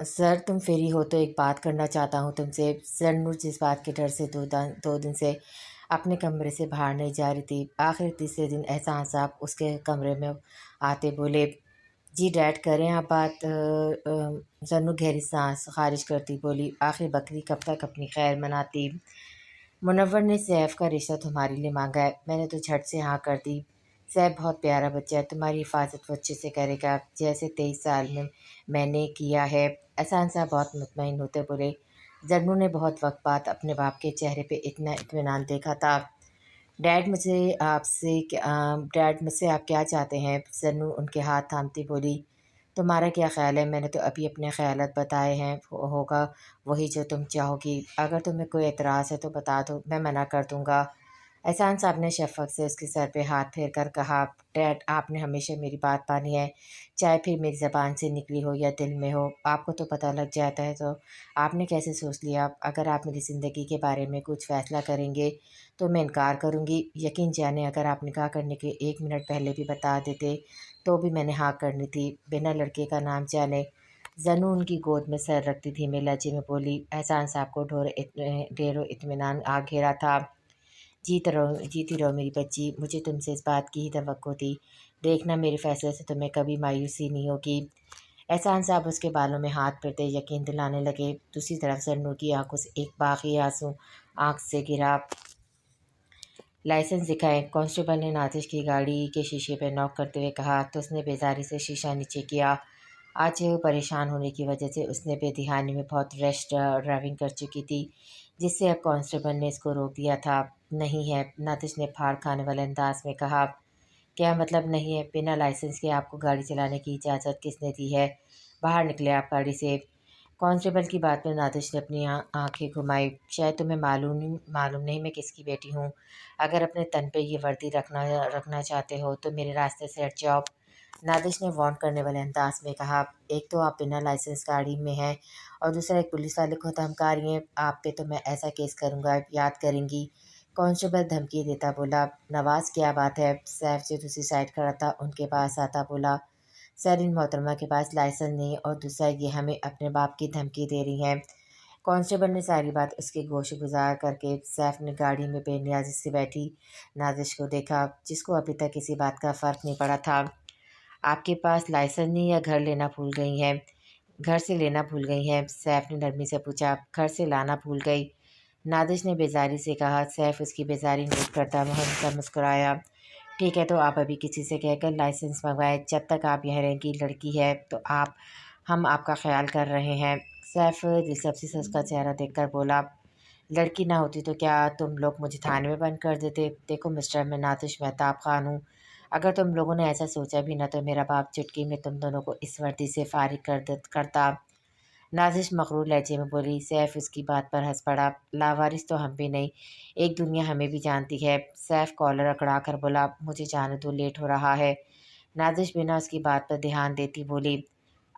سر تم فری ہو تو ایک بات کرنا چاہتا ہوں تم سے۔ زرنور جس بات کے ڈر سے 2 دن سے اپنے کمرے سے باہر نہیں جا رہی تھی، آخر تیسرے دن احسان صاحب اس کے کمرے میں آتے بولے، جی ڈیڈ کریں آپ بات۔ زرنور گہری سانس خارج کرتی بولی، آخر بکری کب تک اپنی خیر مناتی؟ منور نے سیف کا رشتہ تمہارے لیے مانگا ہے، میں نے تو جھٹ سے ہاں کر دی۔ سیف بہت پیارا بچہ ہے، تمہاری حفاظت وہ اچھے سے کرے گا جیسے 23 سال میں نے کیا ہے۔ احسان صاحب بہت مطمئن ہوتے بولے۔ زرنور نے بہت وقت بعد اپنے باپ کے چہرے پہ اتنا اطمینان دیکھا تھا۔ ڈیڈ مجھ سے آپ کیا چاہتے ہیں؟ زرنور ان کے ہاتھ تھامتی بولی، تمہارا کیا خیال ہے؟ میں نے تو ابھی اپنے خیالات بتائے ہیں، ہوگا وہی جو تم چاہو گی۔ اگر تمہیں کوئی اعتراض ہے تو بتا دو، میں منع کر دوں گا۔ احسان صاحب نے شفقت سے اس کے سر پہ ہاتھ پھیر کر کہا، ڈیڈ آپ نے ہمیشہ میری بات مانی ہے، چاہے پھر میری زبان سے نکلی ہو یا دل میں ہو، آپ کو تو پتہ لگ جاتا ہے، تو آپ نے کیسے سوچ لیا؟ اگر آپ میری زندگی کے بارے میں کچھ فیصلہ کریں گے تو میں انکار کروں گی؟ یقین جانیں اگر آپ نکاح کرنے کے 1 منٹ پہلے بھی بتا دیتے تو بھی میں نے ہاں کرنی تھی، بنا لڑکے کا نام جانے۔ زنون ان کی گود میں سر رکھتی دھیمے لہجے میں بولی۔ احسان صاحب کو ڈھیر و اطمینان آ گھیرا تھا۔ جیتی رہو میری بچی، مجھے تم سے اس بات کی ہی توقع تھی، دیکھنا میرے فیصلے سے تمہیں کبھی مایوسی نہیں ہوگی۔ احسان صاحب اس کے بالوں میں ہاتھ پھیرتے یقین دلانے لگے۔ دوسری طرف زرنور کی آنکھوں سے ایک باغی آنسو آنکھ سے گرا۔ لائسنس دکھائیں، کانسٹیبل نے نازش کی گاڑی کے شیشے پہ نوک کرتے ہوئے کہا تو اس نے بیزاری سے شیشہ نیچے کیا۔ آج پریشان ہونے کی وجہ سے اس نے بے دہانی میں بہت ریش ڈرائیونگ کر چکی تھی، جس سے اب کانسٹیبل نے اس کو روک دیا تھا۔ نہیں ہے، ناتش نے پھاڑ کھانے والے انداز میں کہا۔ کیا مطلب نہیں ہے؟ بنا لائسنس کے آپ کو گاڑی چلانے کی اجازت کس نے دی ہے؟ باہر نکلے آپ گاڑی سے۔ کانسٹیبل کی بات میں ناتش نے اپنی آنکھیں گھمائی۔ شاید تمہیں معلوم نہیں میں کس کی بیٹی ہوں، اگر اپنے تن پہ یہ وردی رکھنا چاہتے ہو تو میرے راستے سے ہٹ جاؤ، نادش نے وارن کرنے والے انداز میں کہا۔ ایک تو آپ بنا لائسنس گاڑی میں ہیں اور دوسرا ایک پولیس والے کو دھمکا رہی ہیں، آپ پہ تو میں ایسا کیس کروں گا یاد کریں گی؟ کانسٹیبل دھمکی دیتا بولا۔ نواز کیا بات ہے؟ سیف جو دوسری سائڈ کھڑا تھا ان کے پاس آتا بولا، سر ان محترمہ کے پاس لائسنس نہیں اور دوسرا یہ ہمیں اپنے باپ کی دھمکی دے رہی ہیں۔ کانسٹیبل نے ساری بات اس کے گوش گزار کر کے سیف نے گاڑی میں بے نیازی سے بیٹھی نازش کو دیکھا، جس کو ابھی تک کسی بات کا فرق نہیں پڑا تھا۔ آپ کے پاس لائسنس نہیں یا گھر لینا بھول گئی ہیں؟ گھر سے لینا بھول گئی ہیں، سیف نے نرمی سے پوچھا۔ گھر سے لانا بھول گئی، نادش نے بیزاری سے کہا۔ سیف اس کی بیزاری نوٹ کرتا مسکرایا۔ ٹھیک ہے تو آپ ابھی کسی سے کہہ کر لائسنس منگوائے، جب تک آپ یہاں رہیں گی، لڑکی ہے تو ہم آپ کا خیال کر رہے ہیں۔ سیف دلچسپی سے اس کا چہرہ دیکھ کر بولا، لڑکی نہ ہوتی تو کیا تم لوگ مجھے تھانے میں بند کر دیتے؟ دیکھو مسٹر، میں ناتش مہتاب خان ہوں، اگر تم لوگوں نے ایسا سوچا بھی نہ تو میرا باپ چٹکی میں تم دونوں کو اس وردی سے فارغ کرتا۔ نازش مغرور لہجے میں بولی۔ سیف اس کی بات پر ہنس پڑا۔ لاوارث تو ہم بھی نہیں، ایک دنیا ہمیں بھی جانتی ہے۔ سیف کالر اکڑا کر بولا، مجھے جانے دو، لیٹ ہو رہا ہے۔ نازش بنا اس کی بات پر دھیان دیتی بولی،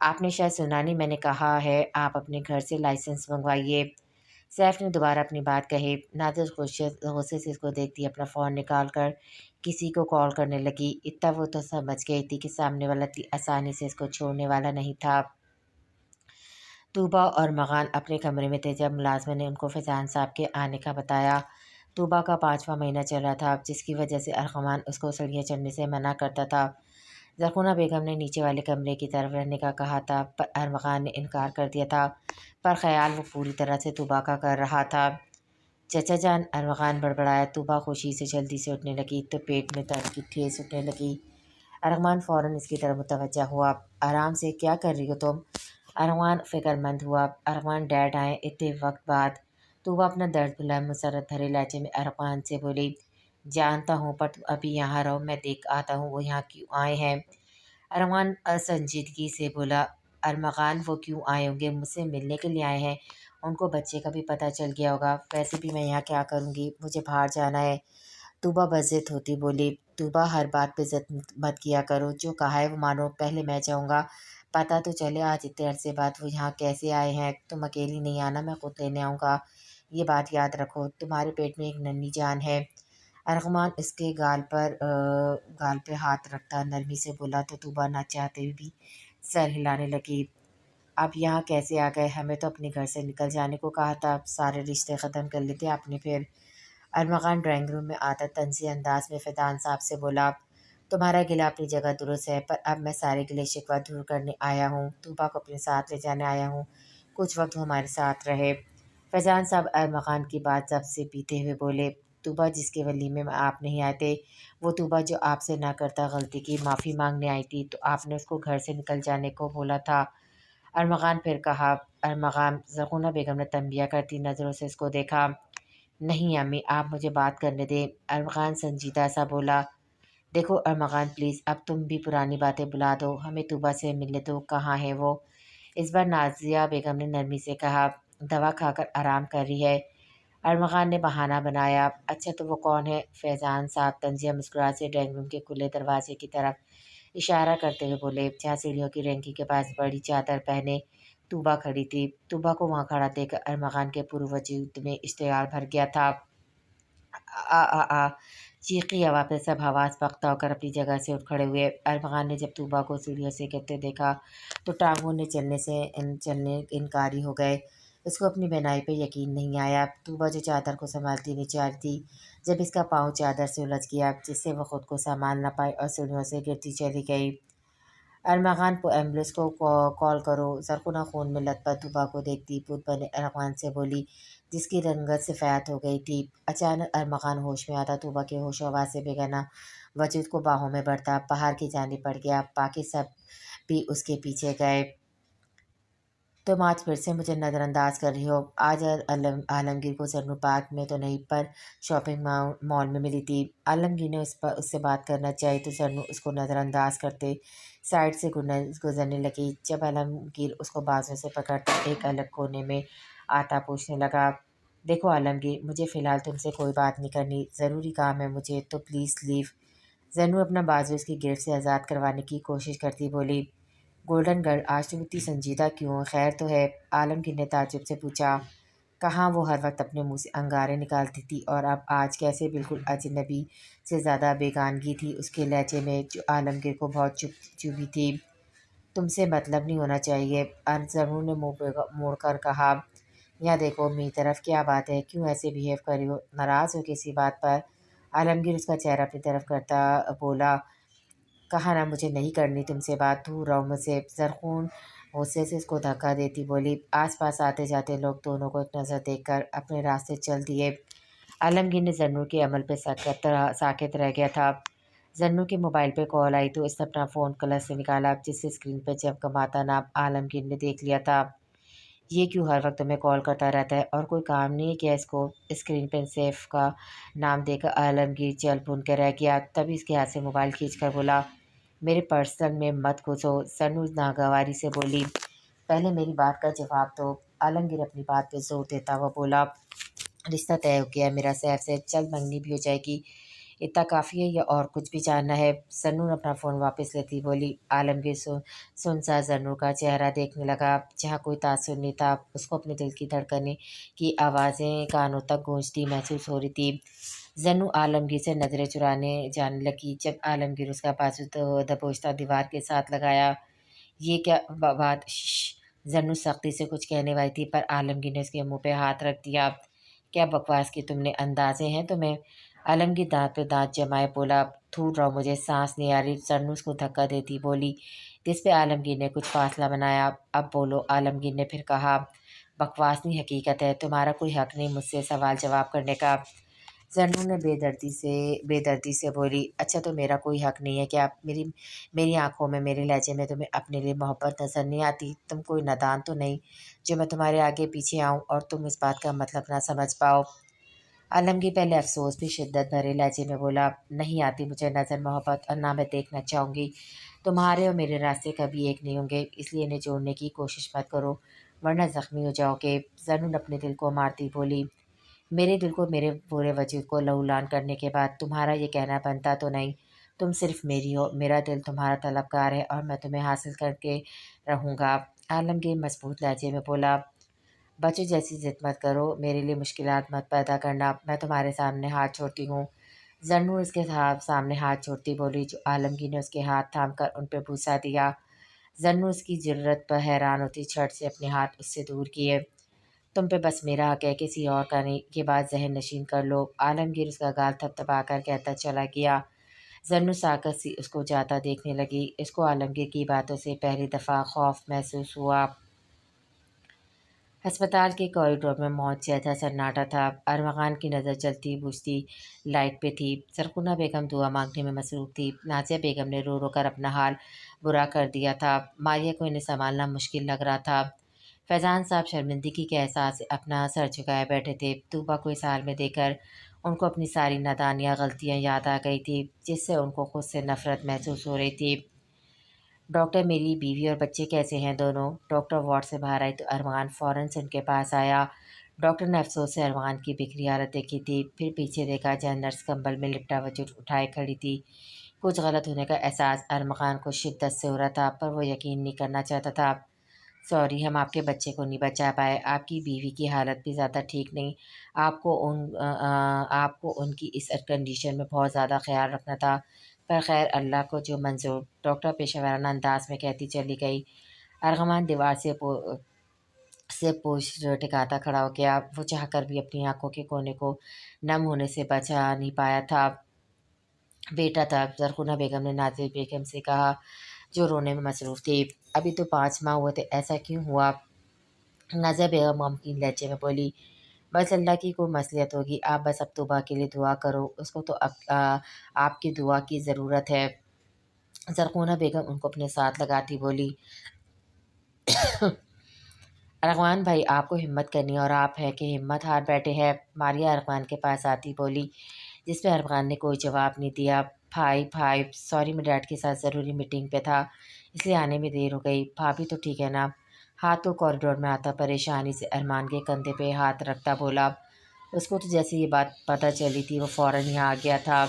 آپ نے شاید سنا نہیں، میں نے کہا ہے آپ اپنے گھر سے لائسنس منگوائیے۔ سیف نے دوبارہ اپنی بات کہی۔ نازش غصے سے اس کو دیکھتی اپنا فون نکال کر کسی کو کال کرنے لگی۔ اتنا وہ تو سمجھ گئی تھی کہ سامنے والا اتنی آسانی سے اس کو چھوڑنے والا نہیں تھا۔ طوبا اور مغان اپنے کمرے میں تھے جب ملازمہ نے ان کو فیضان صاحب کے آنے کا بتایا۔ طوبا کا 5واں مہینہ چل رہا تھا، جس کی وجہ سے ارغوان اس کو سیڑھیاں چڑھنے سے منع کرتا تھا۔ زرخونہ بیگم نے نیچے والے کمرے کی طرف رہنے کا کہا تھا پر ارغوان نے انکار کر دیا تھا، پر خیال وہ پوری طرح سے طوبا کا کر رہا تھا۔ چچا جان، ارغوان بڑبڑایا۔ طوبا خوشی سے جلدی سے اٹھنے لگی تو پیٹ میں درد کی ٹھیس اٹھنے لگی۔ ارغوان فوراً اس کی طرف متوجہ ہوا۔ آرام سے، کیا کر رہی ہو تم؟ ارغوان فکر مند ہوا۔ ارغوان ڈیڈ آئے اتنے وقت بعد؟ طوبا اپنا درد بھلا مسرت بھرے لہجے میں ارغوان سے بولی، جانتا ہوں پر تم ابھی یہاں رہو، میں دیکھ آتا ہوں وہ یہاں کیوں آئے ہیں۔ ارغوان سنجیدگی سے بولا، ارمغان وہ کیوں آئے ہوں گے؟ مجھ سے ملنے کے لیے آئے ہیں، ان کو بچے کا بھی پتہ چل گیا ہوگا، ویسے بھی میں یہاں کیا کروں گی، مجھے باہر جانا ہے۔ طوبا بضد ہوتی بولی، طوبا ہر بات پہ ضد مت کیا کرو، جو کہا ہے وہ مانو، پہلے میں جاؤں گا، پتہ تو چلے آج اتنے عرصے بعد وہ یہاں کیسے آئے ہیں۔ تم اکیلی نہیں آنا، میں خود لینے آؤں گا، یہ بات یاد رکھو، تمہارے پیٹ میں ایک ننھی جان ہے۔ ارغوان اس کے گال پہ ہاتھ رکھتا نرمی سے بولا تو طوبا نہ چاہتے ہوئے بھی سر ہلانے لگی۔ آپ یہاں کیسے آ گئے؟ ہمیں تو اپنے گھر سے نکل جانے کو کہا تھا، سارے رشتے ختم کر لیتے آپ نے پھر۔ ارمغان ڈرائنگ روم میں آتا طنزی انداز میں فیضان صاحب سے بولا، تمہارا گلہ اپنی جگہ درست ہے، پر اب میں سارے گلے شکوہ دور کرنے آیا ہوں، طوبا کو اپنے ساتھ لے جانے آیا ہوں، کچھ وقت وہ ہمارے ساتھ رہے۔ فیضان صاحب ارمغان کی بات ضبط سے پیتے ہوئے بولے، طوبا جس کے ولیمے میں آپ نہیں آئے تھے، وہ طوبا جو آپ سے نہ کرتا غلطی کی معافی مانگنے آئی تھی، تو آپ نے اس کو گھر سے نکل جانے کو بولا تھا۔ ارمغان پھر کہا۔ ارمغان زرغونہ بیگم نے تنبیہ کرتی نظروں سے اس کو دیکھا۔ نہیں امی، آپ مجھے بات کرنے دیں۔ ارمغان سنجیدہ سا بولا، دیکھو ارمغان پلیز، اب تم بھی پرانی باتیں بلا دو، ہمیں طوبا سے ملنے دو، کہاں ہے وہ؟ اس بار نازیہ بیگم نے نرمی سے کہا، دوا کھا کر آرام کر رہی ہے۔ ارمغان نے بہانہ بنایا، اچھا تو وہ کون ہے؟ فیضان صاحب طنزیہ مسکراہٹ سے ڈرائنگ روم کے کھلے دروازے کی طرف اشارہ کرتے ہوئے بولے، جہاں سیڑھیوں کی رینکی کے پاس بڑی چادر پہنے طوبا کھڑی تھی۔ طوبا کو وہاں کھڑا دیکھ کر ارمغان کے پورے وجود میں اشتعال بھر گیا تھا۔ آ آ آ چیخی آواز پہ سب حواس پختہ ہو کر اپنی جگہ سے اٹھ کھڑے ہوئے۔ ارمغان نے جب طوبا کو سیڑھیوں سے گرتے دیکھا تو ٹانگوں نے چلنے انکاری ہو گئے۔ اس کو اپنی بینائی پہ یقین نہیں آیا۔ طوبا جو چادر کو سنبھالتی نیچے آ رہی تھی، جب اس کا پاؤں چادر سے الجھ گیا، جس سے وہ خود کو سنبھال نہ پائی اور سیڑھیوں سے گرتی چلی گئی۔ ارمغان کو ایمبولینس کو کال کرو۔ زرغونہ خون میں لت پت طوبا کو دیکھتی بت بنے ارمغان سے بولی، جس کی رنگت سے فیت ہو گئی تھی۔ اچانک ارمغان ہوش میں آتا طوبا کے ہوش و حواس سے بےگانہ وجود کو باہوں میں بڑھتا پہاڑ کی جانب بڑھ گیا۔ باقی سب بھی اس کے پیچھے گئے۔ تم آج پھر سے مجھے نظر انداز کر رہی ہو۔ آج عالمگیر کو زرنو پارک میں تو نہیں پر شاپنگ مال میں ملی تھی۔ عالمگیر نے اس سے بات کرنا چاہی تو زرنو اس کو نظر انداز کرتے سائڈ سے گزرنے لگی۔ جب عالمگیر اس کو بازو سے پکڑتا ایک الگ کونے میں آتا پوچھنے لگا، دیکھو عالمگیر، مجھے فی الحال تم سے کوئی بات نہیں کرنی، ضروری کام ہے مجھے، تو پلیز لیو۔ زرنو اپنا بازو اس کی گرفت سے آزاد کروانے کی کوشش کرتی بولی، گولڈن گرل، آج تم اتنی سنجیدہ کیوں؟ خیر تو ہے؟ عالمگیر نے تعجب سے پوچھا۔ کہاں وہ ہر وقت اپنے منہ سے انگارے نکالتی تھی، اور اب آج کیسے بالکل اجنبی سے زیادہ بیگانگی تھی اس کے لہجے میں، جو عالمگیر کو بہت چبھی تھی۔ تم سے مطلب نہیں ہونا چاہیے، زرنو نے منہ موڑ کر کہا۔ یہاں دیکھو میری طرف، کیا بات ہے؟ کیوں ایسے بہیو کر رہی ہو؟ ناراض ہو کسی بات پر؟ عالمگیر اس کا چہرہ اپنی طرف کرتا بولا، کہا نا مجھے نہیں کرنی تم سے بات، دور رہو مجھ سے۔ زرخون غصے سے اس کو دھکا دیتی بولی، آس پاس آتے جاتے لوگ دونوں کو ایک نظر دیکھ کر اپنے راستے چل دیے۔ عالمگیر نے زرنو کے عمل پہ ساکت رہ گیا تھا۔ زرنو کے موبائل پہ کال آئی تو اس نے اپنا فون کلر سے نکالا، جس سے اسکرین پہ چمکماتا نام عالمگیر نے دیکھ لیا تھا۔ یہ کیوں ہر وقت تمہیں کال کرتا رہتا ہے، اور کوئی کام نہیں ہے کیا اس کو؟ اسکرین پہ سیف کا نام دے کر عالمگیر چل بھون کے رہ گیا، تبھی اس کے ہاتھ سے موبائل کھینچ کر بولا، میرے پرسنل میں مت گھسو۔ زرنو ناگواری سے بولی، پہلے میری بات کا جواب دو۔ عالمگیر اپنی بات پہ زور دیتا ہوا بولا، رشتہ طے ہو گیا ہے میرا سیف سے، جلد منگنی بھی ہو جائے گی، اتنا کافی ہے یا اور کچھ بھی جاننا ہے؟ زرنو نے اپنا فون واپس لیتی بولی۔ عالمگیر سنسا زرنو کا چہرہ دیکھنے لگا، جہاں کوئی تاثر نہیں تھا۔ اس کو اپنے دل کی دھڑکنیں کی آوازیں کانوں تک گونجتی محسوس ہو رہی تھی۔ زرنو عالمگیر سے نظریں چرانے جانے لگی، جب عالمگیر اس کا بازو دبوچتا دیوار کے ساتھ لگایا۔ یہ کیا بات؟ شش۔ زرنو سختی سے کچھ کہنے والی تھی، پر عالمگیر نے اس کے منہ پہ ہاتھ رکھ دیا۔ کیا بکواس کی تم نے اندازے ہیں تمہیں؟ عالمگیر دانت پہ دانت جمائے بولا، دور رہو مجھے سانس نہیں آ رہی۔ زرنو اس کو دھکا دیتی بولی، جس پہ عالمگیر نے کچھ فاصلہ بنایا۔ اب بولو۔ عالمگیر نے پھر کہا، بکواس نہیں حقیقت ہے، تمہارا کوئی حق نہیں مجھ سے سوال جواب کرنے کا۔ زرنو نے بے دردی سے بولی، اچھا تو میرا کوئی حق نہیں ہے کیا؟ میری آنکھوں میں، میرے لہجے میں تمہیں اپنے لیے محبت نظر نہیں آتی؟ تم کوئی نادان تو نہیں جو میں تمہارے آگے پیچھے آؤں اور تم اس بات کا مطلب نہ سمجھ پاؤ؟ عالمگیر پہلے افسوس بھی شدت بھرے لہجے میں بولا، نہیں آتی مجھے نظر محبت، اور نہ میں دیکھنا چاہوں گی۔ تمہارے اور میرے راستے کبھی ایک نہیں ہوں گے، اس لیے انہیں جوڑنے کی کوشش مت کرو ورنہ زخمی ہو جاؤ گے۔ زرنو نے اپنے دل کو مارتی بولی، میرے دل کو، میرے پورے وجود کو لہولان کرنے کے بعد تمہارا یہ کہنا بنتا تو نہیں، تم صرف میری ہو، میرا دل تمہارا طلبگار ہے اور میں تمہیں حاصل کر کے رہوں گا۔ عالمگیر مضبوط لہجے میں بولا، بچوں جیسی ضد مت کرو، میرے لیے مشکلات مت پیدا کرنا، میں تمہارے سامنے ہاتھ چھوڑتی ہوں۔ زرنو اس کے سامنے ہاتھ چھوڑتی بولی، جو عالمگیر نے اس کے ہاتھ تھام کر ان پہ بوسہ دیا۔ زنو اس کی جرت پر حیران ہوتی چھٹ سے اپنے ہاتھ اس سے دور کیے۔ تم پہ بس میرا حق ہے، کسی اور کا نہیں، یہ بات ذہن نشین کر لو۔ عالمگیر اس کا گال تھپ تھپا کر کہتا چلا گیا۔ زنو ساکت سی اس کو جاتا دیکھنے لگی۔ اس کو عالمگیر کی باتوں سے پہلی دفعہ خوف محسوس ہوا۔ ہسپتال کے کوریڈور میں جیسا سناٹا تھا۔ ارمغان کی نظر جلتی بجھتی لائٹ پہ تھی۔ زرغونہ بیگم دعا مانگنے میں مصروف تھی۔ نازیہ بیگم نے رو رو کر اپنا حال برا کر دیا تھا۔ ماریہ کو انہیں سنبھالنا مشکل لگ رہا تھا۔ فیضان صاحب شرمندگی کے احساس سے اپنا سر جھکائے بیٹھے تھے۔ طوبہ کو اس حال میں دیکھ کر ان کو اپنی ساری نادانیاں، غلطیاں یاد آ گئی تھی، جس سے ان کو خود سے نفرت محسوس ہو رہی تھی۔ ڈاکٹر، میری بیوی اور بچے کیسے ہیں دونوں؟ ڈاکٹر وارڈ سے باہر آئی تو ارمغان فوراً سے ان کے پاس آیا۔ ڈاکٹر نے افسوس سے ارمغان کی بکھری حالت دیکھی تھی، پھر پیچھے دیکھا جہاں نرس کمبل میں لپٹا وجود اٹھائے کھڑی تھی۔ کچھ غلط ہونے کا احساس ارمغان کو شدت سے ہو رہا تھا، پر وہ یقین نہیں کرنا چاہتا تھا۔ سوری، ہم آپ کے بچے کو نہیں بچا پائے۔ آپ کی بیوی کی حالت بھی زیادہ ٹھیک نہیں۔ آپ کو ان کی اس کنڈیشن میں بہت زیادہ خیال رکھنا تھا، پر خیر اللہ کو جو منظور، ڈاکٹر پیشہ ورانہ انداز میں کہتی چلی گئی۔ ارغمان دیوار سے پوچھ ٹکاتا کھڑا ہو گیا۔ وہ چاہ کر بھی اپنی آنکھوں کے کونے کو نم ہونے سے بچا نہیں پایا تھا۔ بیٹا تھا، زرغونہ بیگم نے نازیہ بیگم سے کہا جو رونے میں مصروف تھی۔ ابھی تو 5 ماہ ہوئے تھے، ایسا کیوں ہوا؟ نازیہ بیگم غمگین لہجے میں بولی، بس اللہ کی کوئی مصلحت ہوگی، آپ بس اب طوبہ کے لیے دعا کرو، اس کو تو آپ کی دعا کی ضرورت ہے۔ زرغونہ بیگم ان کو اپنے ساتھ لگاتی بولی، ارغوان بھائی آپ کو ہمت کرنی ہے اور آپ ہے کہ ہمت ہار بیٹھے ہیں۔ ماریہ ارغوان کے پاس آتی بولی، جس پہ ارغوان نے کوئی جواب نہیں دیا۔ بھائی سوری، میں ڈیڈ کے ساتھ ضروری میٹنگ پہ تھا، اس لیے آنے میں دیر ہو گئی۔ بھابھی تو ٹھیک ہے نا؟ ہاتھ تو کوریڈور میں آتا پریشانی سے ارمان کے کندھے پہ ہاتھ رکھتا بولا، اس کو تو جیسے یہ بات پتہ چلی تھی وہ فوراً یہاں آ گیا تھا۔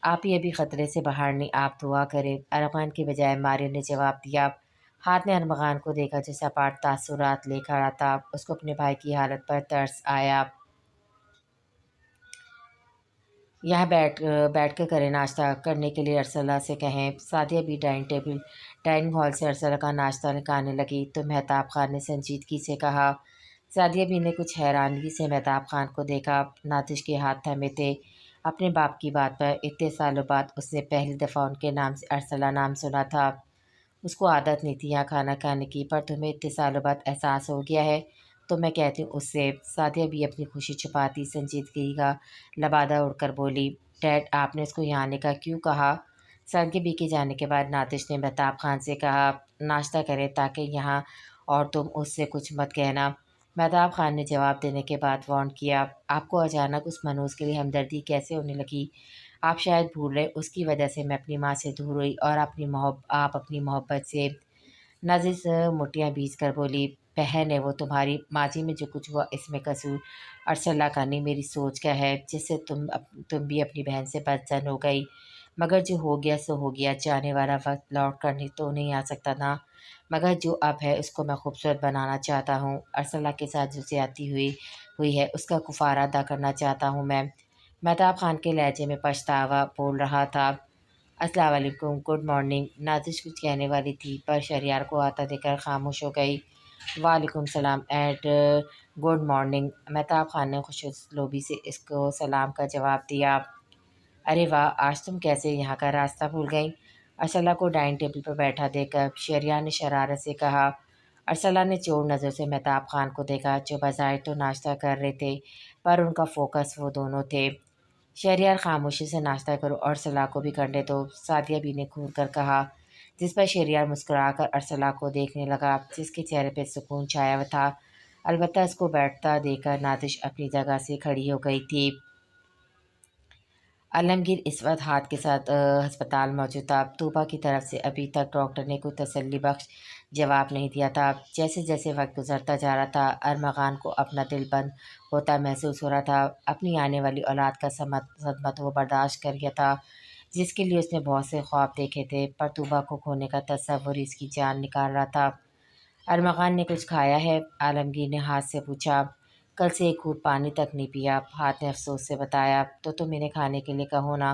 آپ ہی ابھی خطرے سے باہر نہیں، آپ دعا کریں، ارغوان کی بجائے ماریہ نے جواب دیا۔ ہاتھ نے ارمغان کو دیکھا جو سپاٹ تاثرات لے کھڑا تھا۔ اس کو اپنے بھائی کی حالت پر ترس آیا۔ یہاں بیٹھ کر کریں ناشتہ، کرنے کے لیے ارسلہ سے کہیں۔ سعدیہ بھی ڈائننگ ہال سے ارسلہ کا ناشتہ نکالنے لگی تو مہتاب خان نے سنجیدگی سے کہا۔ سعدیہ بھی نے کچھ حیرانگی سے مہتاب خان کو دیکھا۔ نازش کے ہاتھ تھمے تھے۔ اپنے باپ کی بات پر اتنے سالوں بعد اس نے پہلی دفعہ ان کے نام سے ارسلہ نام سنا تھا۔ اس کو عادت نہیں تھی یہاں کھانا کھانے کی، پر تمہیں اتنے سالوں بعد احساس ہو گیا ہے تو میں کہتی ہوں اس سے۔ سعدیہ بھی اپنی خوشی چھپاتی سنجیدگی کا لبادہ اڑ کر بولی، ڈیڈ آپ نے اس کو یہاں آنے کا کیوں کہا؟ سعدیہ بی کے جانے کے بعد نازش نے مہتاب خان سے کہا، ناشتہ کرے تاکہ یہاں اور تم اس سے کچھ مت کہنا۔ مہتاب خان نے جواب دینے کے بعد وارن کیا، آپ کو اچانک اس منوز کے لیے ہمدردی کیسے ہونے لگی؟ آپ شاید بھول رہے اس کی وجہ سے میں اپنی ماں سے دور ہوئی اور آپ اپنی محبت سے۔ نازش مٹیاں بیچ کر بولی، بہن ہے وہ تمہاری، ماضی میں جو کچھ ہوا اس میں قصور ارسلہ کا نہیں، میری سوچ کا ہے، جس سے تم بھی اپنی بہن سے بدظن ہو گئی۔ مگر جو ہو گیا سو ہو گیا، جانے والا وقت لوٹ کر تو نہیں آ سکتا نا، مگر جو اب ہے اس کو میں خوبصورت بنانا چاہتا ہوں۔ ارسلہ کے ساتھ جو زیادتی ہوئی ہے اس کا کفارہ ادا کرنا چاہتا ہوں میں۔ مہتاب خان کے لہجے میں پچھتاوا بول رہا تھا۔ السلام علیکم، گڈ مارننگ۔ نازش کچھ کہنے والی تھی پر شہریار کو آتا دیکھ کر خاموش ہو گئی۔ وعلیکم السلام and good morning. Mahtab Khan نے خوش اسلوبی سے اس کو سلام کا جواب دیا۔ ارے واہ، آج تم کیسے یہاں کا راستہ بھول گئیں؟ ارسلہ کو ڈائننگ ٹیبل پر بیٹھا دیکھ کر شہریار نے شرارت سے کہا۔ ارسلہ نے چور نظر سے مہتاب خان کو دیکھا جو بظاہر تو ناشتہ کر رہے تھے پر ان کا فوکس وہ دونوں تھے۔ شہریار خاموشی سے ناشتہ کرو اور ارسلہ کو بھی کرنے دو، سعدیہ بی نے گھور کر کہا، جس پر شہریار مسکرا کر ارسلہ کو دیکھنے لگا جس کے چہرے پہ سکون چھایا ہوا تھا۔ البتہ اس کو بیٹھتا دیکھ کر نازش اپنی جگہ سے کھڑی ہو گئی تھی۔ عالمگیر اس وقت ہاتھ کے ساتھ ہسپتال موجود تھا۔ طوبہ کی طرف سے ابھی تک ڈاکٹر نے کوئی تسلی بخش جواب نہیں دیا تھا۔ جیسے جیسے وقت گزرتا جا رہا تھا ارمغان کو اپنا دل بند ہوتا محسوس ہو رہا تھا۔ اپنی آنے والی اولاد کا صدمہ تو وہ برداشت کر گیا تھا جس کے لیے اس نے بہت سے خواب دیکھے تھے، پر طوبہ کو کھونے کا تصور اس کی جان نکال رہا تھا۔ ارمغان نے کچھ کھایا ہے؟ عالمگیر نے ہاتھ سے پوچھا۔ کل سے ایک گھونٹ پانی تک نہیں پیا، ہاتھ نے افسوس سے بتایا۔ تو تم انہیں کھانے کے لیے کہو نا۔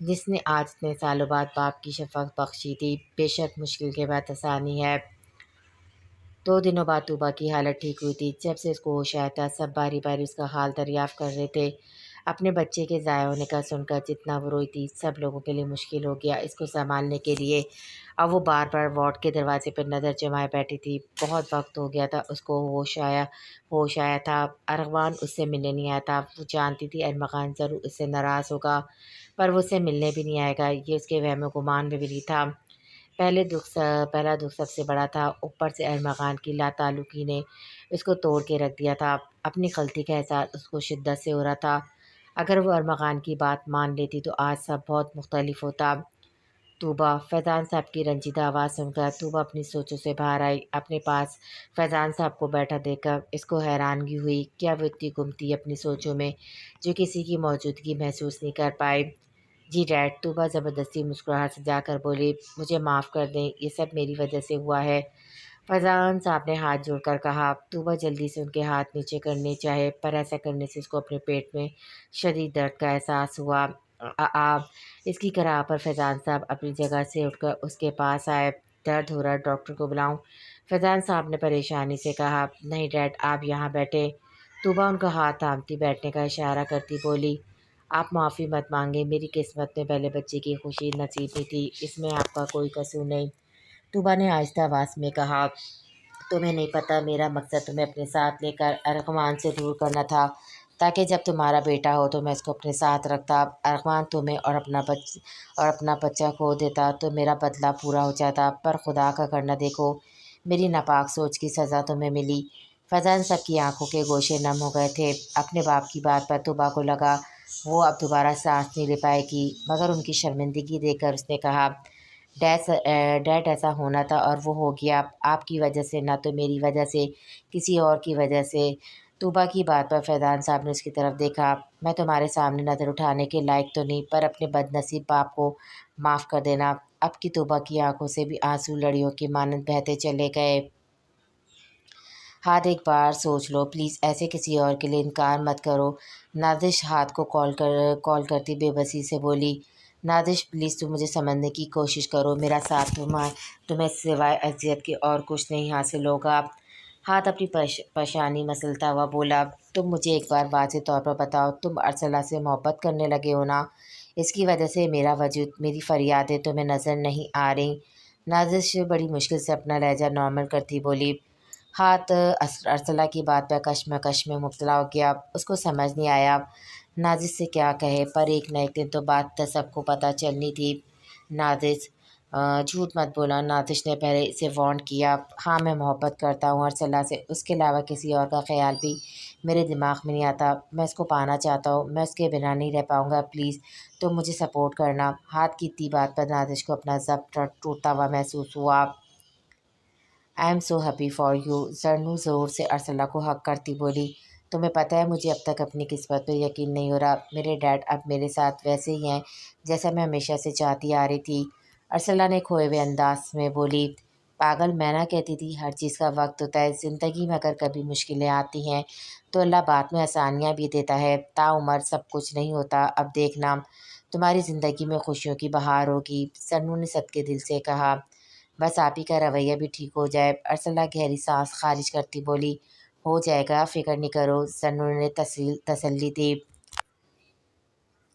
جس نے آج اتنے سالوں بعد باپ کی شفقت بخشی تھی۔ بے شک مشکل کے بعد آسانی ہے۔ 2 دنوں بعد طوبیٰ کی حالت ٹھیک ہوئی تھی۔ جب سے اس کو ہوش آیا تھا سب باری باری اس کا حال دریافت کر رہے تھے۔ اپنے بچے کے ضائع ہونے کا سن کر جتنا وہ روئی تھی سب لوگوں کے لیے مشکل ہو گیا اس کو سنبھالنے کے لیے۔ اب وہ بار بار وارڈ کے دروازے پر نظر جمائے بیٹھی تھی۔ بہت وقت ہو گیا تھا اس کو ہوش آیا تھا۔ ارغوان اس سے ملنے نہیں آیا تھا۔ وہ جانتی تھی ارمغان ضرور اس سے ناراض ہوگا پر وہ اس سے ملنے بھی نہیں آئے گا، یہ اس کے وہم و گمان میں بھی نہیں تھا۔ پہلا دکھ سب سے بڑا تھا، اوپر سے ارمغان کی لاتعلقی نے اس کو توڑ کے رکھ دیا تھا۔ اپنی غلطی کا احساس اس کو شدت سے ہو رہا تھا۔ اگر وہ ارمغان کی بات مان لیتی تو آج سب بہت مختلف ہوتا۔ طوبیٰ، فیضان صاحب کی رنجیدہ آواز سن کر طوبیٰ اپنی سوچوں سے باہر آئی۔ اپنے پاس فیضان صاحب کو بیٹھا دیکھ کر اس کو حیرانگی ہوئی، کیا وہ اتنی گم تھی اپنی سوچوں میں جو کسی کی موجودگی محسوس نہیں کر پائے۔ جی ڈیڈ، طوبیٰ زبردستی مسکراہٹ سجا کر بولی، مجھے معاف کر دیں، یہ سب میری وجہ سے ہوا ہے۔ فیضان صاحب نے ہاتھ جوڑ کر کہا۔ طوبیٰ جلدی سے ان کے ہاتھ نیچے کرنے چاہے پر ایسا کرنے سے اس کو اپنے پیٹ میں شدید درد کا احساس ہوا۔ آپ اس کی کراہ پر فیضان صاحب اپنی جگہ سے اٹھ کر اس کے پاس آئے۔ درد ہو رہا، ڈاکٹر کو بلاؤں؟ فیضان صاحب نے پریشانی سے کہا۔ نہیں ڈیڈ، آپ یہاں بیٹھے۔ طوبیٰ ان کا ہاتھ تھامتی بیٹھنے کا اشارہ کرتی بولی، آپ معافی مت مانگیں، میری قسمت میں پہلے بچے کی خوشی نصیب نہیں تھی، اس میں آپ کا کوئی قصور نہیں۔ طوبیٰ نے آہستہ آواز میں کہا، تمہیں نہیں پتہ میرا مقصد تمہیں اپنے ساتھ لے کر ارغوان سے دور کرنا تھا تاکہ جب تمہارا بیٹا ہو تو میں اس کو اپنے ساتھ رکھتا۔ ارغوان تمہیں اور اپنا بچہ کھو دیتا تو میرا بدلہ پورا ہو جاتا، پر خدا کا کرنا دیکھو، میری ناپاک سوچ کی سزا تمہیں ملی۔ فیضان صاحب کی آنکھوں کے گوشے نم ہو گئے تھے۔ اپنے باپ کی بات پر طوبیٰ کو لگا وہ اب دوبارہ سانس نہیں لے پائے گی، مگر ان کی شرمندگی دیکھ کر اس نے کہا، ڈیڈ ایسا ہونا تھا اور وہ ہو گیا، آپ کی وجہ سے، نہ تو میری وجہ سے، کسی اور کی وجہ سے۔ طوبیٰ کی بات پر فیضان صاحب نے اس کی طرف دیکھا، میں تمہارے سامنے نظر اٹھانے کے لائق تو نہیں، پر اپنے بد نصیب باپ کو معاف کر دینا۔ اب کی طوبیٰ کی آنکھوں سے بھی آنسو لڑیوں کی مانند بہتے چلے گئے۔ ہاتھ ایک بار سوچ لو پلیز، ایسے کسی اور کے لیے انکار مت کرو۔ نازش ہاتھ کو کال کرتی بے بسی سے بولی، نازش پلیز تم مجھے سمجھنے کی کوشش کرو، میرا ساتھ تمہیں سوائے اذیت کے اور کچھ نہیں حاصل ہوگا۔ ہاتھ اپنی پیشانی مسلتا ہوا بولا، تم مجھے ایک بار واضح طور پر بتاؤ، تم ارسلہ سے محبت کرنے لگے ہو نا؟ اس کی وجہ سے میرا وجود، میری فریادیں تمہیں نظر نہیں آ رہی؟ نازش بڑی مشکل سے اپنا لہجہ نارمل کرتی بولی۔ ہاتھ ارسلہ کی بات پر کشمکش میں مبتلا ہو گیا، اس کو سمجھ نہیں آیا نازش سے کیا کہے، پر ایک نہ ایک دن تو بات سب کو پتہ چلنی تھی۔ نازش، جھوٹ مت بولا، نازش نے پہلے اسے وارن کیا۔ ہاں میں محبت کرتا ہوں ارسلہ سے، اس کے علاوہ کسی اور کا خیال بھی میرے دماغ میں نہیں آتا، میں اس کو پانا چاہتا ہوں، میں اس کے بنا نہیں رہ پاؤں گا، پلیز تم مجھے سپورٹ کرنا۔ ہاتھ کی اتنی بات پر نازش کو اپنا ضبط ٹوٹتا ہوا محسوس ہوا۔ I am so happy for you, زرنو زور سے ارسلہ کو حق کرتی بولی، تمہیں پتہ ہے مجھے اب تک اپنی قسمت پہ یقین نہیں ہو رہا، میرے ڈیڈ اب میرے ساتھ ویسے ہی ہیں جیسا میں ہمیشہ سے چاہتی آ رہی تھی۔ ارسلہ نے کھوئے ہوئے انداز میں بولی، پاگل، میں نہ کہتی تھی ہر چیز کا وقت ہوتا ہے، زندگی میں اگر کبھی مشکلیں آتی ہیں تو اللہ بعد میں آسانیاں بھی دیتا ہے، تاعمر سب کچھ نہیں ہوتا، اب دیکھنا تمہاری زندگی میں خوشیوں کی بہار ہوگی۔ زرنو نے صدقے دل سے کہا، بس آپ ہی کا رویہ بھی ٹھیک ہو جائے۔ ارسلہ گہری سانس خارج کرتی بولی، ہو جائے گا، فکر نہیں کرو، زرنو نے تسلی دی۔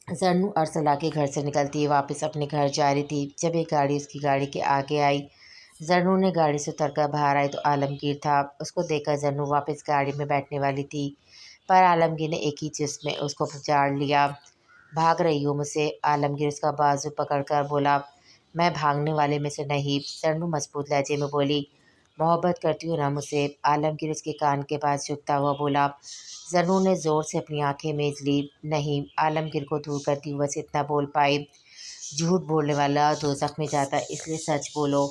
زرنو ارسلہ کے گھر سے نکلتی واپس اپنے گھر جا رہی تھی جب ایک گاڑی اس کی گاڑی کے آگے آئی۔ زرنو نے گاڑی سے اتر کر باہر آئی تو عالمگیر تھا، اس کو دیکھ کر زرنو واپس گاڑی میں بیٹھنے والی تھی، پر عالمگیر نے ایک ہی چست میں اس کو پچاڑ لیا۔ بھاگ رہی ہو مجھ سے؟ عالمگیر اس کا بازو پکڑ کر بولا۔ میں بھاگنے والے میں سے نہیں، زرنو مضبوط لہجے میں بولی۔ محبت کرتی ہو نا مجھ سے؟ عالمگیر اس کے کان کے پاس جھکتا ہوا بولا۔ زرنو نے زور سے اپنی آنکھیں میج لی۔ نہیں، عالمگیر کو دور کرتی ہوئے بس اتنا بول پائی، جھوٹ بولنے والا دوزخ میں جاتا ہے، اس لیے سچ بولو۔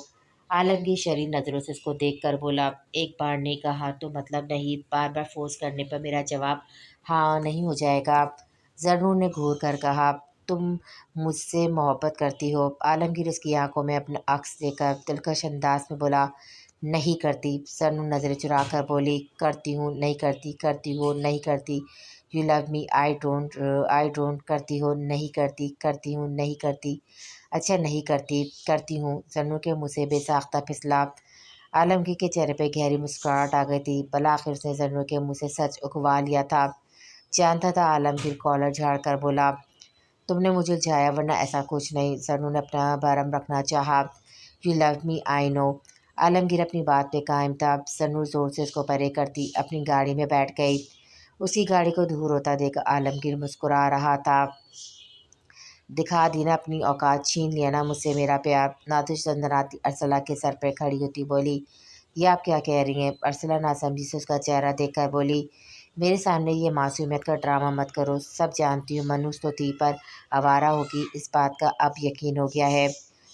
عالمگیر شریر نظروں سے اس کو دیکھ کر بولا، ایک بار نہیں کہا تو مطلب نہیں، بار بار فورس کرنے پر میرا جواب ہاں نہیں ہو جائے گا۔ زرنو نے گھور کر کہا، تم مجھ سے محبت کرتی ہو؟ عالمگیر اس کی آنکھوں میں اپنا عکس دے کر دلکش انداز میں بولا، نہیں کرتی۔ زرنو نظریں چرا کر بولی، کرتی ہوں، نہیں کرتی، کرتی ہوں، نہیں کرتی، you love me, I don't, کرتی ہو نہیں کرتی، کرتی ہوں نہیں کرتی، اچھا نہیں کرتی، کرتی ہوں، زنوں کے منہ سے بے ساختہ پھسلا۔ عالمگیر کے چہرے پہ گہری مسکراہٹ آ گئی تھی، بالآخر اس نے زنوں کے منہ سے سچ اگوا لیا تھا۔ جانتا تھا عالمگیر کالر جھاڑ کر بولا، تم نے مجھے الجھایا ورنہ ایسا کچھ نہیں۔ زنوں نے اپنا برم رکھنا چاہا۔ یو لو می، آئی نو۔ عالمگیر اپنی بات پہ قائم تھا۔ زنوں زور سے اس کو پرے کرتی اپنی گاڑی میں بیٹھ گئی۔ اسی گاڑی کو دور ہوتا دیکھ عالمگیر مسکرا رہا تھا۔ دکھا دی نا اپنی اوقات، چھین لیا نا مجھ سے میرا پیار۔ نادش زنجناتی ارسلہ کے سر پہ کھڑی ہوتی بولی، یہ آپ کیا کہہ رہی ہیں؟ ارسلہ ناسمجھی سے اس کا چہرہ دیکھ کر بولی، میرے سامنے یہ معصومیت کا ڈرامہ مت کرو، سب جانتی ہوں منحوس تو تھی پر آوارہ ہوگی، اس بات کا اب یقین ہو گیا ہے۔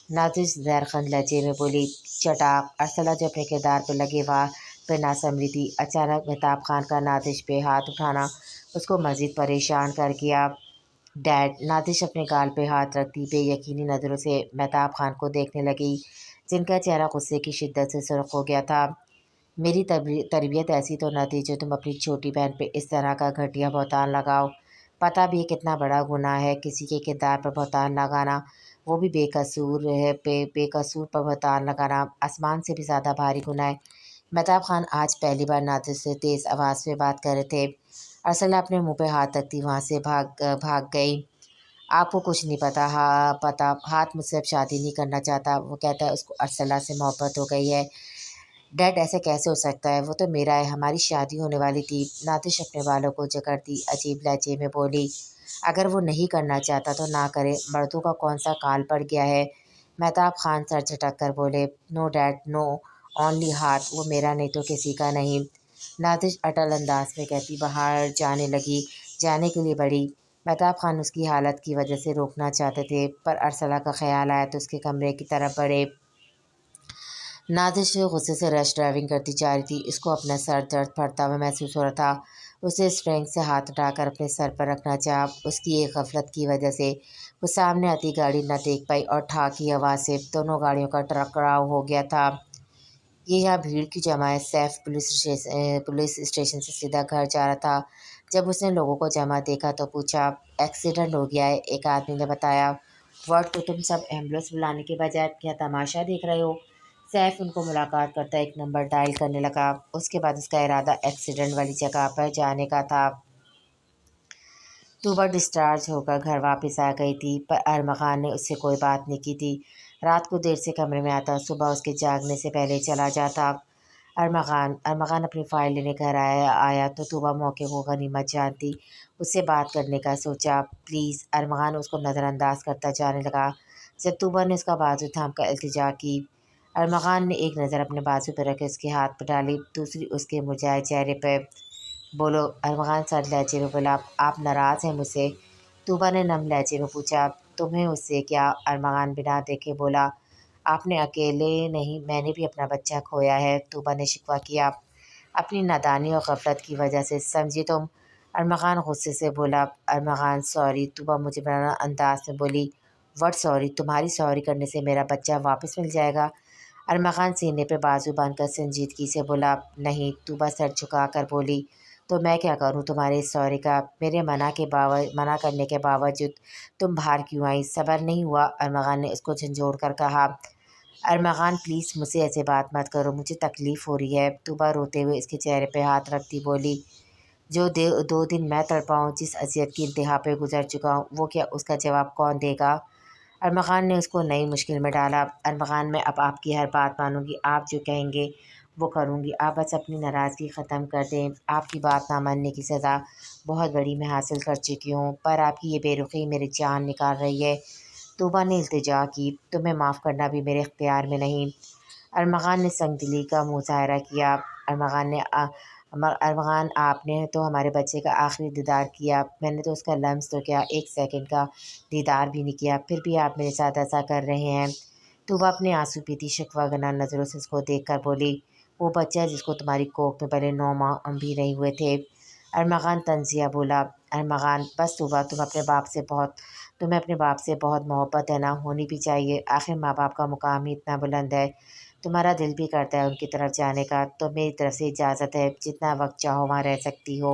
نازش زہرخند لہجے میں بولی، چٹاک۔ ارسلہ جو اپنے کردار پہ لگے وہاں پہ نہ سنبھلی تھی، اچانک مہتاب خان کا نازش پہ ہاتھ اٹھانا اس کو مزید پریشان کر گیا۔ ڈیڈ۔ نازش اپنے گال پہ ہاتھ رکھتی بے یقینی نظروں سے مہتاب خان کو دیکھنے لگی، جن کا چہرہ غصے کی شدت سے سرخ ہو گیا تھا۔ میری تربیت ایسی تو نہ تھی جو تم اپنی چھوٹی بہن پہ اس طرح کا گھٹیا بہتان لگاؤ۔ پتہ بھی ہے کتنا بڑا گناہ ہے کسی کے کردار پر بہتان لگانا، وہ بھی بے قصور ہے، بے قصور پر بہتان لگانا آسمان سے بھی زیادہ بھاری گناہ ہے۔ مہتاب خان آج پہلی بار نازش سے تیز آواز میں بات کر رہے تھے۔ ارسلہ اپنے منہ پہ ہاتھ رکھتی وہاں سے بھاگ گئی۔ آپ کو کچھ نہیں پتہ، ہاتھ مجھ سے اب شادی نہیں کرنا چاہتا، وہ کہتا ہے اس کو ارسلہ سے محبت ہو گئی ہے۔ ڈیڈ ایسے کیسے ہو سکتا ہے، وہ تو میرا ہے، ہماری شادی ہونے والی تھی۔ نازش اپنے بالوں کو جکڑتی عجیب لہجے میں بولی، اگر وہ نہیں کرنا چاہتا تو نہ کرے، مردوں کا کون سا کال پڑ گیا ہے؟ مہتاب خان سر جھٹک کر بولے، نو ڈیڈ نو، اونلی ہاتھ، وہ میرا نہیں تو کسی کا نہیں۔ نازش اٹل انداز میں کہتی باہر جانے لگی، جانے کے لیے بڑھی۔ مہتاب خان اس کی حالت کی وجہ سے روکنا چاہتے تھے پر ارسلہ کا خیال آیا تو اس کے کمرے کی طرف بڑھے۔ نازش غصے سے ریش ڈرائیونگ کرتی جا رہی تھی، اس کو اپنا سر درد پڑتا ہوا محسوس ہو رہا تھا۔ اسے اسٹیئرنگ سے ہاتھ اٹھا کر اپنے سر پر رکھنا چاہا، اس کی ایک غفلت کی وجہ سے وہ سامنے آتی گاڑی نہ دیکھ پائی اور ٹھا کی آواز سے دونوں گاڑیوں کا ٹکراؤ ہو گیا تھا۔ یہ یہاں بھیڑ کی جمع ہے۔ سیف پولیس اسٹیشن سے سیدھا گھر جا رہا تھا۔ جب اس نے لوگوں کو جمع دیکھا تو پوچھا، ایکسیڈنٹ ہو گیا ہے، ایک آدمی نے بتایا۔ واٹ، تو تم سب ایمبولینس بلانے کے بجائے کیا تماشا دیکھ رہے ہو؟ سیف ان کو ملاقات کرتا ایک نمبر ڈائل کرنے لگا، اس کے بعد اس کا ارادہ ایکسیڈنٹ والی جگہ پر جانے کا تھا۔ طوبیٰ ڈسچارج ہو کر گھر واپس آ گئی تھی پر ارمغان نے اس سے کوئی بات نہیں کی تھی۔ رات کو دیر سے کمرے میں آتا، صبح اس کے جاگنے سے پہلے چلا جاتا۔ ارمغان اپنی فائل لینے گھر آیا تو طوبیٰ موقع کو غنیمت جانتی اس سے بات کرنے کا سوچا۔ پلیز، ارمغان اس کو نظر انداز کرتا جانے لگا جب طوبیٰ نے اس کا بازو تھام کر التجا کی۔ ارمغان نے ایک نظر اپنے بازو پہ رکھ کے اس کے ہاتھ پہ ڈالی، دوسری اس کے مرجھائے چہرے پہ۔ بولو، ارمغان سرد لہجے میں بولا، آپ ناراض ہیں مجھ سے؟ طوبیٰ نے نم لہجے میں پوچھا، تمہیں اس سے کیا؟ ارمغان بنا دیکھے بولا، آپ نے اکیلے نہیں، میں نے بھی اپنا بچہ کھویا ہے۔ طوبیٰ نے شکوہ کیا، اپنی نادانی اور غفلت کی وجہ سے، سمجھی تم؟ ارمغان غصے سے بولا، ارمغان سوری۔ طوبیٰ مجبورانہ انداز میں بولی، وٹ سوری؟ تمہاری سوری کرنے سے میرا بچہ واپس مل جائے گا؟ ارمغان سینے پہ بازو باندھ کر سنجیدگی سے بولا، نہیں۔ طوبیٰ سر جھکا کر بولی، تو میں کیا کروں تمہارے اس سوری کا؟ میرے منع کرنے کے باوجود تم باہر کیوں آئی؟ صبر نہیں ہوا؟ ارمغان نے اس کو جھنجھوڑ کر کہا۔ ارمغان پلیز مجھ سے ایسے بات مت کرو، مجھے تکلیف ہو رہی ہے۔ طوبیٰ روتے ہوئے اس کے چہرے پہ ہاتھ رکھتی بولی، جو 2 دن میں تڑپا ہوں، جس اذیت کی انتہا پہ گزر چکا ہوں، وہ کیا اس کا جواب کون دے گا؟ ارمغان نے اس کو نئی مشکل میں ڈالا۔ ارمغان، میں اب آپ کی ہر بات مانوں گی، آپ جو کہیں گے وہ کروں گی، آپ بس اپنی ناراضگی ختم کر دیں۔ آپ کی بات نہ ماننے کی سزا بہت بڑی میں حاصل کر چکی ہوں، پر آپ کی یہ بے رخی میری جان نکال رہی ہے۔ طوبیٰ نے التجا کی، تمہیں معاف کرنا بھی میرے اختیار میں نہیں۔ ارمغان نے سنگ دلی کا مظاہرہ کیا۔ ارمغان، آپ نے تو ہمارے بچے کا آخری دیدار کیا، میں نے تو اس کا لمس تو کیا، 1 سیکنڈ کا دیدار بھی نہیں کیا، پھر بھی آپ میرے ساتھ ایسا کر رہے ہیں۔ طوبیٰ اپنے آنسو پیتی شکوہ گنا نظروں سے اس کو دیکھ کر بولی، وہ بچہ جس کو تمہاری کوکھ میں پہلے 9 ماہ بھی نہیں ہوئے تھے۔ ارمغان طنزیہ بولا۔ ارمغان، بس طوبیٰ، تمہیں اپنے باپ سے بہت محبت ہے نا، ہونی بھی چاہیے، آخر ماں باپ کا مقام ہی اتنا بلند ہے، تمہارا دل بھی کرتا ہے ان کی طرف جانے کا، تو میری طرف سے اجازت ہے، جتنا وقت چاہو وہاں رہ سکتی ہو۔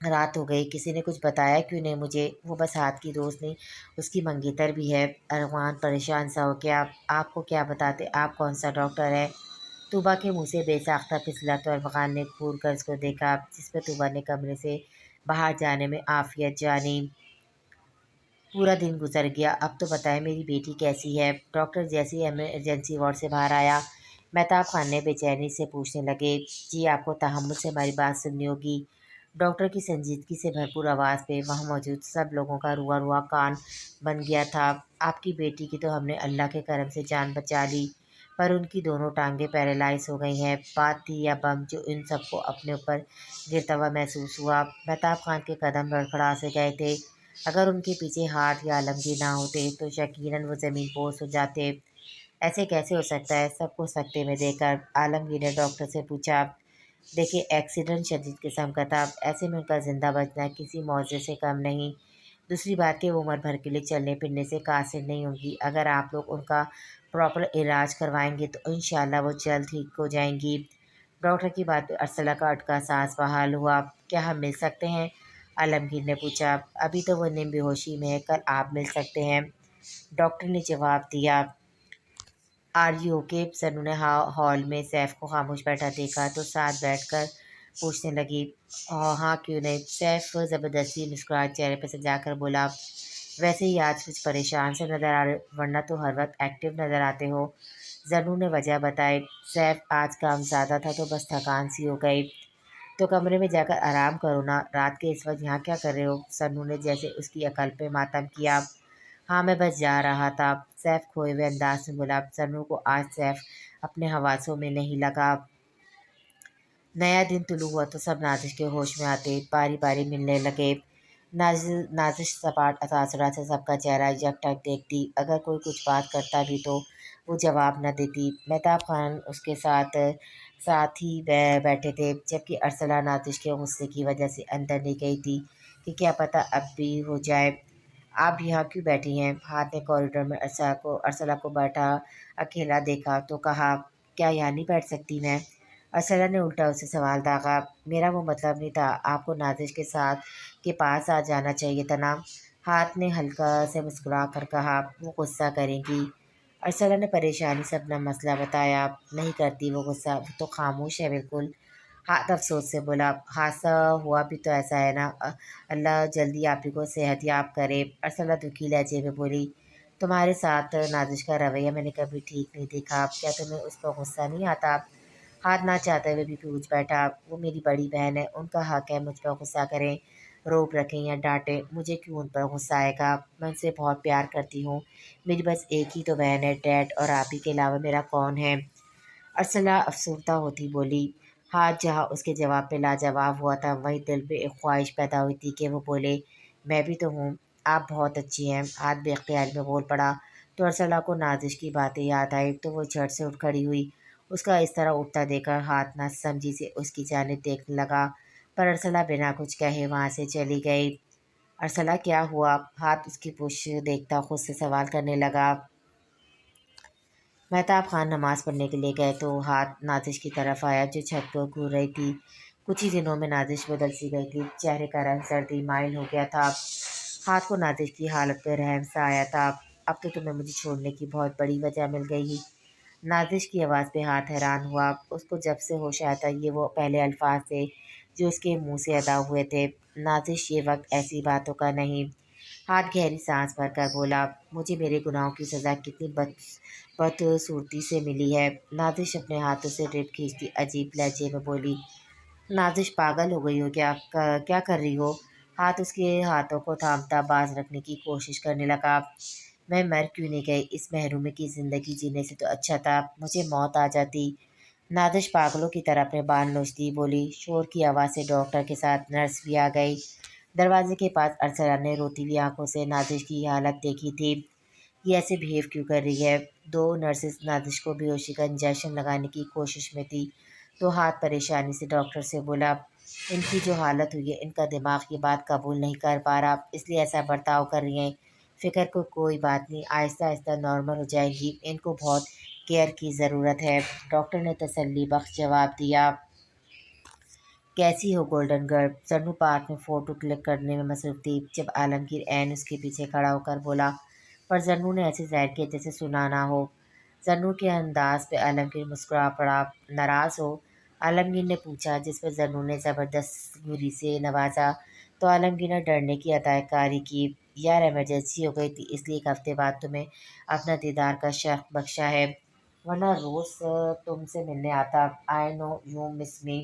رات ہو گئی، کسی نے کچھ بتایا کیوں نہیں مجھے؟ وہ بس ہاتھ کی دوست نہیں، اس کی منگیتر بھی ہے۔ ارغوان پریشان سا ہو گیا۔ آپ کو کیا بتاتے، آپ کون سا ڈاکٹر ہے؟ طوبیٰ کے منہ سے بے ساختہ پھسلا تو ارغوان نے گھور کر اس کو دیکھا، جس پہ طوبیٰ نے کمرے سے باہر جانے میں عافیت جانی۔ پورا دن گزر گیا، اب تو بتائیں میری بیٹی کیسی ہے؟ ڈاکٹر جیسے ہی ایمرجنسی وارڈ سے باہر آیا، مہتاب خان نے بے چینی سے پوچھنے لگے، جی آپ کو تحمل سے ہماری بات سننی ہوگی۔ ڈاکٹر کی سنجیدگی سے بھرپور آواز پہ وہاں موجود سب لوگوں کا روا روا کان بن گیا تھا۔ آپ کی بیٹی کی تو ہم نے اللہ کے کرم سے جان بچا لی، پر ان کی دونوں ٹانگیں پیرالائز ہو گئی ہیں۔ بات تھی یا بم جو ان سب کو اپنے اوپر گرتا ہوا محسوس ہوا۔ مہتاب خان کے قدم لڑکھڑا سے گئے تھے، اگر ان کے پیچھے ہاتھ یا عالمگیر نہ ہوتے تو یقیناً وہ زمین بوس ہو جاتے۔ ایسے کیسے ہو سکتا ہے؟ سب کو سکتے میں دے کر عالمگیر نے ڈاکٹر سے پوچھا۔ دیکھیے ایکسیڈنٹ شدید قسم کا تھا، ایسے میں ان کا زندہ بچنا کسی معجزے سے کم نہیں۔ دوسری بات کہ وہ عمر بھر کے لیے چلنے پھرنے سے قاصر نہیں ہوں گی، اگر آپ لوگ ان کا پراپر علاج کروائیں گے تو انشاءاللہ وہ جلد ٹھیک ہو جائیں گی۔ ڈاکٹر کی بات پہ ارسلہ کا اٹکا سانس بحال ہوا۔ کیا ہم مل سکتے ہیں؟ عالمگیر نے پوچھا۔ ابھی تو وہ نیم بے ہوشی میں ہے، کل آپ مل سکتے ہیں، ڈاکٹر نے جواب دیا۔ Are you okay? سنو نے ہال میں سیف کو خاموش بیٹھا دیکھا تو ساتھ بیٹھ کر پوچھنے لگی، ہاں کیوں نہیں؟ سیف زبردستی مسکراہٹ چہرے پہ سجا کر بولا، ویسے ہی آج کچھ پریشان سے نظر آ رہے، ورنہ تو ہر وقت ایکٹیو نظر آتے ہو۔ زنو نے وجہ بتائی، سیف آج کام زیادہ تھا تو بس تھکان سی ہو گئی۔ تو کمرے میں جا کر آرام کرو نا، رات کے اس وقت یہاں کیا کر رہے ہو؟ سنو نے جیسے اس کی عقل پہ ماتم کیا۔ ہاں میں بس جا رہا تھا، سیف کھوئے ہوئے انداز میں بولا۔ سنو کو آج سیف اپنے حواسوں میں نہیں لگا۔ نیا دن طلوع ہوا تو سب نازش کے ہوش میں آتے باری باری ملنے لگے۔ نازش سپاٹ تاثرات سے سب کا چہرہ یکٹک دیکھتی، اگر کوئی کچھ بات کرتا بھی تو وہ جواب نہ دیتی۔ مہتاب خان اس کے ساتھ ہی بیٹھے تھے، جبکہ ارسلہ نازش کے غصے کی وجہ سے اندر نہیں گئی تھی کہ کیا پتہ اب بھی ہو جائے۔ آپ یہاں کیوں بیٹھی ہیں؟ ہاتھ نے کوریڈور میں ارسلہ کو بیٹھا اکیلا دیکھا تو کہا، کیا یہاں نہیں بیٹھ سکتی میں؟ ارسلہ نے الٹا اسے سوال داغا، میرا وہ مطلب نہیں تھا، آپ کو نازش کے پاس آ جانا چاہیے تھا نا۔ ہاتھ نے ہلکا سے مسکرا کر کہا، وہ غصہ کریں گی؟ ارسلہ نے پریشانی سے اپنا مسئلہ بتایا، نہیں کرتی وہ غصہ، وہ تو خاموش ہے بالکل۔ ہاتھ افسوس سے بولا، حادثہ ہوا بھی تو ایسا ہے نا، اللہ جلدی آپ ہی کو صحت یاب کرے۔ ارسلہ دکھی لہجے میں بولی، تمہارے ساتھ نازش کا رویہ میں نے کبھی ٹھیک نہیں دیکھا، کیا تمہیں اس پر غصہ نہیں آتا؟ ہاتھ نہ چاہتے ہوئے بھی پوچھ بیٹھا، وہ میری بڑی بہن ہے، ان کا حق ہے مجھ پر غصہ کریں، روپ رکھیں یا ڈانٹیں، مجھے کیوں ان پر غصہ آئے گا؟ میں ان سے بہت پیار کرتی ہوں، میری بس ایک ہی تو بہن ہے، ڈیڈ اور آپ ہی کے علاوہ میرا کون ہے؟ ارسلہ افسردہ ہوتی بولی۔ ہاتھ جہاں اس کے جواب پہ لاجواب ہوا تھا وہیں دل پہ ایک خواہش پیدا ہوئی تھی کہ وہ بولے، میں بھی تو ہوں، آپ بہت اچھی ہیں۔ ہاتھ بے اختیاری میں بول پڑا تو ارسلہ کو نازش کی باتیں یاد آئی تو وہ جھٹ سے اٹھ کھڑی ہوئی۔ اس کا اس طرح اٹھتا دیکھ کر ہاتھ نہ سمجھی سے اس کی جانب دیکھنے لگا، پر ارسلہ بنا کچھ کہے وہاں سے چلی گئی۔ ارسلہ کیا ہوا؟ ہاتھ اس کی پشت دیکھتا خود سے سوال کرنے لگا۔ مہتاب خان نماز پڑھنے کے لیے گئے تو ہاتھ نازش کی طرف آیا جو چھت پر گھور رہی تھی۔ کچھ ہی دنوں میں نازش بدل سی گئی تھی، چہرے کا رنگ سردی مائل ہو گیا تھا۔ ہاتھ کو نازش کی حالت پہ رحم سا آیا تھا، اب تو تمہیں مجھے چھوڑنے کی بہت بڑی وجہ مل گئی۔ نازش کی آواز پہ ہاتھ حیران ہوا، اس کو جب سے ہوش آیا تھا یہ وہ پہلے الفاظ تھے جو اس کے منہ سے ادا ہوئے تھے، نازش یہ وقت ایسی باتوں کا نہیں۔ ہاتھ گہری سانس بھر کر بولا، مجھے میرے گناہوں کی سزا کتنی بدصورتی سے ملی ہے۔ نازش اپنے ہاتھوں سے رب کھینچتی عجیب لہجے میں بولی، نازش پاگل ہو گئی ہو کیا کر رہی ہو؟ ہاتھ اس کے ہاتھوں کو تھامتا باز رکھنے کی کوشش کرنے لگا، میں مر کیوں نہیں گئی؟ اس محرومی کی زندگی جینے سے تو اچھا تھا مجھے موت آ جاتی۔ نازش پاگلوں کی طرح اپنے بال نوچتی بولی۔ شور کی آواز سے ڈاکٹر کے ساتھ نرس بھی آ گئی۔ دروازے کے پاس ارسلہ نے روتی ہوئی آنکھوں سے نازش کی حالت دیکھی تھی، یہ ایسے بہیو کیوں کر رہی ہے؟ دو نرسز نازش کو بے ہوشی کا انجیکشن لگانے کی کوشش میں تھی تو ہاتھ پریشانی سے ڈاکٹر سے بولا، ان کی جو حالت ہوئی ہے ان کا دماغ یہ بات قبول نہیں کر پا رہا، اس لیے ایسا برتاؤ کر رہی ہیں۔ فکر کو کوئی بات نہیں، آہستہ آہستہ نارمل ہو جائے گی، ان کو بہت کیئر کی ضرورت ہے، ڈاکٹر نے تسلی بخش جواب دیا۔ کیسی ہو گولڈن گرل؟ زنو پارک میں فوٹو کلک کرنے میں مصروف تھی جب عالمگیر عین اس کے پیچھے کھڑا ہو کر بولا، پر زنو نے ایسے ظاہر کیا جیسے سنا نہ ہو۔ زنو کے انداز پہ عالمگیر مسکرا پڑا۔ ناراض ہو؟ عالمگیر نے پوچھا، جس پر زنو نے زبردست گھوری سے نوازا تو عالمگیر نے ڈرنے کی اداکاری کی۔ یار ایمرجنسی ہو گئی تھی، اس لیے ایک ہفتے بعد تمہیں اپنا دیدار کا شرف بخشا ہے، ورنہ روز تم سے ملنے آتا۔ آئی نو یو مس می۔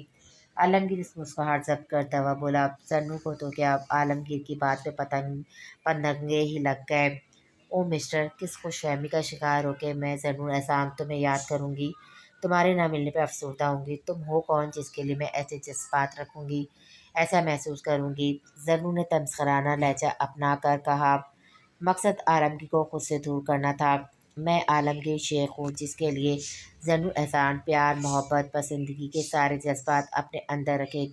عالمگیر اس مسکراہٹ ضبط کرتا ہوا بولا۔ زنو کو تو کیا عالمگیر کی بات پہ پتنگے ہی لگ گئے۔ او مسٹر، کس خوش فہمی کا شکار ہو کہ میں زنو احسان تمہیں یاد کروں گی، تمہارے نہ ملنے پہ افسردہ ہوں گی؟ تم ہو کون جس کے لیے میں ایسے جذبات رکھوں گی، ایسا محسوس کروں گی؟ زنو نے تمسخرانہ لہجہ اپنا کر کہا۔ مقصد عالمگیر کو خود سے دور کرنا تھا۔ میں عالمگیر شیخ ہوں جس کے لیے زنو احسان پیار، محبت، پسندیدگی کے سارے جذبات اپنے اندر رکھے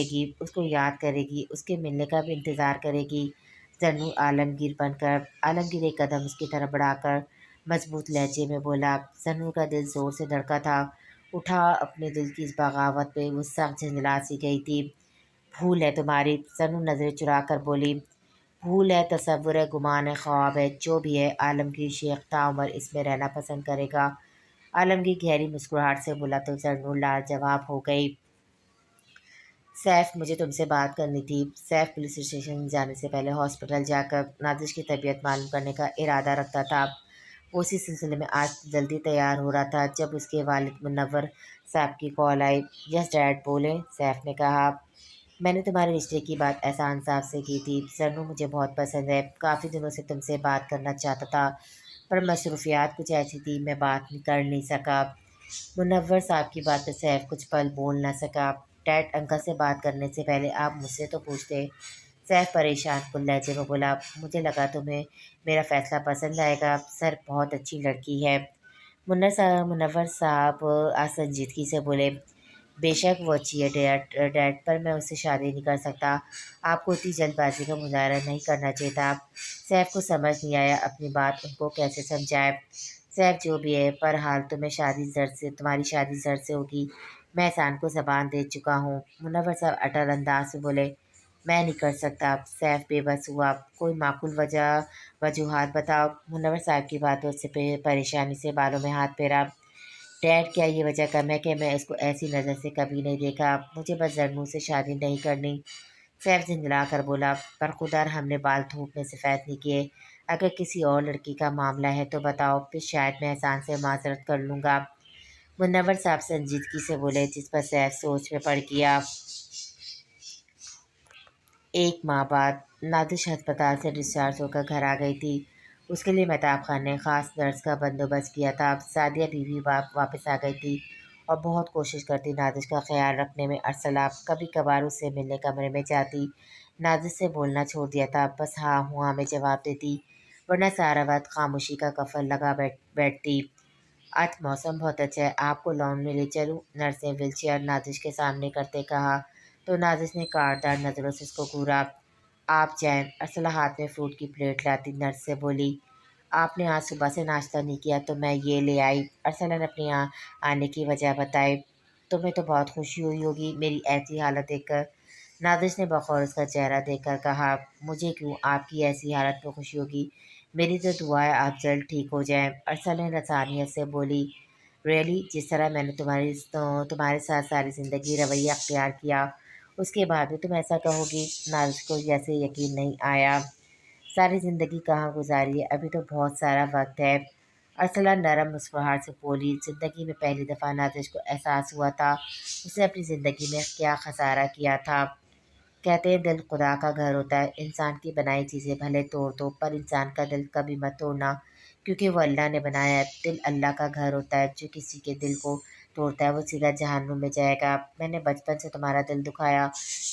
گی، اس کو یاد کرے گی، اس کے ملنے کا بھی انتظار کرے گی۔ زنو عالمگیر بن کر۔ عالمگیر ایک قدم اس کی طرف بڑھا کر مضبوط لہجے میں بولا۔ زنو کا دل زور سے دھڑکا تھا۔ اٹھا اپنے دل کی اس بغاوت پہ وہ سخت جھنجھلا سی گئی تھی۔ بھول ہے تمہاری؟ زنو نظریں چرا کر بولی۔ بھول ہے، تصور ہے، گمان ہے، خواب ہے، جو بھی ہے، عالمگیر شیخ تاعمر اس میں رہنا پسند کرے گا۔ عالمگیر گہری مسکراہٹ سے بولا تو زنو لاجواب ہو گئی۔ سیف، مجھے تم سے بات کرنی تھی۔ سیف پولیس اسٹیشن جانے سے پہلے ہاسپٹل جا کر نادش کی طبیعت معلوم کرنے کا ارادہ رکھتا تھا۔ وہ اسی سلسلے میں آج جلدی تیار ہو رہا تھا جب اس کے والد منور صاحب کی کال آئی۔ یس ڈیڈ، بولیں، سیف نے کہا۔ میں نے تمہارے رشتے کی بات احسان صاحب سے کی تھی۔ زنو مجھے بہت پسند ہے، کافی دنوں سے تم سے بات کرنا چاہتا تھا، پر مصروفیات کچھ ایسی تھی میں بات کر نہیں سکا۔ منور صاحب کی بات پہ سیف کچھ پل بول نہ سکا۔ ڈیڈ، انکل سے بات کرنے سے پہلے آپ مجھ سے تو پوچھتے۔ سیف پریشان کن لہجے میں بولا۔ مجھے لگا تمہیں میرا فیصلہ پسند آئے گا، سر بہت اچھی لڑکی ہے۔ منور صاحب سنجیدگی سے بولے۔ بے شک وہ اچھی ہے ڈیڈ، پر میں اس سے شادی نہیں کر سکتا۔ آپ کو اتنی جلد بازی کا مظاہرہ نہیں کرنا چاہیے تھا۔ سیف کو سمجھ نہیں آیا اپنی بات ان کو کیسے سمجھائے۔ سیف، جو بھی ہے، پر حال تمہاری شادی زر سے ہوگی، میں احسان کو زبان دے چکا ہوں۔ منور صاحب اٹل انداز سے بولے۔ میں نہیں کر سکتا۔ سیف بے بس ہوا۔ کوئی معقول وجوہات بتاؤ۔ منور صاحب کی باتوں سے پریشانی سے بالوں میں ہاتھ پھیرا۔ ڈیڈ، کیا یہ وجہ کم ہے کہ میں اس کو ایسی نظر سے کبھی نہیں دیکھا؟ مجھے بس زنو سے شادی نہیں کرنی۔ سیف جھنجھلا کر بولا۔ پر خدا، ہم نے بال دھوپ میں سفید نہیں کیے۔ اگر کسی اور لڑکی کا معاملہ ہے تو بتاؤ، پھر شاید میں احسان سے معذرت کر لوں گا۔ منور صاحب سنجیدگی سے بولے، جس پر سیف سوچ میں پڑ گیا۔ 1 ماہ بعد نادش ہسپتال سے ڈسچارج ہو کر گھر آ گئی تھی۔ اس کے لیے مہتاب خان نے خاص نرس کا بندوبست کیا تھا۔ سعدیہ بیوی واپس آ گئی تھی اور بہت کوشش کرتی نادش کا خیال رکھنے میں۔ ارسلہ کبھی کبھار اس سے ملنے کمرے میں جاتی، نادش سے بولنا چھوڑ دیا تھا، بس ہاں ہاں میں جواب دیتی، ورنہ سارا وقت خاموشی کا کفن لگا بیٹھتی۔ آج موسم بہت اچھا ہے، آپ کو لان میں لے چلوں؟ نرس نے ویل چیئر نادش کے سامنے کرتے کہا تو نادش نے کاٹدار نظروں سے اس کو گھورا۔ آپ جائیں۔ ارسلہ ہاتھ میں فروٹ کی پلیٹ لاتی نرس سے بولی۔ آپ نے آج صبح سے ناشتہ نہیں کیا تو میں یہ لے آئی۔ ارسلہ نے اپنی آنے کی وجہ بتائی۔ تمہیں تو بہت خوشی ہوئی ہوگی میری ایسی حالت دیکھ کر، نادش نے بغور اس کا چہرہ دیکھ کر کہا۔ مجھے کیوں آپ کی ایسی حالت پہ خوشی ہوگی؟ میری تو دعا ہے آپ جلد ٹھیک ہو جائیں۔ ارسلہ نے لسانیت سے بولی۔ ریئلی؟ جس طرح میں نے تمہارے ساتھ ساری زندگی رویہ اختیار کیا، اس کے بعد بھی تم ایسا کہو گی؟ نادش کو جیسے یقین نہیں آیا۔ ساری زندگی کہاں گزاری ہے، ابھی تو بہت سارا وقت ہے۔ ارسلہ نرم مسکراہٹ سے بولی۔ زندگی میں پہلی دفعہ نادش کو احساس ہوا تھا اس نے اپنی زندگی میں کیا خسارہ کیا تھا۔ کہتے ہیں دل خدا کا گھر ہوتا ہے، انسان کی بنائی چیزیں بھلے توڑ دو پر انسان کا دل کبھی مت توڑنا، کیونکہ وہ اللہ نے بنایا ہے۔ دل اللہ کا گھر ہوتا ہے، جو کسی کے دل کو توڑتا ہے وہ سیدھا جہنم میں جائے گا۔ میں نے بچپن سے تمہارا دل دکھایا،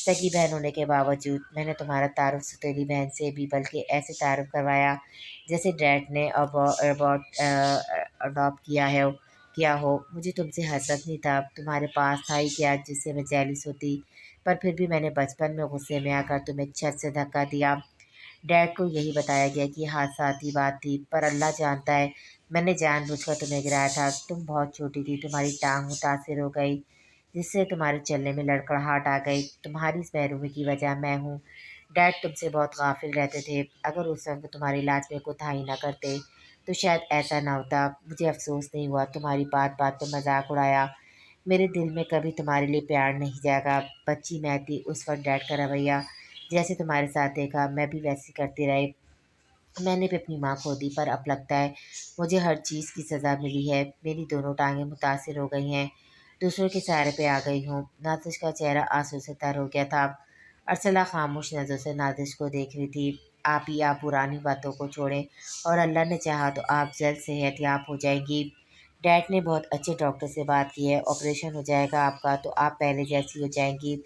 سگی بہن ہونے کے باوجود۔ میں نے تمہارا تعارف ستیلی بہن سے بھی بلکہ ایسے تعارف کروایا جیسے ڈیڈ نے اڈاپٹ کیا ہو۔ مجھے تم سے حسد نہیں تھا، تمہارے پاس تھا ہی کیا جس سے میں جیلس ہوتی، پر پھر بھی میں نے بچپن میں غصے میں آ کر تمہیں چھت سے دھکا دیا۔ ڈیڈ کو یہی بتایا گیا کہ یہ حادثاتی بات تھی، پر اللہ جانتا ہے میں نے جان بوجھ کر تمہیں گرایا تھا۔ تم بہت چھوٹی تھی، تمہاری ٹانگ متاثر ہو گئی جس سے تمہارے چلنے میں لڑکڑاہٹ آ گئی۔ تمہاری اس محرومی کی وجہ میں ہوں۔ ڈیڈ تم سے بہت غافل رہتے تھے۔ اگر اس وقت تمہارے علاج میں کوتاہی نہ کرتے تو شاید ایسا نہ ہوتا۔ مجھے افسوس نہیں ہوا، تمہاری بات بات پہ مذاق اڑایا۔ میرے دل میں کبھی تمہارے لیے پیار نہیں جاگا۔ بچی میں تھی اس وقت ڈیڈ کا رویہ جیسے تمہارے ساتھ دیکھا میں بھی ویسے کرتی رہی۔ میں نے بھی اپنی ماں کھو دی، پر اب لگتا ہے مجھے ہر چیز کی سزا ملی ہے۔ میری دونوں ٹانگیں متاثر ہو گئی ہیں، دوسروں کے سہارے پہ آ گئی ہوں۔ نازش کا چہرہ آنسو سے تر ہو گیا تھا۔ ارسلہ خاموش نظروں سے نازش کو دیکھ رہی تھی۔ آپ پرانی باتوں کو چھوڑیں اور اللہ نے چاہا تو آپ جلد صحت یاب ہو جائیں گی۔ ڈیڈ نے بہت اچھے ڈاکٹر سے بات کی ہے، آپریشن ہو جائے گا آپ کا تو آپ پہلے جیسی ہو جائیں گی،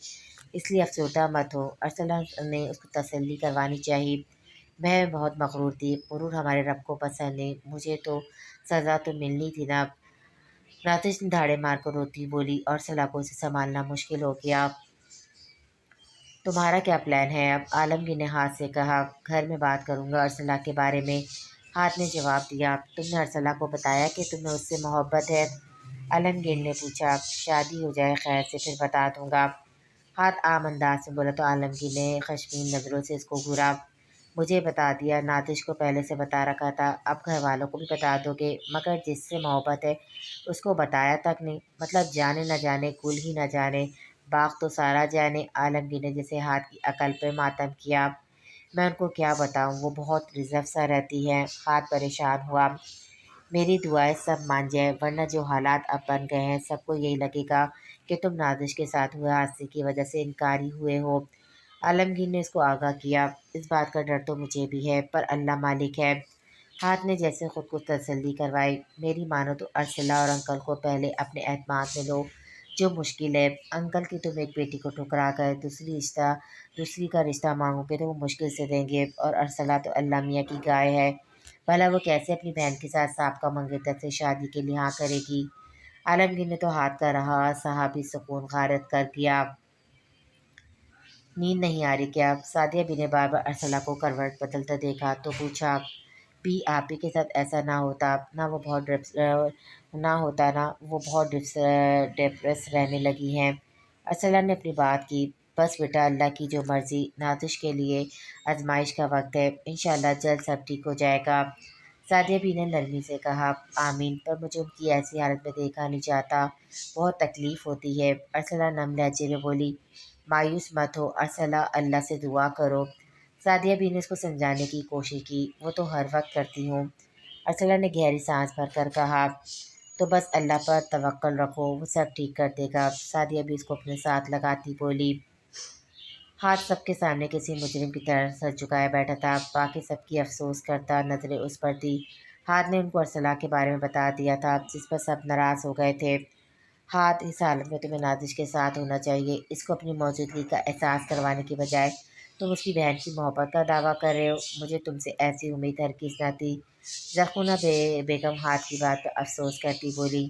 اس لیے افسردہ مت ہو۔ ارسلہ نے اس کو تسلی کروانی چاہی۔ میں بہت مغرور تھی، غرور ہمارے رب کو پسند نہیں، مجھے تو سزا تو ملنی تھی نا۔ نازش نے دھاڑے مار کر روتی بولی، ارسلہ کو اسے سنبھالنا مشکل ہو گیا۔ تمہارا کیا پلان ہے اب؟ عالمگیر نے ہاتھ سے کہا۔ گھر میں بات کروں گا ارسلہ کے بارے میں، ہاتھ نے جواب دیا۔ تم نے ارسلہ کو بتایا کہ تمہیں اس سے محبت ہے؟ عالمگیر نے پوچھا۔ شادی ہو جائے خیر سے پھر بتا دوں گا، ہاتھ عام انداز میں بولا تو عالمگیر نے خشمگین نظروں سے اس کو گھورا۔ مجھے بتا دیا، نازش کو پہلے سے بتا رکھا تھا، اب گھر والوں کو بھی بتا دو گے؟ مگر جس سے محبت ہے اس کو بتایا تک نہیں؟ مطلب جانے نہ جانے، گل ہی نہ جانے، باغ تو سارا جانے؟ عالمگیر نے جیسے ہاتھ کی عقل پہ ماتم کیا۔ میں ان کو کیا بتاؤں، وہ بہت ریزرو سا رہتی ہے۔ ہاتھ پریشان ہوا۔ میری دعائیں سب مان جائے، ورنہ جو حالات اب بن گئے ہیں سب کو یہی لگے گا کہ تم نازش کے ساتھ ہوئے حادثے کی وجہ سے انکاری ہوئے ہو۔ عالمگیر نے اس کو آگاہ کیا۔ اس بات کا ڈر تو مجھے بھی ہے، پر اللہ مالک ہے۔ ہاتھ نے جیسے خود کو تسلی کروائی۔ میری مانو تو ارسلہ اور انکل کو پہلے اپنے اعتماد میں لو، جو مشکل ہے۔ انکل کی تم ایک بیٹی کو ٹھکرا کر دوسری کا رشتہ مانگو گے تو وہ مشکل سے دیں گے، اور ارسلہ تو اللہ میاں کی گائے ہے، بھلا وہ کیسے اپنی بہن کے ساتھ سابقہ منگیتر سے شادی کے لیے ہاں کرے گی؟ عالمگیر نے تو ہاتھ کا رہا صحابی سکون غارت کر گیا۔ نیند نہیں آ رہی کیا؟ سعدیہ بی نے بار بار ارسلہ کو کروٹ بدلتا دیکھا تو پوچھا۔ بھی آپ ہی کے ساتھ ایسا نہ ہوتا نہ وہ بہت ڈپریس رہنے لگی ہیں۔ ارسلہ نے اپنی بات کی۔ بس بیٹا، اللہ کی جو مرضی، نازش کے لیے آزمائش کا وقت ہے، انشاءاللہ جلد سب ٹھیک ہو جائے گا۔ سعدیہ بی نے نرمی سے کہا۔ آمین، پر مجھے ان کی ایسی حالت میں دیکھا نہیں جاتا، بہت تکلیف ہوتی ہے۔ ارسلہ نم لہجے میں بولی۔ مایوس مت ہو ارسلہ، اللہ سے دعا کرو۔ سعدیہ بی نے اس کو سمجھانے کی کوشش کی۔ وہ تو ہر وقت کرتی ہوں۔ ارسلہ نے گہری سانس بھر کر کہا۔ تو بس اللہ پر توکل رکھو، وہ سب ٹھیک کر دے گا۔ سعدیہ بی اس کو اپنے ساتھ لگاتی بولی۔ ہاتھ سب کے سامنے کسی مجرم کی طرح سر جھکائے بیٹھا تھا، باقی سب کی افسوس کرتا نظریں اس پر تھی۔ ہاتھ نے ان کو ارسلہ کے بارے میں بتا دیا تھا، جس پر سب ناراض ہو گئے تھے۔ ہاتھ، اس حالت میں تمہیں نازش کے ساتھ ہونا چاہیے، اس کو اپنی موجودگی کا احساس کروانے کی بجائے تم اس کی بہن کی محبت کا دعویٰ کر رہے ہو، مجھے تم سے ایسی امید ہرگز نہ تھی۔ زرخونہ بیگم ہاتھ کی بات پر افسوس کرتی بولی۔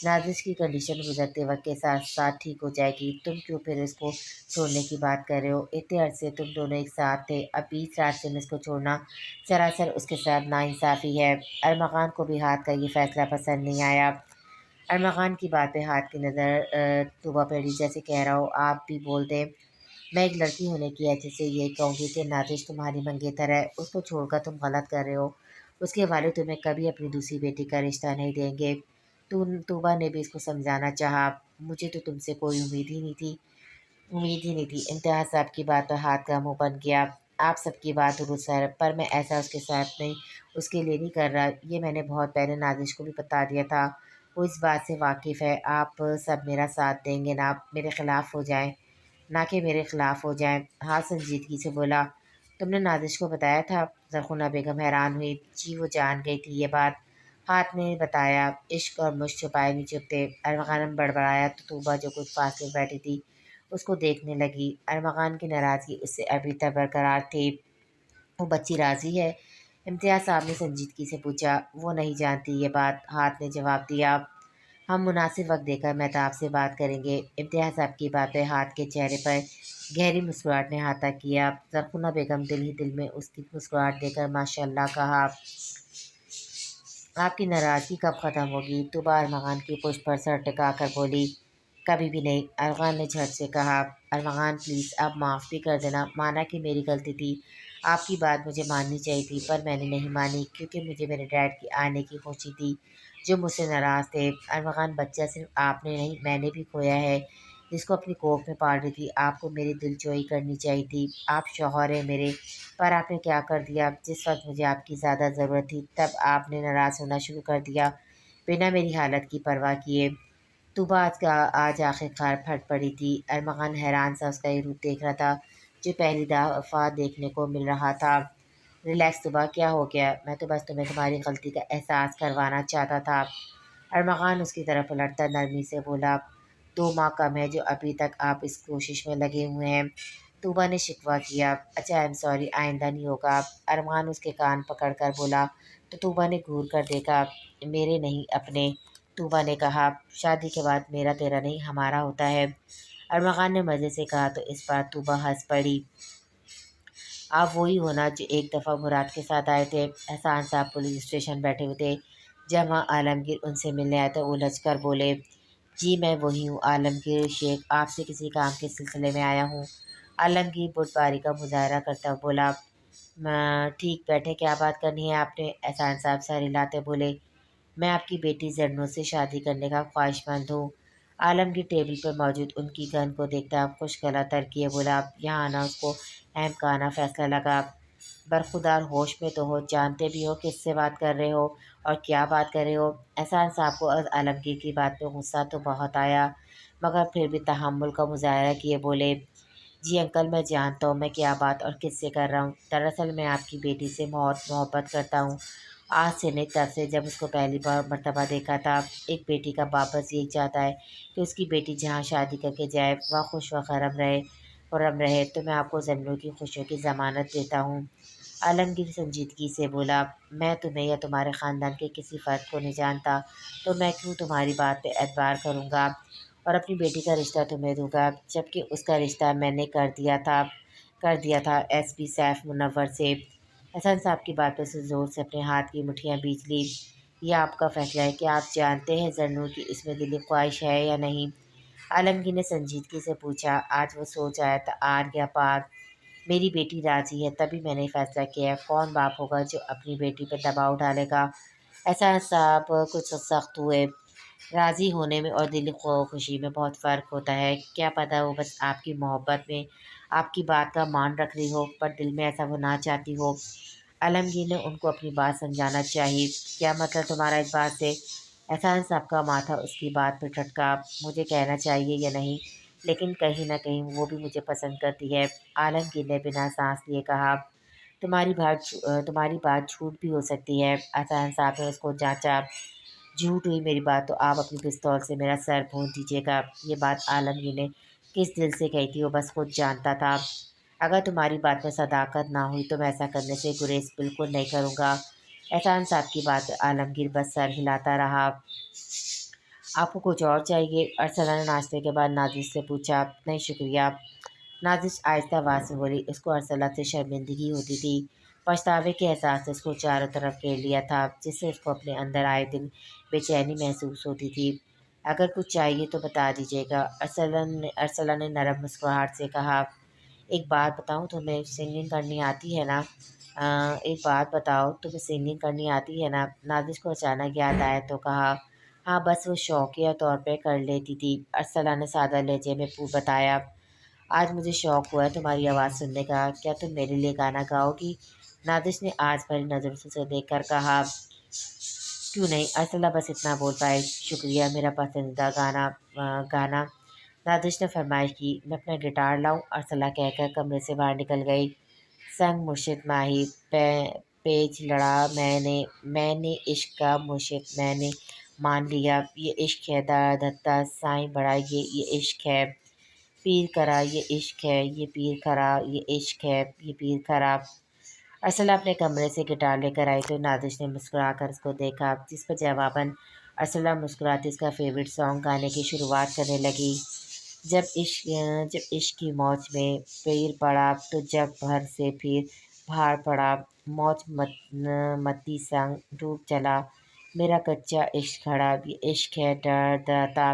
نازش کی کنڈیشن گزرتے وقت کے ساتھ ساتھ ٹھیک ہو جائے گی، تم کیوں پھر اس کو چھوڑنے کی بات کر رہے ہو؟ اتنے عرصے تم دونوں ایک ساتھ تھے، اب بیچ راستے میں اس کو چھوڑنا سراسر اس کے ساتھ ناانصافی ہے۔ ارمغان کو بھی ہاتھ کا یہ فیصلہ پسند نہیں آیا۔ ارمغان کی بات پہ ہاتھ کی نظر توبہ پڑی، جیسے کہہ رہا ہو آپ بھی بول دیں۔ میں ایک لڑکی ہونے کی حیثیت سے یہ کہوں گی کہ نازش تمہاری منگیتر ہے، اس کو چھوڑ کر تم غلط کر رہے ہو، اس کے والد تمہیں کبھی اپنی دوسری بیٹی کا رشتہ نہیں دیں گے۔ توبہ نے بھی اس کو سمجھانا چاہا۔ مجھے تو تم سے کوئی امید ہی نہیں تھی۔ انتہا صاحب کی بات پر ہاتھ کا منہ بن گیا۔ آپ سب کی بات درست ہے، پر میں ایسا اس کے ساتھ نہیں، اس کے لیے نہیں کر رہا، یہ میں نے بہت پہلے نازش کو بھی بتا دیا تھا، وہ اس بات سے واقف ہے۔ آپ سب میرا ساتھ دیں گے نا، میرے خلاف ہو جائیں، نہ کہ میرے خلاف ہو جائیں۔ ہاتھ سنجیدگی سے بولا۔ تم نے نازش کو بتایا تھا؟ زرخونہ بیگم حیران ہوئی۔ جی، وہ جان گئی تھی یہ بات، ہاتھ نے بتایا۔ عشق اور مشق چھپائے نہیں چھپتے۔ ارمغان بڑبڑایا تو توبہ جو کچھ فاصلے بیٹھی تھی اس کو دیکھنے لگی۔ ارمغان کی ناراضگی اس سے ابھی تک برقرار تھی۔ وہ بچی راضی ہے؟ امتیاز صاحب نے سنجیدگی سے پوچھا۔ وہ نہیں جانتی یہ بات، ہاتھ نے جواب دیا۔ ہم مناسب وقت دے کر مہتاب سے بات کریں گے۔ امتیاز صاحب کی بات پہ ہاتھ کے چہرے پر گہری مسکراہٹ نے احاطہ کیا۔ زرخونہ بیگم دل ہی دل میں اس کی مسکراہٹ دے کر ماشاء اللہ کہا۔ آپ کی ناراضگی کب ختم ہوگی؟ توبہ ارمغان کی پشت پر سر ٹکا کر بولی۔ کبھی بھی نہیں، ارغان نے جھٹ سے کہا۔ ارغان پلیز اب معاف بھی کر دینا، مانا کہ میری غلطی تھی، آپ کی بات مجھے ماننی چاہیے تھی پر میں نے نہیں مانی کیونکہ مجھے میرے ڈیڈ کی آنے کی خوشی تھی جو مجھ سے ناراض تھے۔ ارغان بچہ صرف آپ نے نہیں میں نے بھی کھویا ہے جس کو اپنی کوکھ میں پال رہی تھی، آپ کو میری دل جوئی کرنی چاہیے تھی، آپ شوہر ہیں میرے، پر آپ نے کیا کر دیا، جس وقت مجھے آپ کی زیادہ ضرورت تھی تب آپ نے ناراض ہونا شروع کر دیا بنا میری حالت کی پرواہ کیے۔ طوبیٰ آج آخر کار پھٹ پڑی تھی۔ ارمغان حیران سا اس کا یہ روپ دیکھ رہا تھا جو پہلی دفعہ دیکھنے کو مل رہا تھا۔ ریلیکس طوبیٰ، کیا ہو گیا؟ میں تو بس تمہیں تمہاری غلطی کا احساس کروانا چاہتا تھا۔ ارمغان اس کی طرف پلٹتا نرمی سے بولا، 2 ماہ کم ہے جو ابھی تک آپ اس کوشش میں لگے ہوئے ہیں۔ طوبیٰ نے شکوہ کیا، اچھا آئی ایم سوری، آئندہ نہیں ہوگا۔ ارمغان اس کے کان پکڑ کر بولا تو طوبیٰ نے گھور کر دیکھا، میرے نہیں اپنے۔ طوبیٰ نے کہا، شادی کے بعد میرا تیرا نہیں ہمارا ہوتا ہے۔ ارمغان نے مزے سے کہا تو اس بار طوبیٰ ہنس پڑی، آپ وہی ہونا جو ایک دفعہ مراد کے ساتھ آئے تھے۔ احسان صاحب پولیس اسٹیشن بیٹھے ہوئے تھے جب وہاں عالمگیر ان سے ملنے آئے تو الجھ کر بولے، جی میں وہی ہوں عالمگیر شیخ، آپ سے کسی کام کے سلسلے میں آیا ہوں۔ عالمگیر بردباری کا مظاہرہ کرتا ہوا بولا، ٹھیک بیٹھے، کیا بات کرنی ہے آپ نے؟ احسان صاحب سر ہلاتے بولے، میں آپ کی بیٹی زرنو سے شادی کرنے کا خواہش مند ہوں۔ عالمگیر ٹیبل پر موجود ان کی گن کو دیکھتا خوش گلا تر کیے بولا، یہاں آنا اس کو اہم کہانا فیصلہ لگا، برخودار ہوش میں تو ہو، جانتے بھی ہو کس سے بات کر رہے ہو اور کیا بات کر رہے ہو۔ احسان صاحب کو عالمگیر کی بات پہ غصہ تو بہت آیا مگر پھر بھی تحمل کا مظاہرہ کیے بولے، جی انکل میں جانتا ہوں میں کیا بات اور کس سے کر رہا ہوں، دراصل میں آپ کی بیٹی سے بہت محبت کرتا ہوں، آج سے نہیں تب سے جب اس کو پہلی بار مرتبہ دیکھا تھا۔ ایک بیٹی کا باپ بس یہی چاہتا ہے کہ اس کی بیٹی جہاں شادی کر کے جائے وہاں خوش و خرم رہے تو میں آپ کو زمینوں کی خوشیوں کی ضمانت دیتا ہوں۔ عالمگیر سنجیدگی سے بولا، میں تمہیں یا تمہارے خاندان کے کسی فرد کو نہیں جانتا تو میں کیوں تمہاری بات پہ اعتبار کروں گا اور اپنی بیٹی کا رشتہ تمہیں دوں گا، جبکہ اس کا رشتہ میں نے کر دیا تھا ایس پی سیف منور سے۔ حسن صاحب کی باتوں سے زور سے اپنے ہاتھ کی مٹھیاں بیچ لی، یہ آپ کا فیصلہ ہے کہ آپ جانتے ہیں زرنور کی اس میں دلی خواہش ہے یا نہیں؟ عالمگیر نے سنجیدگی سے پوچھا، آج وہ سوچ آیا تھا آر یا پار، میری بیٹی راضی ہے تبھی میں نے فیصلہ کیا ہے، کون باپ ہوگا جو اپنی بیٹی پہ دباؤ ڈالے گا؟ احسان صاحب کچھ سخت ہوئے، راضی ہونے میں اور دلی خوشی میں بہت فرق ہوتا ہے، کیا پتہ وہ بس آپ کی محبت میں آپ کی بات کا مان رکھ رہی ہو پر دل میں ایسا وہ نہ چاہتی ہو۔ عالمگیر نے ان کو اپنی بات سمجھانا چاہیے، کیا مطلب تمہارا اس بات سے؟ احسان صاحب کا ماتھا اس کی بات پہ ٹھٹکا، مجھے کہنا چاہیے یا نہیں لیکن کہیں نہ کہیں وہ بھی مجھے پسند کرتی ہے۔ عالمگیر نے بنا سانس لیے کہا، تمہاری بات جھوٹ بھی ہو سکتی ہے۔ احسان صاحب نے اس کو جانچا، جھوٹ ہوئی میری بات تو آپ اپنی پستول سے میرا سر بھون دیجیے گا۔ یہ بات عالمگیر نے کس دل سے کہی تھی وہ بس خود جانتا تھا، اگر تمہاری بات میں صداقت نہ ہوئی تو میں ایسا کرنے سے گریز بالکل نہیں کروں گا۔ احسان صاحب کی بات عالمگیر بس سر ہلاتا رہا۔ آپ کو کچھ اور چاہیے؟ ارسلہ نے ناشتے کے بعد نازش سے پوچھا۔ نہیں شکریہ، نازش آہستہ آواز میں بولی، اس کو ارسلہ سے شرمندگی ہوتی تھی، پچھتاوے کے احساس سے اس کو چاروں طرف گھیر لیا تھا جس سے اس کو اپنے اندر آئے دن بے چینی محسوس ہوتی تھی۔ اگر کچھ چاہیے تو بتا دیجیے گا، ارسلہ نے نرم مسکراہٹ سے کہا، ایک بات بتاؤں تمہیں سنگنگ کرنی آتی ہے نا؟ ایک بات بتاؤ تمہیں سنگنگ کرنی آتی ہے نا؟ نازش کو اچانک یاد آیا تو کہا، ہاں بس وہ شوقیہ طور پہ کر لیتی تھی۔ ارسلہ نے سادہ لہجے میں بتایا، آج مجھے شوق ہوا ہے تمہاری آواز سننے کا، کیا تم میرے لیے گانا گاؤ گی؟ نازش نے آج بھری نظروں سے اسے دیکھ کر کہا، کیوں نہیں؟ ارسلہ بس اتنا بول پائی، شکریہ، میرا پسندیدہ گانا۔ نازش نے فرمائش کی، میں اپنا گٹار لاؤں؟ ارسلہ کہہ کر کمرے سے باہر نکل گئی۔ سنگ مرشد ماہی، پیچ لڑا میں نے عشق کا مرشد میں نے مان لیا، یہ عشق ہے دھتا سائیں بڑا یہ عشق ہے، پیر کرا یہ عشق ہے، یہ پیر کرا یہ عشق ہے، یہ پیر کرا۔ ارسلہ اپنے کمرے سے گٹار لے کر آئی تو نازش نے مسکرا کر اس کو دیکھا، جس پر جواباً ارسلہ مسکراتی اس کا فیوریٹ سانگ گانے کی شروعات کرنے لگی، جب عشق کی موج میں پیر پڑا تو جگ بھر سے پھر بھاڑ پڑا، موج متی سنگ ڈوب چلا میرا کچا عشق کھڑا، یہ عشق ہے ڈر داتا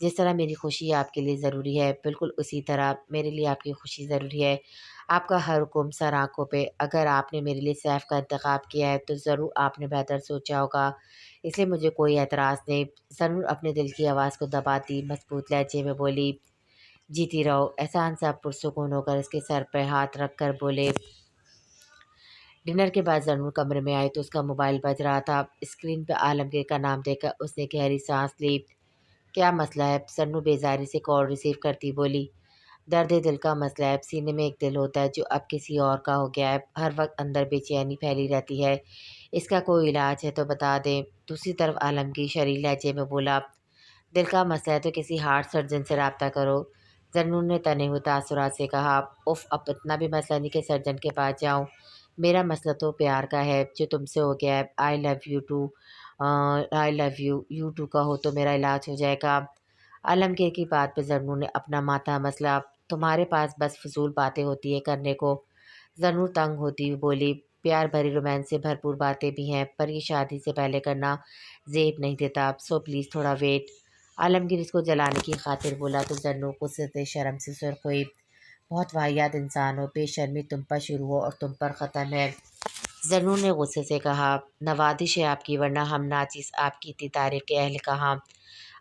جس طرح میری خوشی آپ کے لیے ضروری ہے، بالکل اسی طرح میرے لیے آپ کی خوشی ضروری ہے۔ آپ کا ہر حکم سر آنکھوں پہ۔ اگر آپ نے میرے لیے سیف کا انتخاب کیا ہے تو ضرور آپ نے بہتر سوچا ہوگا، اس لیے مجھے کوئی اعتراض نہیں۔ ضرور اپنے دل کی آواز کو دباتی مضبوط لہجے میں بولی، جیتی رہو۔ احسان صاحب پرسکون ہو کر اس کے سر پہ ہاتھ رکھ کر بولے۔ ڈنر کے بعد زنور کمرے میں آئی تو اس کا موبائل بج رہا تھا۔ اسکرین پہ عالمگیر کا نام دیکھ کر اس نے گہری سانس لی۔ کیا مسئلہ ہے؟ زنور بیزاری سے کال ریسیو کرتی بولی۔ درد دل کا مسئلہ ہے، سینے میں ایک دل ہوتا ہے جو اب کسی اور کا ہو گیا ہے، ہر وقت اندر بے چینی پھیلی رہتی ہے، اس کا کوئی علاج ہے تو بتا دیں۔ دوسری طرف عالمگیر شریح لہجے میں بولا، دل کا مسئلہ ہے تو کسی ہارٹ سرجن سے رابطہ کرو۔ زنور نے تنے ہوئے تاثرات سے کہا، اف اب اتنا بھی مسئلہ نہیں کہ سرجن کے پاس جاؤں، میرا مسئلہ تو پیار کا ہے جو تم سے ہو گیا ہے۔ I love you too, I love you too کہو تو میرا علاج ہو جائے گا۔ عالمگیر کی بات پہ زنور نے اپنا ماتھا مسلا، تمہارے پاس بس فضول باتیں ہوتی ہیں کرنے کو۔ زنور تنگ ہوتی ہوئی بولی، پیار بھری رومانس سے بھرپور باتیں بھی ہیں پر یہ شادی سے پہلے کرنا زیب نہیں دیتا، سو پلیز تھوڑا ویٹ۔ عالمگیر اس کو جلانے کی خاطر بولا تو زنور غصے سے شرم سے سرخ ہوئی۔ بہت واہیات انسان ہو، بے شرمی تم پر شروع ہو اور تم پر ختم ہے۔ زنور نے غصے سے کہا، نوازش ہے آپ کی ورنہ ہم ناچیز آپ کی اتنی تعریف کے اہل کہاں۔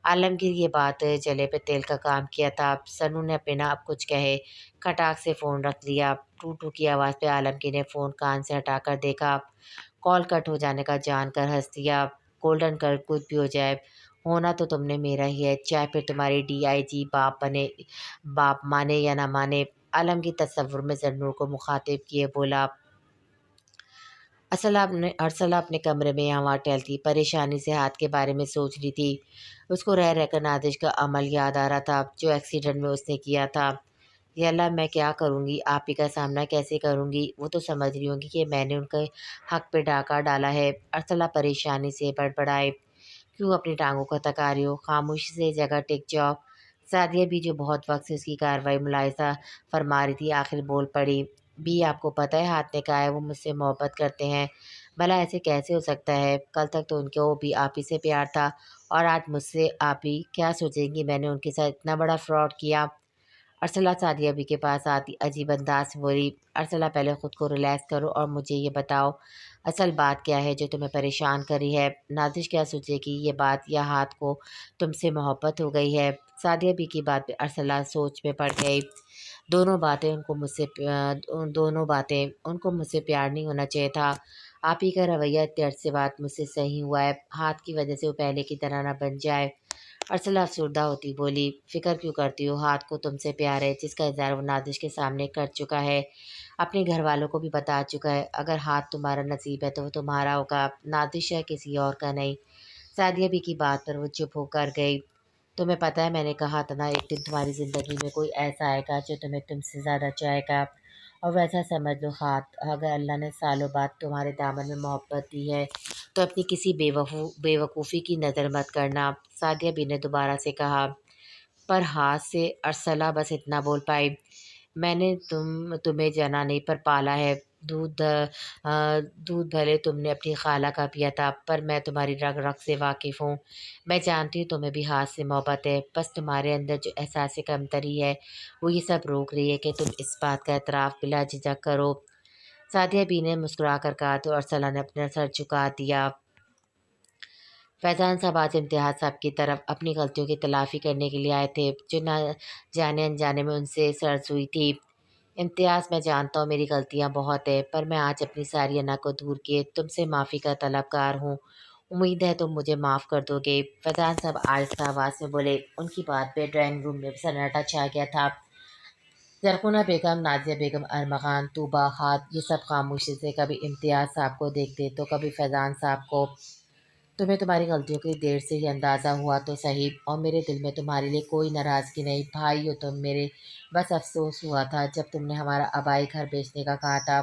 عالمگیر یہ بات جلے پہ تیل کا کام کیا تھا۔ زنور نے اپنے نہ اب کچھ کہے کھٹاک سے فون رکھ لیا۔ ٹو ٹو کی آواز پہ عالمگیر نے فون کان سے ہٹا کر دیکھا، کال کٹ ہو جانے کا جان کر ہنس دیا۔ گولڈن کر کچھ بھی ہو جائے، ہونا تو تم نے میرا ہی ہے، چاہے پھر تمہاری ڈی آئی جی باپ مانے یا نہ مانے۔ عالمگیر تصور میں زنور کو مخاطب کیے بولا، ارسلہ اپنے کمرے میں یہاں وہاں ٹہلتی پریشانی سے ہاتھ کے بارے میں سوچ رہی تھی۔ اس کو رہ کر نازش کا عمل یاد آ رہا تھا جو ایکسیڈنٹ میں اس نے کیا تھا۔ یا اللہ میں کیا کروں گی، آپ ہی کا سامنا کیسے کروں گی؟ وہ تو سمجھ رہی ہوں گی کہ میں نے ان کے حق پہ ڈاکہ ڈالا ہے۔ ارسلہ پریشانی سے بڑبڑائے، کیوں اپنی ٹانگوں کو تکا رہی ہو، خاموشی سے جگہ ٹک جاؤ۔ سعدیہ بھی جو بہت وقت سے اس کی کارروائی ملاحظہ فرما رہی تھی آخر بول پڑی، بھی آپ کو پتہ ہے ہاتھ نے کہا ہے وہ مجھ سے محبت کرتے ہیں، بھلا ایسے کیسے ہو سکتا ہے؟ کل تک تو ان کو بھی آپ ہی سے پیار تھا اور آج مجھ سے آپ ہی کیا سوچیں گی میں نے ان کے ساتھ اتنا بڑا فراڈ کیا؟ ارسلہ سعدیہ بھی کے پاس آتی عجیب انداز سے بولی، ارسلہ پہلے خود کو ریلیکس کرو اور مجھے یہ بتاؤ اصل بات کیا ہے جو تمہیں پریشان کر رہی ہے؟ نازش کیا سوچے گی یہ بات یا ہاتھ کو تم سے محبت ہو گئی ہے؟ سعدیہ بھی کی بات پہ ارسلہ سوچ میں پڑ گئی۔ دونوں باتیں ان کو مجھ سے پیار نہیں ہونا چاہیے تھا، آپ ہی کا رویہ اتنے عرصے بعد مجھ سے صحیح ہوا ہے، ہاتھ کی وجہ سے وہ پہلے کی طرح نہ بن جائے۔ ارسلہ افسردہ ہوتی بولی، فکر کیوں کرتی ہو، ہاتھ کو تم سے پیار ہے جس کا اظہار وہ نازش کے سامنے کر چکا ہے، اپنے گھر والوں کو بھی بتا چکا ہے، اگر ہاتھ تمہارا نصیب ہے تو وہ تمہارا ہوگا، نازش ہے کسی اور کا نہیں۔ سعدیہ بھی کی بات پر وہ چپ ہو کر گئی۔ تمہیں پتہ ہے میں نے کہا تھا نا ایک دن تمہاری زندگی میں کوئی ایسا آئے گا جو تمہیں تم سے زیادہ چاہے گا، اور ویسا سمجھ لو ہاتھ اگر اللہ نے سالوں بعد تمہارے دامن میں محبت دی ہے تو اپنی کسی بے وقوفی کی نظر مت کرنا۔ سعدیہ بھی نے دوبارہ سے کہا، پر ہاتھ سے ارسلہ بس اتنا بول پائی، میں نے تمہیں جنا نہیں پر پالا ہے، دودھ بھلے تم نے اپنی خالہ کا پیا تھا پر میں تمہاری رگ رگ سے واقف ہوں، میں جانتی ہوں تمہیں بھی ہاتھ سے محبت ہے، بس تمہارے اندر جو احساس کمتری ہے وہ یہ سب روک رہی ہے کہ تم اس بات کا اعتراف بلا جھجک کرو۔ سعدیہ بی نے مسکرا کر کہا تو ارسلہ نے اپنا سر جھکا دیا۔ فیضان صاحب آج امتیاز صاحب کی طرف اپنی غلطیوں کی تلافی کرنے کے لیے آئے تھے جو نہ جانے انجانے میں ان سے سرزد ہوئی تھی۔ امتیاز میں جانتا ہوں میری غلطیاں بہت ہیں پر میں آج اپنی ساری انا کو دور کیے تم سے معافی کا طلبگار ہوں، امید ہے تم مجھے معاف کر دو گے۔ فیضان صاحب آہستہ آواز میں بولے، ان کی بات پہ ڈرائنگ روم میں سناٹا چھا گیا تھا۔ زرخونہ بیگم، نازیہ بیگم، ارمغان، طوبیٰ، ہاتھ یہ سب خاموشی سے کبھی امتیاز صاحب کو دیکھتے تو کبھی فیضان صاحب کو۔ تمہیں تمہاری غلطیوں کی دیر سے ہی اندازہ ہوا تو صحیح، اور میرے دل میں تمہارے لیے کوئی ناراضگی نہیں، بھائی ہو تم میرے، بس افسوس ہوا تھا جب تم نے ہمارا آبائی گھر بیچنے کا کہا تھا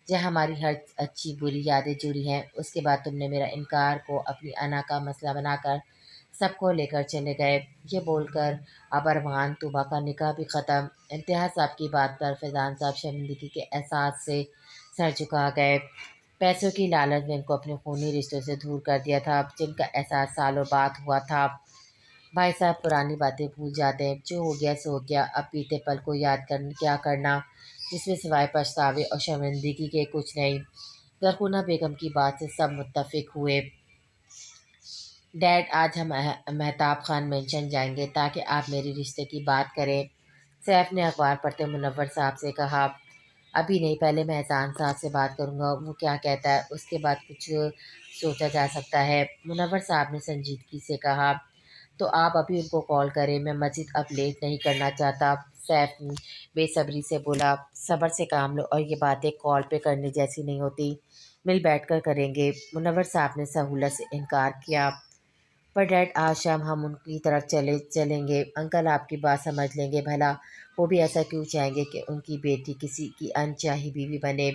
جہاں ہماری ہر اچھی بری یادیں جڑی ہیں، اس کے بعد تم نے میرا انکار کو اپنی انا کا مسئلہ بنا کر سب کو لے کر چلے گئے۔ یہ بول کر اب ارمغان طوبیٰ کا نکاح بھی ختم۔ امتیاز صاحب کی بات پر فیضان صاحب شرمندگی کے احساس سے سر جھکا گئے۔ پیسوں کی لالچ نے ان کو اپنے خونی رشتوں سے دور کر دیا تھا جن کا احساس سالوں بعد ہوا تھا۔ بھائی صاحب پرانی باتیں بھول جاتے ہیں، جو ہو گیا سو ہو گیا، اب بیتے پل کو یاد کر کیا کرنا، جس میں سوائے پچھتاوے اور شرمندگی کے کچھ نہیں۔ زرخونہ بیگم کی بات سے سب متفق ہوئے۔ ڈیڈ آج ہم مہتاب خان مینشن جائیں گے تاکہ آپ میری رشتے کی بات کریں۔ سیف نے اخبار پڑھتے منور صاحب سے کہا۔ ابھی نہیں، پہلے میں احسان صاحب سے بات کروں گا، وہ کیا کہتا ہے، اس کے بعد کچھ سوچا جا سکتا ہے۔ منور صاحب نے سنجیدگی سے کہا۔ تو آپ ابھی ان کو کال کریں، میں مزید اب لیٹ نہیں کرنا چاہتا۔ سیف بے صبری سے بولا۔ صبر سے کام لو، اور یہ باتیں کال پہ کرنے جیسی نہیں ہوتی، مل بیٹھ کر کریں گے۔ منور صاحب نے سہولت سے انکار کیا۔ پر ڈیڈ آج شام ہم ان کی طرف چلیں گے، انکل آپ کی بات سمجھ لیں گے، بھلا وہ بھی ایسا کیوں چاہیں گے کہ ان کی بیٹی کسی کی انچاہی بیوی بنے۔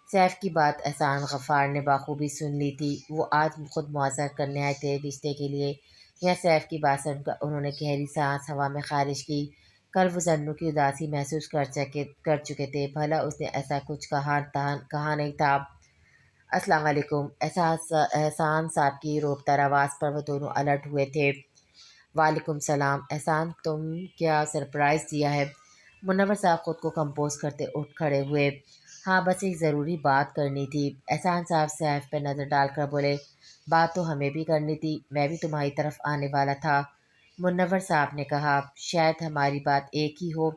سیف کی بات احسان غفار نے بخوبی سن لی تھی، وہ آج خود معذرت کرنے آئے تھے رشتے کے لیے۔ یہاں سیف کی بات سن کر انہوں نے گہری سانس ہوا میں خارج کی۔ کل وہ زنوں کی اداسی محسوس کر چکے تھے، بھلا اس نے ایسا کچھ کہا نہیں تھا۔ السلام علیکم۔ احسان صاحب کی روبدار آواز پر وہ دونوں الرٹ ہوئے تھے۔ وعلیکم السلام۔ احسان، تم کیا سرپرائز دیا ہے؟ منور صاحب خود کو کمپوز کرتے اٹھ کھڑے ہوئے۔ ہاں، بس ایک ضروری بات کرنی تھی۔ احسان صاحب سیف پہ نظر ڈال کر بولے۔ بات تو ہمیں بھی کرنی تھی، میں بھی تمہاری طرف آنے والا تھا۔ منور صاحب نے کہا۔ شاید ہماری بات ایک ہی ہو،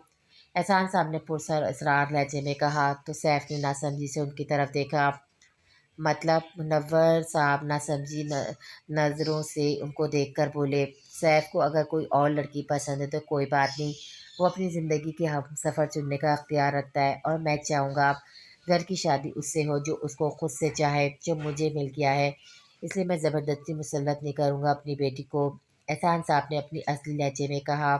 احسان صاحب نے پرسر اسرار لہجے میں کہا تو سیف نے ناسمجھی سے ان کی طرف دیکھا۔ مطلب؟ منور صاحب ناسمجھی نظروں سے ان کو دیکھ کر بولے۔ سیف کو اگر کوئی اور لڑکی پسند ہے تو کوئی بات نہیں، وہ اپنی زندگی کے ہم سفر چننے کا اختیار رکھتا ہے، اور میں چاہوں گا گھر کی شادی اس سے ہو جو اس کو خود سے چاہے، جو مجھے مل گیا ہے، اس لیے میں زبردستی مسلط نہیں کروں گا اپنی بیٹی کو، احسان صاحب نے اپنی اصلی لہجے میں کہا۔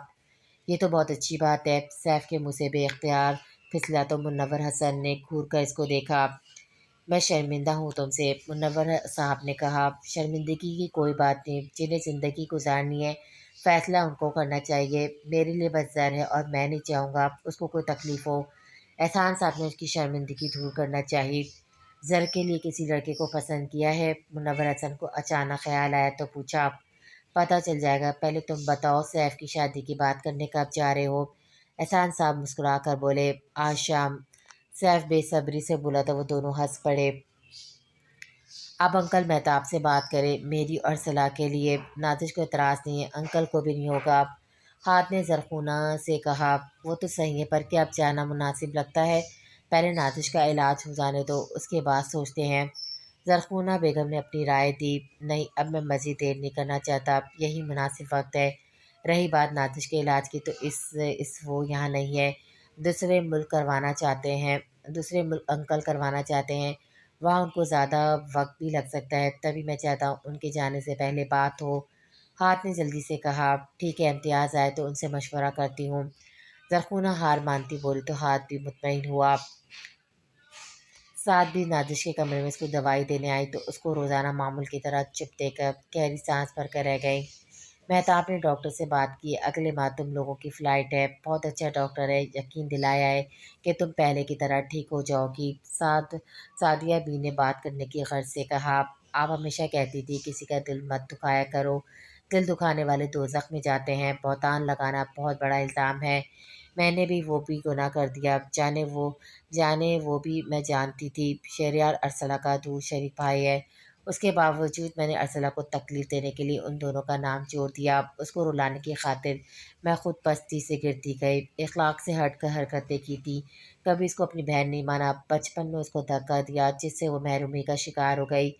یہ تو بہت اچھی بات ہے۔ سیف کے منہ سے بے اختیار پھسلا تو منور حسن نے گھور کر اس کو دیکھا۔ میں شرمندہ ہوں تم سے، منور صاحب نے کہا۔ شرمندگی کی کوئی بات نہیں، جنہیں زندگی گزارنی ہے فیصلہ ان کو کرنا چاہیے، میرے لیے بس زر ہے اور میں نہیں چاہوں گا اس کو کوئی تکلیف ہو۔ احسان صاحب نے اس کی شرمندگی دور کرنا چاہی۔ زر کے لیے کسی لڑکے کو پسند کیا ہے؟ منور حسن کو اچانک خیال آیا تو پوچھا۔ پتہ چل جائے گا، پہلے تم بتاؤ سیف کی شادی کی بات کرنے کب جا رہے ہو؟ احسان صاحب مسکرا کر بولے۔ آج شام۔ سیف بے صبری سے بولا تو وہ دونوں ہنس پڑے۔ اب انکل مہتاب سے بات کریں، میری اور صلاح کے لیے۔ نازش کو اعتراض نہیں ہے، انکل کو بھی نہیں ہوگا۔ ہاتھ نے زرخونہ سے کہا۔ وہ تو صحیح ہے، پر کیا اب جانا مناسب لگتا ہے؟ پہلے نازش کا علاج ہو جانے دو، اس کے بعد سوچتے ہیں۔ زرخونہ بیگم نے اپنی رائے دی۔ نہیں، اب میں مزید دیر نہیں کرنا چاہتا، یہی مناسب وقت ہے۔ رہی بات نازش کے علاج کی تو اس وہ یہاں نہیں ہے، دوسرے ملک انکل کروانا چاہتے ہیں، وہاں ان کو زیادہ وقت بھی لگ سکتا ہے، تبھی میں چاہتا ہوں ان کے جانے سے پہلے بات ہو۔ ہاتھ نے جلدی سے کہا۔ ٹھیک ہے، امتیاز آئے تو ان سے مشورہ کرتی ہوں۔ زرخونہ ہار مانتی بولی تو ہاتھ بھی مطمئن ہوا۔ ساتھ بھی نازش کے کمرے میں اس کو دوائی دینے آئی تو اس کو روزانہ معمول کی طرح چپ دے کر گہری سانس بھر کر رہ گئی۔ مہتاب نے ڈاکٹر سے بات کی، اگلے ماہ تم لوگوں کی فلائٹ ہے، بہت اچھا ڈاکٹر ہے، یقین دلایا ہے کہ تم پہلے کی طرح ٹھیک ہو جاؤ گی۔ سعدیہ بی نے بات کرنے کی غرض سے کہا۔ آپ ہمیشہ کہتی تھی کسی کا دل مت دکھایا کرو، دل دکھانے والے دوزخ میں جاتے ہیں، بہتان لگانا بہت بڑا الزام ہے، میں نے بھی وہ بھی گناہ کر دیا، جانے وہ بھی میں جانتی تھی شہریار ارسلہ کا دور شریک بھائی ہے، اس کے باوجود میں نے ارسلہ کو تکلیف دینے کے لیے ان دونوں کا نام جوڑ دیا، اس کو رلانے کی خاطر میں خود پستی سے گرتی گئی، اخلاق سے ہٹ کر حرکتیں کی تھی، کبھی اس کو اپنی بہن نہیں مانا، بچپن میں اس کو دھکا دیا جس سے وہ محرومی کا شکار ہو گئی۔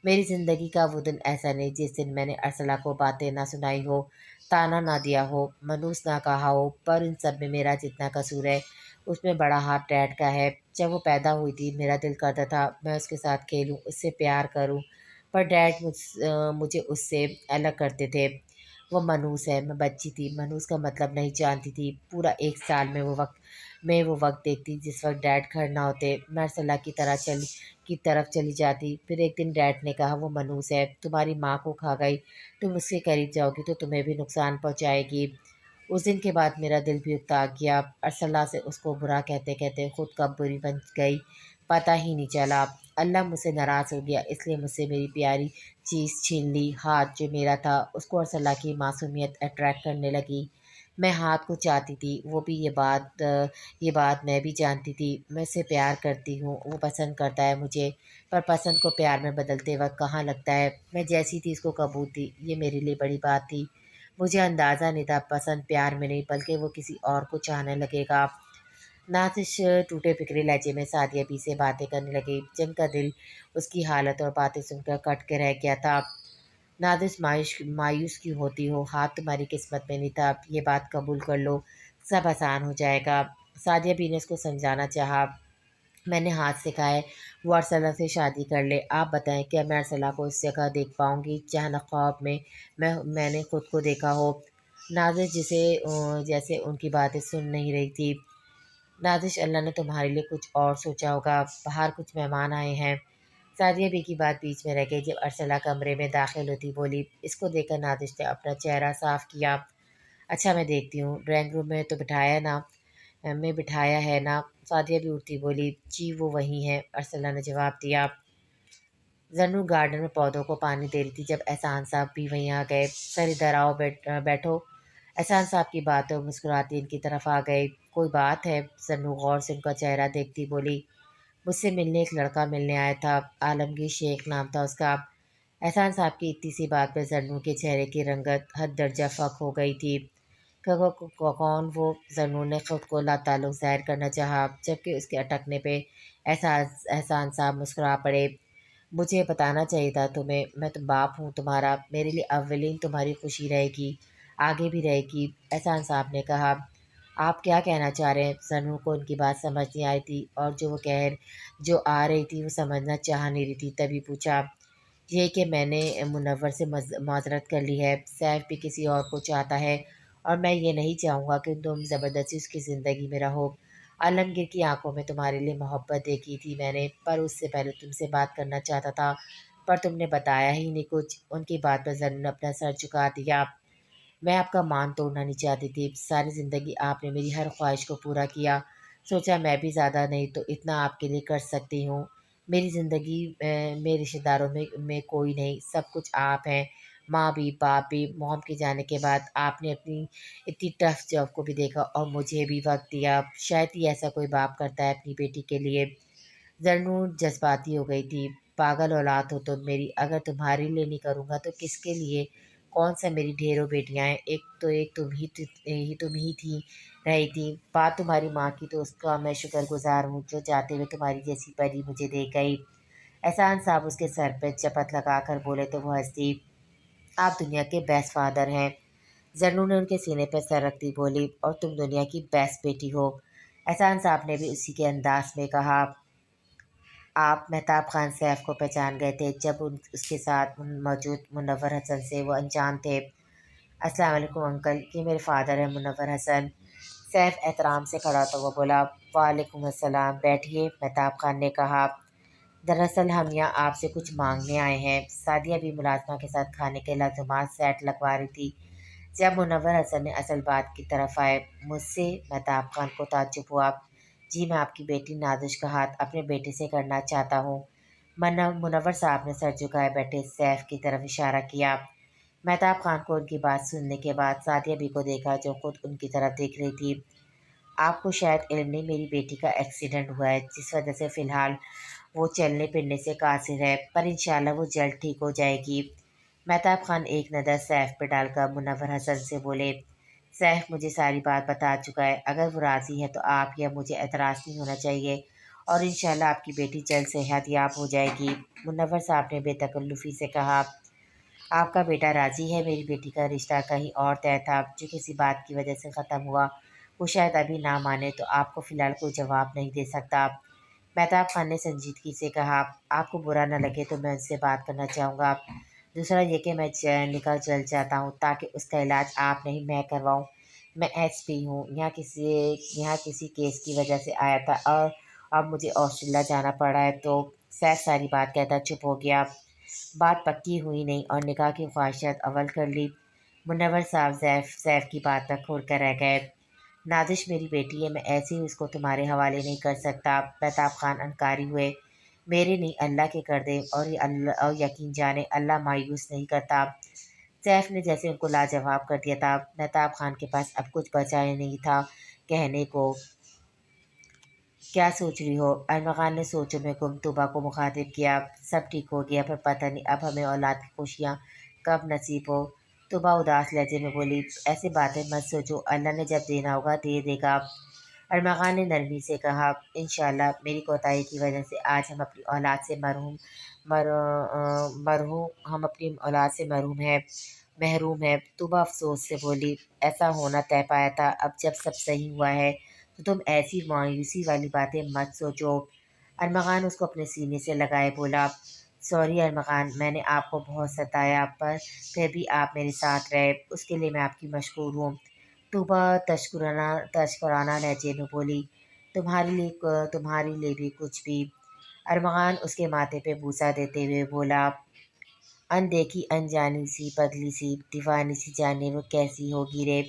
میری زندگی کا وہ دن ایسا نہیں جس دن میں نے ارسلہ کو باتیں نہ سنائی ہو، تانا نہ دیا ہو، منوس نہ کہا ہو، پر ان سب میں میرا جتنا قصور ہے اس میں بڑا ہاتھ ڈیڈ کا ہے۔ جب وہ پیدا ہوئی تھی میرا دل کرتا تھا میں اس کے ساتھ کھیلوں، اس سے پیار کروں، پر ڈیڈ مجھے اس سے الگ کرتے تھے۔ وہ منوس ہے، میں بچی تھی، منوس کا مطلب نہیں جانتی تھی، پورا 1 سال میں وہ وقت دیکھتی جس وقت ڈیڈ گھر نہ ہوتے، میں ارسلہ کی طرف چلی جاتی، پھر ایک دن ڈیڈ نے کہا وہ منوس ہے، تمہاری ماں کو کھا گئی، تم اس کے قریب جاؤ گی تو تمہیں بھی نقصان پہنچائے گی۔ اس دن کے بعد میرا دل بھی اکتا گیا، ارسلہ سے اس کو برا کہتے کہتے خود کب بری بن گئی پتہ ہی نہیں چلا۔ اللہ مجھ سے ناراض ہو گیا، اس لیے مجھ سے میری پیاری چیز چھین لی۔ ہاتھ جو میرا تھا اس کو ارسلہ کی معصومیت اٹریکٹ کرنے لگی۔ میں ہاتھ کو چاہتی تھی، وہ بھی یہ بات میں بھی جانتی تھی۔ میں اسے پیار کرتی ہوں، وہ پسند کرتا ہے مجھے، پر پسند کو پیار میں بدلتے وقت کہاں لگتا ہے۔ میں جیسی تھی اس کو قبول تھی، یہ میرے لیے بڑی بات تھی۔ مجھے اندازہ نہیں تھا پسند پیار میں نہیں بلکہ وہ کسی اور کو چاہنے لگے گا۔ نازش ٹوٹے پھکرے لہجے میں سعدیہ بی سے باتیں کرنے لگی، جن کا دل اس کی حالت اور باتیں سن کر کٹ کے رہ گیا تھا۔ نازش مایوس کیوں ہوتی ہو؟ ہاتھ تمہاری قسمت میں نہیں تھا، یہ بات قبول کر لو، سب آسان ہو جائے گا۔ سعدیہ بی نے اس کو سمجھانا چاہا۔ میں نے ہاتھ سے کہا ہے وہ ارسلہ سے شادی کر لے۔ آپ بتائیں کیا میں ارسلہ کو اس جگہ دیکھ پاؤں گی جہاں نہ خواب میں نے خود کو دیکھا ہو؟ نازش جیسے ان کی باتیں سن نہیں رہی تھی۔ نازش اللہ نے تمہارے لیے کچھ اور سوچا ہوگا، باہر کچھ مہمان آئے ہیں۔ سعدیہ بی کی بات بیچ میں رہ گئی۔ جب ارسلہ کمرے میں داخل ہوتی بولی، اس کو دیکھ کر نازش نے اپنا چہرہ صاف کیا۔ اچھا میں دیکھتی ہوں، ڈرائنگ روم میں تو بٹھایا ہے نا؟ سعدیہ بھی اٹھتی بولی، جی وہ وہی ہیں، ارسلہ نے جواب دیا۔ زنو گارڈن میں پودوں کو پانی دے رہی تھی جب احسان صاحب بھی وہیں آ گئے۔ سر ادھر آؤ، بیٹھو۔ احسان صاحب کی باتوں مسکراتی ان کی طرف آ گئے۔ کوئی بات ہے؟ زنو غور سے ان کا چہرہ دیکھتی بولی، مجھ سے ملنے ایک لڑکا ملنے آیا تھا، عالمگیر شیخ نام تھا اس کا۔ احسان صاحب کی اتنی سی بات پہ زنو کے چہرے کی رنگت حد درجہ فاق ہو گئی تھی۔ کون وہ؟ زنو نے خود کو لاتعلق ظاہر کرنا چاہا، جبکہ اس کے اٹکنے پہ احسان صاحب مسکرا پڑے۔ مجھے بتانا چاہیے تھا تمہیں، میں تو باپ ہوں تمہارا، میرے لیے اولین تمہاری خوشی رہے گی، آگے بھی رہے گی۔ احسان صاحب نے کہا، آپ کیا کہنا چاہ رہے ہیں؟ زنو کو ان کی بات سمجھ نہیں آئی تھی، اور جو آ رہی تھی وہ سمجھنا چاہ نہیں رہی تھی، تبھی پوچھا، یہ کہ میں نے منور سے معذرت کر لی ہے، سیف بھی کسی اور کو چاہتا ہے، اور میں یہ نہیں چاہوں گا کہ تم زبردستی اس کی زندگی میں رہو۔ عالمگیر کی آنکھوں میں تمہارے لیے محبت دیکھی تھی میں نے، پر اس سے پہلے تم سے بات کرنا چاہتا تھا، پر تم نے بتایا ہی نہیں کچھ۔ ان کی بات پر زنو نے اپنا سر جھکا دیا۔ میں آپ کا مان توڑنا نہیں چاہتی تھی، ساری زندگی آپ نے میری ہر خواہش کو پورا کیا، سوچا میں بھی زیادہ نہیں تو اتنا آپ کے لیے کر سکتی ہوں۔ میری زندگی میں رشتہ داروں میں کوئی نہیں، سب کچھ آپ ہیں، ماں بھی باپ بھی۔ موم کے جانے کے بعد آپ نے اپنی اتنی ٹف جاب کو بھی دیکھا اور مجھے بھی وقت دیا، شاید ہی ایسا کوئی باپ کرتا ہے اپنی بیٹی کے لیے۔ زرنور جذباتی ہو گئی تھی، پاگل اولاد ہو تم میری، اگر تمہارے لیے نہیں کروں گا تو کس کے لیے؟ کون سا میری ڈھیروں بیٹیاں ہیں، ایک تم ہی تھی رہی تھی۔ بات تمہاری ماں کی تو اس کا میں شکر گزار ہوں جو جاتے ہوئے تمہاری جیسی پری مجھے دے گئی۔ احسان صاحب اس کے سر پہ چپت لگا کر بولے تو وہ ہنسی، آپ دنیا کے بیسٹ فادر ہیں۔ زرنور نے ان کے سینے پہ سر رکھتی بولی، اور تم دنیا کی بیسٹ بیٹی ہو۔ احسان صاحب نے بھی اسی کے انداز میں کہا، آپ مہتاب خان سیف کو پہچان گئے تھے جب اس کے ساتھ موجود منور حسن سے وہ انجان تھے؟ السلام علیکم انکل، یہ میرے فادر ہیں منور حسن۔ سیف احترام سے کھڑا تو وہ بولا، وعلیکم السلام، بیٹھیے، مہتاب خان نے کہا۔ دراصل ہم یہاں آپ سے کچھ مانگنے آئے ہیں۔ سعدیہ بھی ملازمہ کے ساتھ کھانے کے لازمات سیٹ لگوا رہی تھی جب منور حسن نے اصل بات کی طرف آئے۔ مجھ سے؟ مہتاب خان کو تعجب ہوا۔ جی میں آپ کی بیٹی نازش کا ہاتھ اپنے بیٹے سے کرنا چاہتا ہوں۔ منور صاحب نے سر جھکائے بیٹھے سیف کی طرف اشارہ کیا۔ مہتاب خان کو ان کی بات سننے کے بعد سعدیہ بی کو دیکھا جو خود ان کی طرف دیکھ رہی تھی۔ آپ کو شاید علم نہیں، میری بیٹی کا ایکسیڈنٹ ہوا ہے جس وجہ سے فی الحال وہ چلنے پھرنے سے قاصر ہے، پر انشاءاللہ وہ جلد ٹھیک ہو جائے گی۔ مہتاب خان ایک نظر سیف پہ ڈال کر منور حسن سے بولے، سیف مجھے ساری بات بتا چکا ہے، اگر وہ راضی ہے تو آپ یا مجھے اعتراض نہیں ہونا چاہیے، اور انشاءاللہ آپ کی بیٹی جلد صحت یاب ہو جائے گی۔ منور صاحب نے بے تکلفی سے کہا، آپ کا بیٹا راضی ہے؟ میری بیٹی کا رشتہ کہیں اور طے تھا جو کسی بات کی وجہ سے ختم ہوا، وہ شاید ابھی نہ مانے تو آپ کو فی الحال کوئی جواب نہیں دے سکتا۔ مہتاب خان نے سنجیدگی سے کہا، آپ کو برا نہ لگے تو میں ان سے بات کرنا چاہوں گا، دوسرا یہ کہ میں نکل جلد جاتا ہوں تاکہ اس کا علاج آپ نہیں میں کرواؤں۔ میں ایس پی ہوں، یہاں کسی کیس کی وجہ سے آیا تھا اور اب مجھے آسٹریلیا جانا پڑ رہا ہے۔ تو سیف ساری بات کہتا چپ ہو گیا۔ بات پکی ہوئی نہیں اور نکاح کی خواہشات اول کر لی۔ منور صاحب سیف کی بات پر کھول کر رہ گئے۔ نازش میری بیٹی ہے، میں ایسے ہی اس کو تمہارے حوالے نہیں کر سکتا۔ مہتاب خان انکاری ہوئے۔ میرے نہیں اللہ کے کر دے، اور یہ اللہ، اور یقین جانے اللہ مایوس نہیں کرتا۔ سیف نے جیسے ان کو لاجواب کر دیا تھا۔ مہتاب خان کے پاس اب کچھ بچا ہی نہیں تھا کہنے کو۔ کیا سوچ رہی ہو؟ ارمغان نے سوچوں میں گم طوبہ کو مخاطب کیا۔ سب ٹھیک ہو گیا، پر پتہ نہیں اب ہمیں اولاد کی خوشیاں کب نصیب ہو۔ طوبہ اداس لہجے میں بولی، ایسی باتیں مت سوچو، اللہ نے جب دینا ہوگا دے دے گا۔ ارمغان نے نرمی سے کہا، انشاءاللہ میری کوتاہی کی وجہ سے آج ہم اپنی اولاد سے ہم اپنی اولاد سے محروم ہے۔ طوبہ افسوس سے بولی، ایسا ہونا طے پایا تھا، اب جب سب صحیح ہوا ہے تو تم ایسی مایوسی والی باتیں مت سوچو۔ ارمغان اس کو اپنے سینے سے لگائے بولا، سوری ارمغان، میں نے آپ کو بہت ستایا، پر پھر بھی آپ میرے ساتھ رہے، اس کے لیے میں آپ کی مشکور ہوں۔ طوبہ تشکرانہ لہجے میں بولی، تمہارے لیے بھی کچھ بھی۔ ارمغان اس کے ماتھے پہ بوسہ دیتے ہوئے بولا، دیکھی انجانی سی، پگلی سی، دیوانی سی، جانے وہ کیسی ہوگی رے۔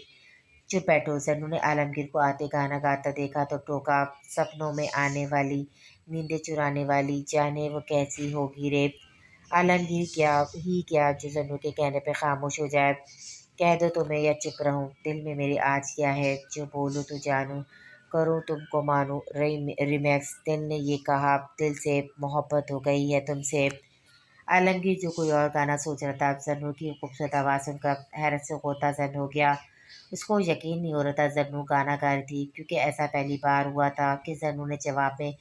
چپ بیٹھو۔ زنوں نے عالمگیر کو آتے گانا گاتا دیکھا تو ٹوکا، سپنوں میں آنے والی، نیندیں چرانے والی، جانے وہ کیسی ہوگی رے۔ عالمگیر کیا جو زنوں کے کہنے پہ خاموش ہو جائے۔ کہہ دو تمہیں یا چپ رہوں، دل میں میرے آج کیا ہے، جو بولوں تو جانوں، کروں تم کو مانوں۔ ریمیکس۔ دل نے یہ کہا، دل سے محبت ہو گئی ہے تم سے۔ عالمگیر جو کوئی اور گانا سوچ رہا تھا، زنوں کی خوبصورت آواز سن کر حیرت سے غوطہ زن ہو گیا۔ اس کو یقین نہیں ہو رہا تھا زنوں گانا گا رہی تھی، کیونکہ ایسا پہلی بار ہوا تھا کہ زنوں نے جواب میں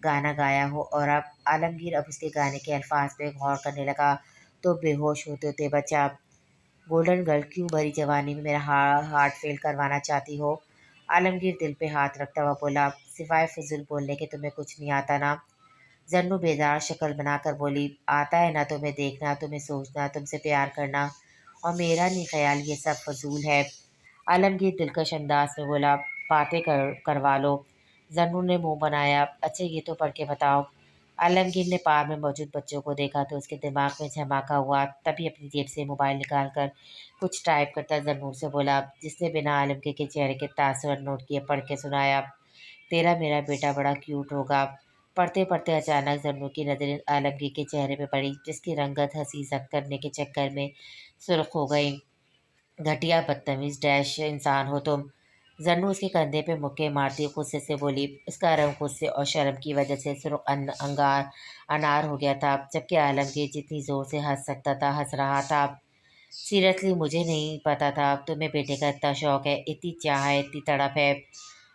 گانا گایا ہو، اور اب عالمگیر اس کے گانے کے الفاظ پہ غور کرنے لگا تو بے ہوش ہوتے ہوتے بچا۔ گولڈن گرل، کیوں بھری جوانی میں میرا ہارٹ فیل کروانا چاہتی ہو؟ عالمگیر دل پہ ہاتھ رکھتا ہوا بولا، سوائے فضول بولنے کے تمہیں کچھ نہیں آتا نا؟ زنوں بیدار شکل بنا کر بولی، آتا ہے نا تمہیں دیکھنا، تمہیں سوچنا، تم سے پیار کرنا، اور میرا نہیں خیال یہ سب فضول ہے۔ عالمگیر دلکش انداز میں بولا، باتیں کروا لو۔ زنوں نے منہ بنایا، اچھا یہ تو پڑھ کے بتاؤ۔ عالمگیر نے پار میں موجود بچوں کو دیکھا تو اس کے دماغ میں جھماکا ہوا، تبھی اپنی جیب سے موبائل نکال کر کچھ ٹائپ کرتا زنوں سے بولا، جس نے بنا عالمگیر کے چہرے کے تاثرات نوٹ کیے پڑھ کے سنایا، تیرا میرا بیٹا بڑا کیوٹ ہوگا۔ پڑھتے پڑھتے اچانک زنوں کی نظریں عالمگیر کے چہرے پہ پڑی، جس کی رنگت ہنسی زد کرنے کے چکر میں سرخ ہو گئی۔ گھٹیا، بدتمیز ڈیش انسان ہو تم۔ زنوں اس کے کندھے پہ مکے مارتی غصے سے بولی۔ اس کا رنگ غصے اور شرم کی وجہ سے سرخ انار ہو گیا تھا، جبکہ عالمگیر جتنی زور سے ہنس سکتا تھا ہنس رہا تھا۔ سیریسلی مجھے نہیں پتا تھا تمہیں بیٹے کا اتنا شوق ہے، اتنی چاہ ہے، اتنی تڑپ ہے۔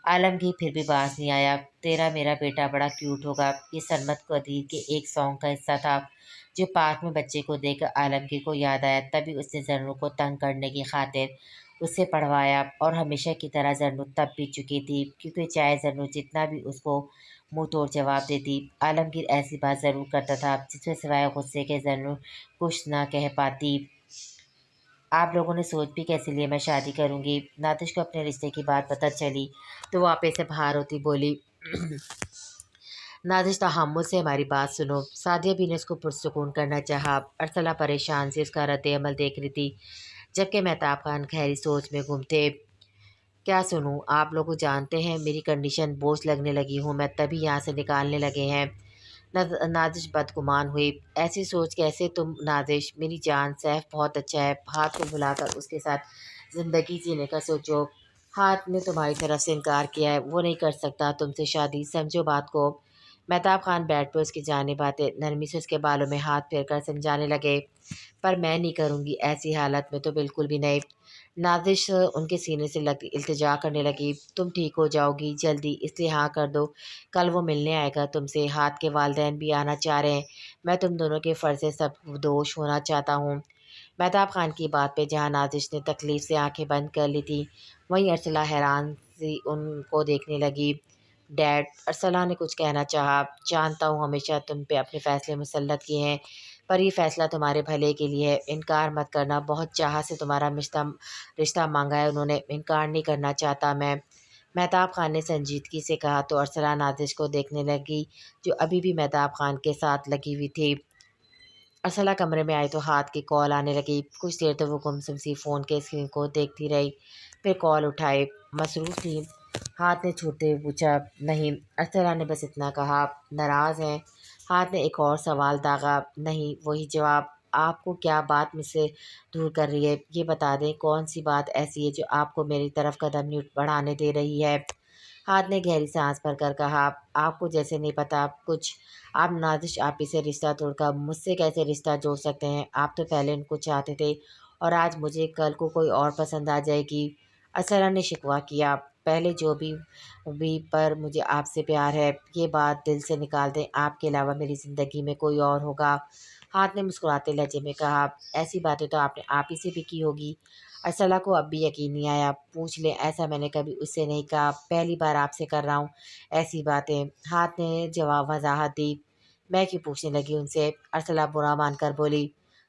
عالمگیر پھر بھی باز نہیں آیا۔ تیرا میرا بیٹا بڑا کیوٹ ہوگا، یہ سرمد قدیر کے ایک سانگ کا حصہ تھا جو پارک میں بچے کو دیکھ کر عالمگیر کو یاد آیا، تبھی اس نے زنوں کو تنگ کرنے کی خاطر اس سے پڑھوایا، اور ہمیشہ کی طرح زنوں تب بھی چکی تھی، کیونکہ چاہے زنوں جتنا بھی اس کو منہ توڑ جواب دیتی، عالمگیر ایسی بات ضرور کرتا تھا جس میں سوائے غصے کے زنوں کچھ نہ کہہ پاتی۔ آپ لوگوں نے سوچ بھی کیسے لیا میں شادی کروں گی؟ ناتش کو اپنے رشتے کی بات پتہ چلی تو وہ آپے سے باہر ہوتی بولی، ناتش تحمل سے ہماری بات سنو۔ سعدیہ بھی نے اس کو پرسکون کرنا چاہا۔ ارسلہ پریشان سے اس کا رد عمل دیکھ رہی تھی، جبکہ مہتاب خان گہری سوچ میں گم تھے۔ کیا سنوں؟ آپ لوگ جانتے ہیں میری کنڈیشن، بوجھ لگنے لگی ہوں میں، تبھی یہاں سے نکالنے لگے ہیں۔ نازش بدگمان ہوئی، ایسی سوچ کیسے تم؟ نازش میری جان، سیف بہت اچھا ہے، ہاتھ کو بلا کر اس کے ساتھ زندگی جینے کا سوچو۔ ہاتھ نے تمہاری طرف سے انکار کیا ہے، وہ نہیں کر سکتا تم سے شادی، سمجھو بات کو۔ مہتاب خان بیٹھ پہ اس کی جانب آتے نرمی سے اس کے بالوں میں ہاتھ پھیر کر سمجھانے لگے، پر میں نہیں کروں گی، ایسی حالت میں تو بالکل بھی نہیں۔ نازش ان کے سینے سے التجا کرنے لگی، تم ٹھیک ہو جاؤ گی جلدی، اس لیے ہاں کر دو، کل وہ ملنے آئے گا تم سے، ہاتھ کے والدین بھی آنا چاہ رہے ہیں، میں تم دونوں کے فرض سے سب دوش ہونا چاہتا ہوں۔ مہتاب خان کی بات پہ جہاں نازش نے تکلیف سے آنکھیں بند کر لی تھیں، وہیں ارسلہ حیران سی ان کو دیکھنے لگی۔ ڈیڈ، ارسلہ نے کچھ کہنا چاہا، جانتا ہوں ہمیشہ تم پہ اپنے فیصلے مسلط کیے ہیں، پر یہ فیصلہ تمہارے بھلے کے لیے ہے، انکار مت کرنا، بہت چاہ سے تمہارا رشتہ مانگا ہے انہوں نے، انکار نہیں کرنا چاہتا میں۔ مہتاب خان نے سنجیدگی سے کہا تو ارسلہ نازش کو دیکھنے لگی جو ابھی بھی مہتاب خان کے ساتھ لگی ہوئی تھی۔ ارسلہ کمرے میں آئی تو ہاتھ کی کال آنے لگی، کچھ دیر تو وہ گمسم سی فون کے اسکرین کو دیکھتی رہی، پھر کال اٹھائی۔ مصروف تھی؟ ہاتھ نے چھوڑتے ہوئے پوچھا۔ نہیں، ارسلہ نے بس اتنا کہا۔ ناراض ہیں؟ ہاتھ نے ایک اور سوال داغا۔ نہیں، وہی جواب۔ آپ کو کیا بات مجھ سے دور کر رہی ہے؟ یہ بتا دیں کون سی بات ایسی ہے جو آپ کو میری طرف قدم نہیں بڑھانے دے رہی ہے؟ ہاتھ نے گہری سانس بھر کر کہا، آپ کو جیسے نہیں پتا کچھ۔ آپ نازش آپی سے رشتہ توڑ کر مجھ سے کیسے رشتہ جوڑ سکتے ہیں؟ آپ تو پہلے ان کو چاہتے تھے اور آج مجھے کل کو کوئی اور پسند آ جائے گی۔ اسرا نے شکوہ کیا، پہلے جو بھی پر مجھے آپ سے پیار ہے، یہ بات دل سے نکال دیں، آپ کے علاوہ میری زندگی میں کوئی اور ہوگا۔ ہاتھ نے مسکراتے لہجے میں کہا، ایسی باتیں تو آپ نے آپ ہی سے بھی کی ہوگی۔ ارسلہ کو اب بھی یقین نہیں آیا۔ پوچھ لیں، ایسا میں نے کبھی اس سے نہیں کہا، پہلی بار آپ سے کر رہا ہوں ایسی باتیں۔ ہاتھ نے جواب وضاحت دی، میں کیوں پوچھنے لگی ان سے؟ ارسلہ برا مان کر بولی،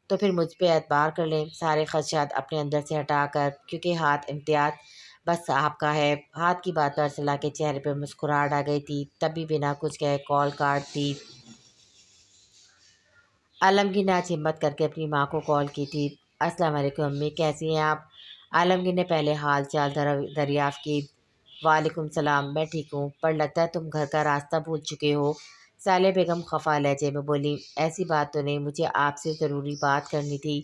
تو پھر مجھ پہ اعتبار کر لیں سارے خدشات اپنے اندر سے ہٹا کر، کیونکہ ہاتھ امتیاز بس آپ کا ہے۔ ہاتھ کی بات پر ارسلہ کے چہرے پہ مسکراہٹ آ گئی تھی، تب بھی بنا کچھ کہے کال کاٹ دی۔ عالمگیر نے آج ہمت کر کے اپنی ماں کو کال کی تھی۔ السلام علیکم امی، کیسی ہیں آپ؟ عالمگیر نے پہلے حال چال دریافت کی۔ وعلیکم السلام، میں ٹھیک ہوں، پر لگتا ہے تم گھر کا راستہ بھول چکے ہو۔ صالحہ بیگم خفا لہجے میں بولی، ایسی بات تو نہیں، مجھے آپ سے ضروری بات کرنی تھی۔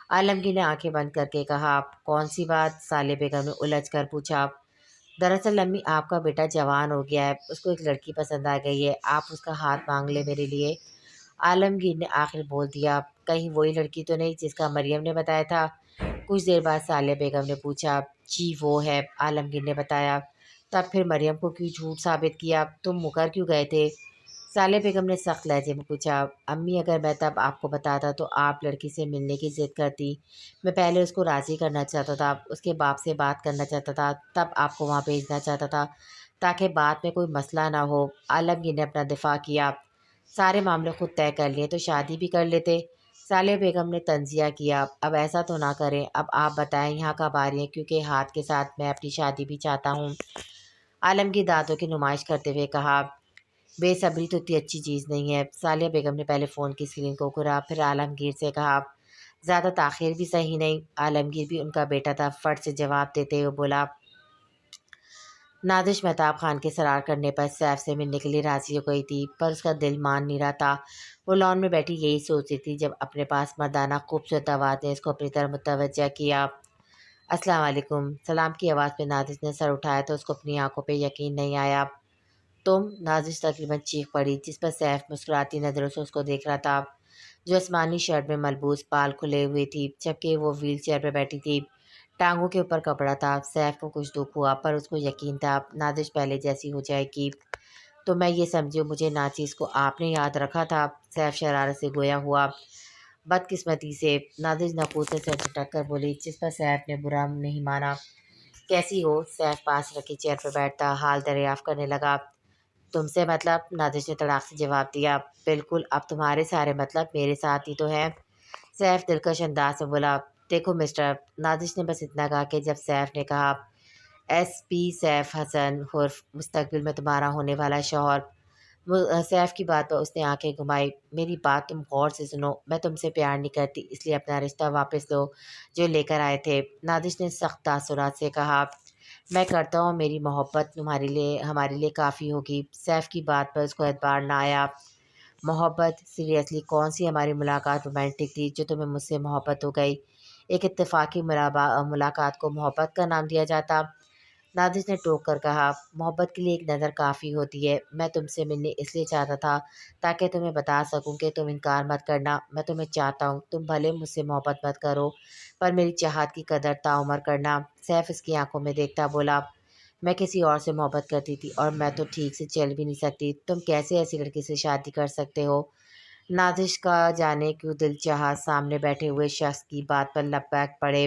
عالمگیر نے آنکھیں بند کر کے کہا، کون سی بات؟ صالحہ بیگم نے الجھ کر پوچھا۔ دراصل امی، آپ کا بیٹا جوان ہو گیا ہے، اس کو ایک لڑکی پسند آ گئی ہے، آپ اس کا ہاتھ مانگ لیں میرے لیے۔ عالمگیر نے آخر بول دیا، کہیں وہی لڑکی تو نہیں جس کا مریم نے بتایا تھا؟ کچھ دیر بعد صالحہ بیگم نے پوچھا، جی وہ ہے، عالمگیر نے بتایا۔ تب پھر مریم کو کیوں جھوٹ ثابت کیا؟ تم مکر کیوں گئے تھے؟ صالحہ بیگم نے سخت لہجے میں پوچھا۔ امی، اگر میں تب آپ کو بتاتا تو آپ لڑکی سے ملنے کی ضد کرتی۔ میں پہلے اس کو راضی کرنا چاہتا تھا، اس کے باپ سے بات کرنا چاہتا تھا، تب آپ کو وہاں بھیجنا چاہتا تھا تاکہ بعد میں کوئی مسئلہ نہ ہو۔ عالمگیر نے اپنا دفاع کیا، سارے معاملے خود طے کر لیے تو شادی بھی کر لیتے۔ صالحہ بیگم نے طنزیہ کیا، اب ایسا تو نہ کریں، اب آپ بتائیں یہاں کب آ رہی ہیں، کیونکہ ہاتھ کے ساتھ میں اپنی شادی بھی چاہتا ہوں۔ عالمگیر دانتوں کی نمائش کرتے ہوئے کہا، بے صبری تو اتنی اچھی چیز نہیں ہے۔ صالحہ بیگم نے پہلے فون کی اسکرین کو گھورا، پھر عالمگیر سے کہا، زیادہ تاخیر بھی صحیح نہیں۔ عالمگیر بھی ان کا بیٹا تھا، فٹ سے جواب دیتے ہوئے بولا، نازش مہتاب خان کے فرار کرنے پر سیف سے ملنے کے لیے راضی ہو گئی تھی، پر اس کا دل مان نہیں رہا تھا۔ وہ لان میں بیٹھی یہی سوچ رہی تھی جب اپنے پاس مردانہ خوبصورت آواز نے اس کو اپنی طرف متوجہ کیا۔ السلام علیکم۔ سلام کی آواز پہ نازش نے سر اٹھایا تو اس کو اپنی آنکھوں پہ یقین نہیں آیا۔ تم؟ نازش تقریباً چیخ پڑی، جس پر سیف مسکراتی نظروں سے اس کو دیکھ رہا تھا، جو آسمانی شرٹ میں ملبوس، بال کھلے ہوئے تھی، جبکہ وہ ویل چیئر پہ بیٹھی تھی، ٹانگوں کے اوپر کپڑا تھا۔ سیف کو کچھ دکھ ہوا، پر اس کو یقین تھا نازش پہلے جیسی ہو جائے گی۔ تو میں یہ سمجھوں مجھے ناچیز کو آپ نے یاد رکھا تھا؟ سیف شرارت سے گویا ہوا۔ بدقسمتی سے، نازش نقوص سے سر جھٹک کر بولی، جس پر سیف نے برا نہیں مانا۔ کیسی ہو؟ سیف پاس رکھی چیئر پر بیٹھتا حال دریافت کرنے لگا۔ تم سے مطلب؟ نازش نے تڑاک سے جواب دیا، بالکل، اب تمہارے سارے مطلب میرے ساتھ ہی تو ہیں۔ سیف دلکش انداز میں بولا، دیکھو مسٹر، نازش نے بس اتنا کہا کہ جب سیف نے کہا، ایس پی سیف حسن عرف مستقبل میں تمہارا ہونے والا شوہر۔ سیف کی بات پر اس نے آنکھیں گھمائی، میری بات تم غور سے سنو، میں تم سے پیار نہیں کرتی، اس لیے اپنا رشتہ واپس لو جو لے کر آئے تھے۔ نازش نے سخت تاثرات سے کہا، میں کرتا ہوں، میری محبت تمہارے لیے ہمارے لیے کافی ہوگی۔ سیف کی بات پر اس کو اعتبار نہ آیا۔ محبت؟ سیریسلی کون سی ہماری ملاقات رومانٹک تھی جو تمہیں مجھ سے محبت ہو گئی؟ ایک اتفاقی ملاقات کو محبت کا نام دیا جاتا؟ نازش نے ٹوک کر کہا، محبت کے لیے ایک نظر کافی ہوتی ہے، میں تم سے ملنے اس لیے چاہتا تھا تاکہ تمہیں بتا سکوں کہ تم انکار مت کرنا، میں تمہیں چاہتا ہوں، تم بھلے مجھ سے محبت مت کرو پر میری چاہت کی قدر تعمیر کرنا۔ سیف اس کی آنکھوں میں دیکھتا بولا، میں کسی اور سے محبت کرتی تھی اور میں تو ٹھیک سے چل بھی نہیں سکتی، تم کیسے ایسی لڑکی سے شادی کر سکتے ہو؟ نازش کا جانے کیوں دل چاہا سامنے بیٹھے ہوئے شخص کی بات پر لبیک پڑے۔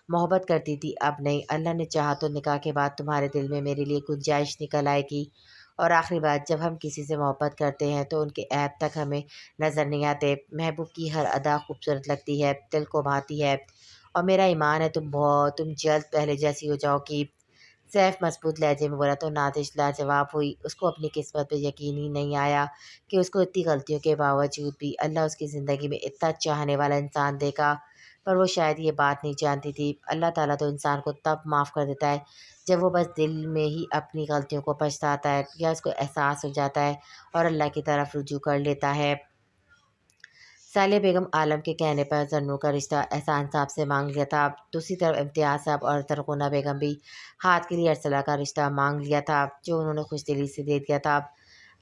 محبت کرتی تھی، اب نہیں، اللہ نے چاہا تو نکاح کے بعد تمہارے دل میں میرے لیے گنجائش نکل آئے گی۔ اور آخری بات، جب ہم کسی سے محبت کرتے ہیں تو ان کے عیب تک ہمیں نظر نہیں آتے، محبوب کی ہر ادا خوبصورت لگتی ہے، دل کو بھاتی ہے، اور میرا ایمان ہے تم جلد پہلے جیسی ہو جاؤ گی۔ سیف مضبوط لہجے میں بولا تو نازش لاجواب ہوئی، اس کو اپنی قسمت پہ یقین ہی نہیں آیا کہ اس کو اتنی غلطیوں کے باوجود بھی اللہ اس کی زندگی میں اتنا چاہنے والا انسان دے گا، پر وہ شاید یہ بات نہیں جانتی تھی، اللہ تعالیٰ تو انسان کو تب معاف کر دیتا ہے جب وہ بس دل میں ہی اپنی غلطیوں کو پچھتاتا ہے یا اس کو احساس ہو جاتا ہے اور اللہ کی طرف رجوع کر لیتا ہے۔ صالح بیگم عالم کے کہنے پر زنور کا رشتہ احسان صاحب سے مانگ لیا تھا۔ دوسری طرف امتیاز صاحب اور ترکونہ بیگم بھی ہاتھ کے لیے ارسلہ کا رشتہ مانگ لیا تھا، جو انہوں نے خوش دلی سے دے دیا تھا۔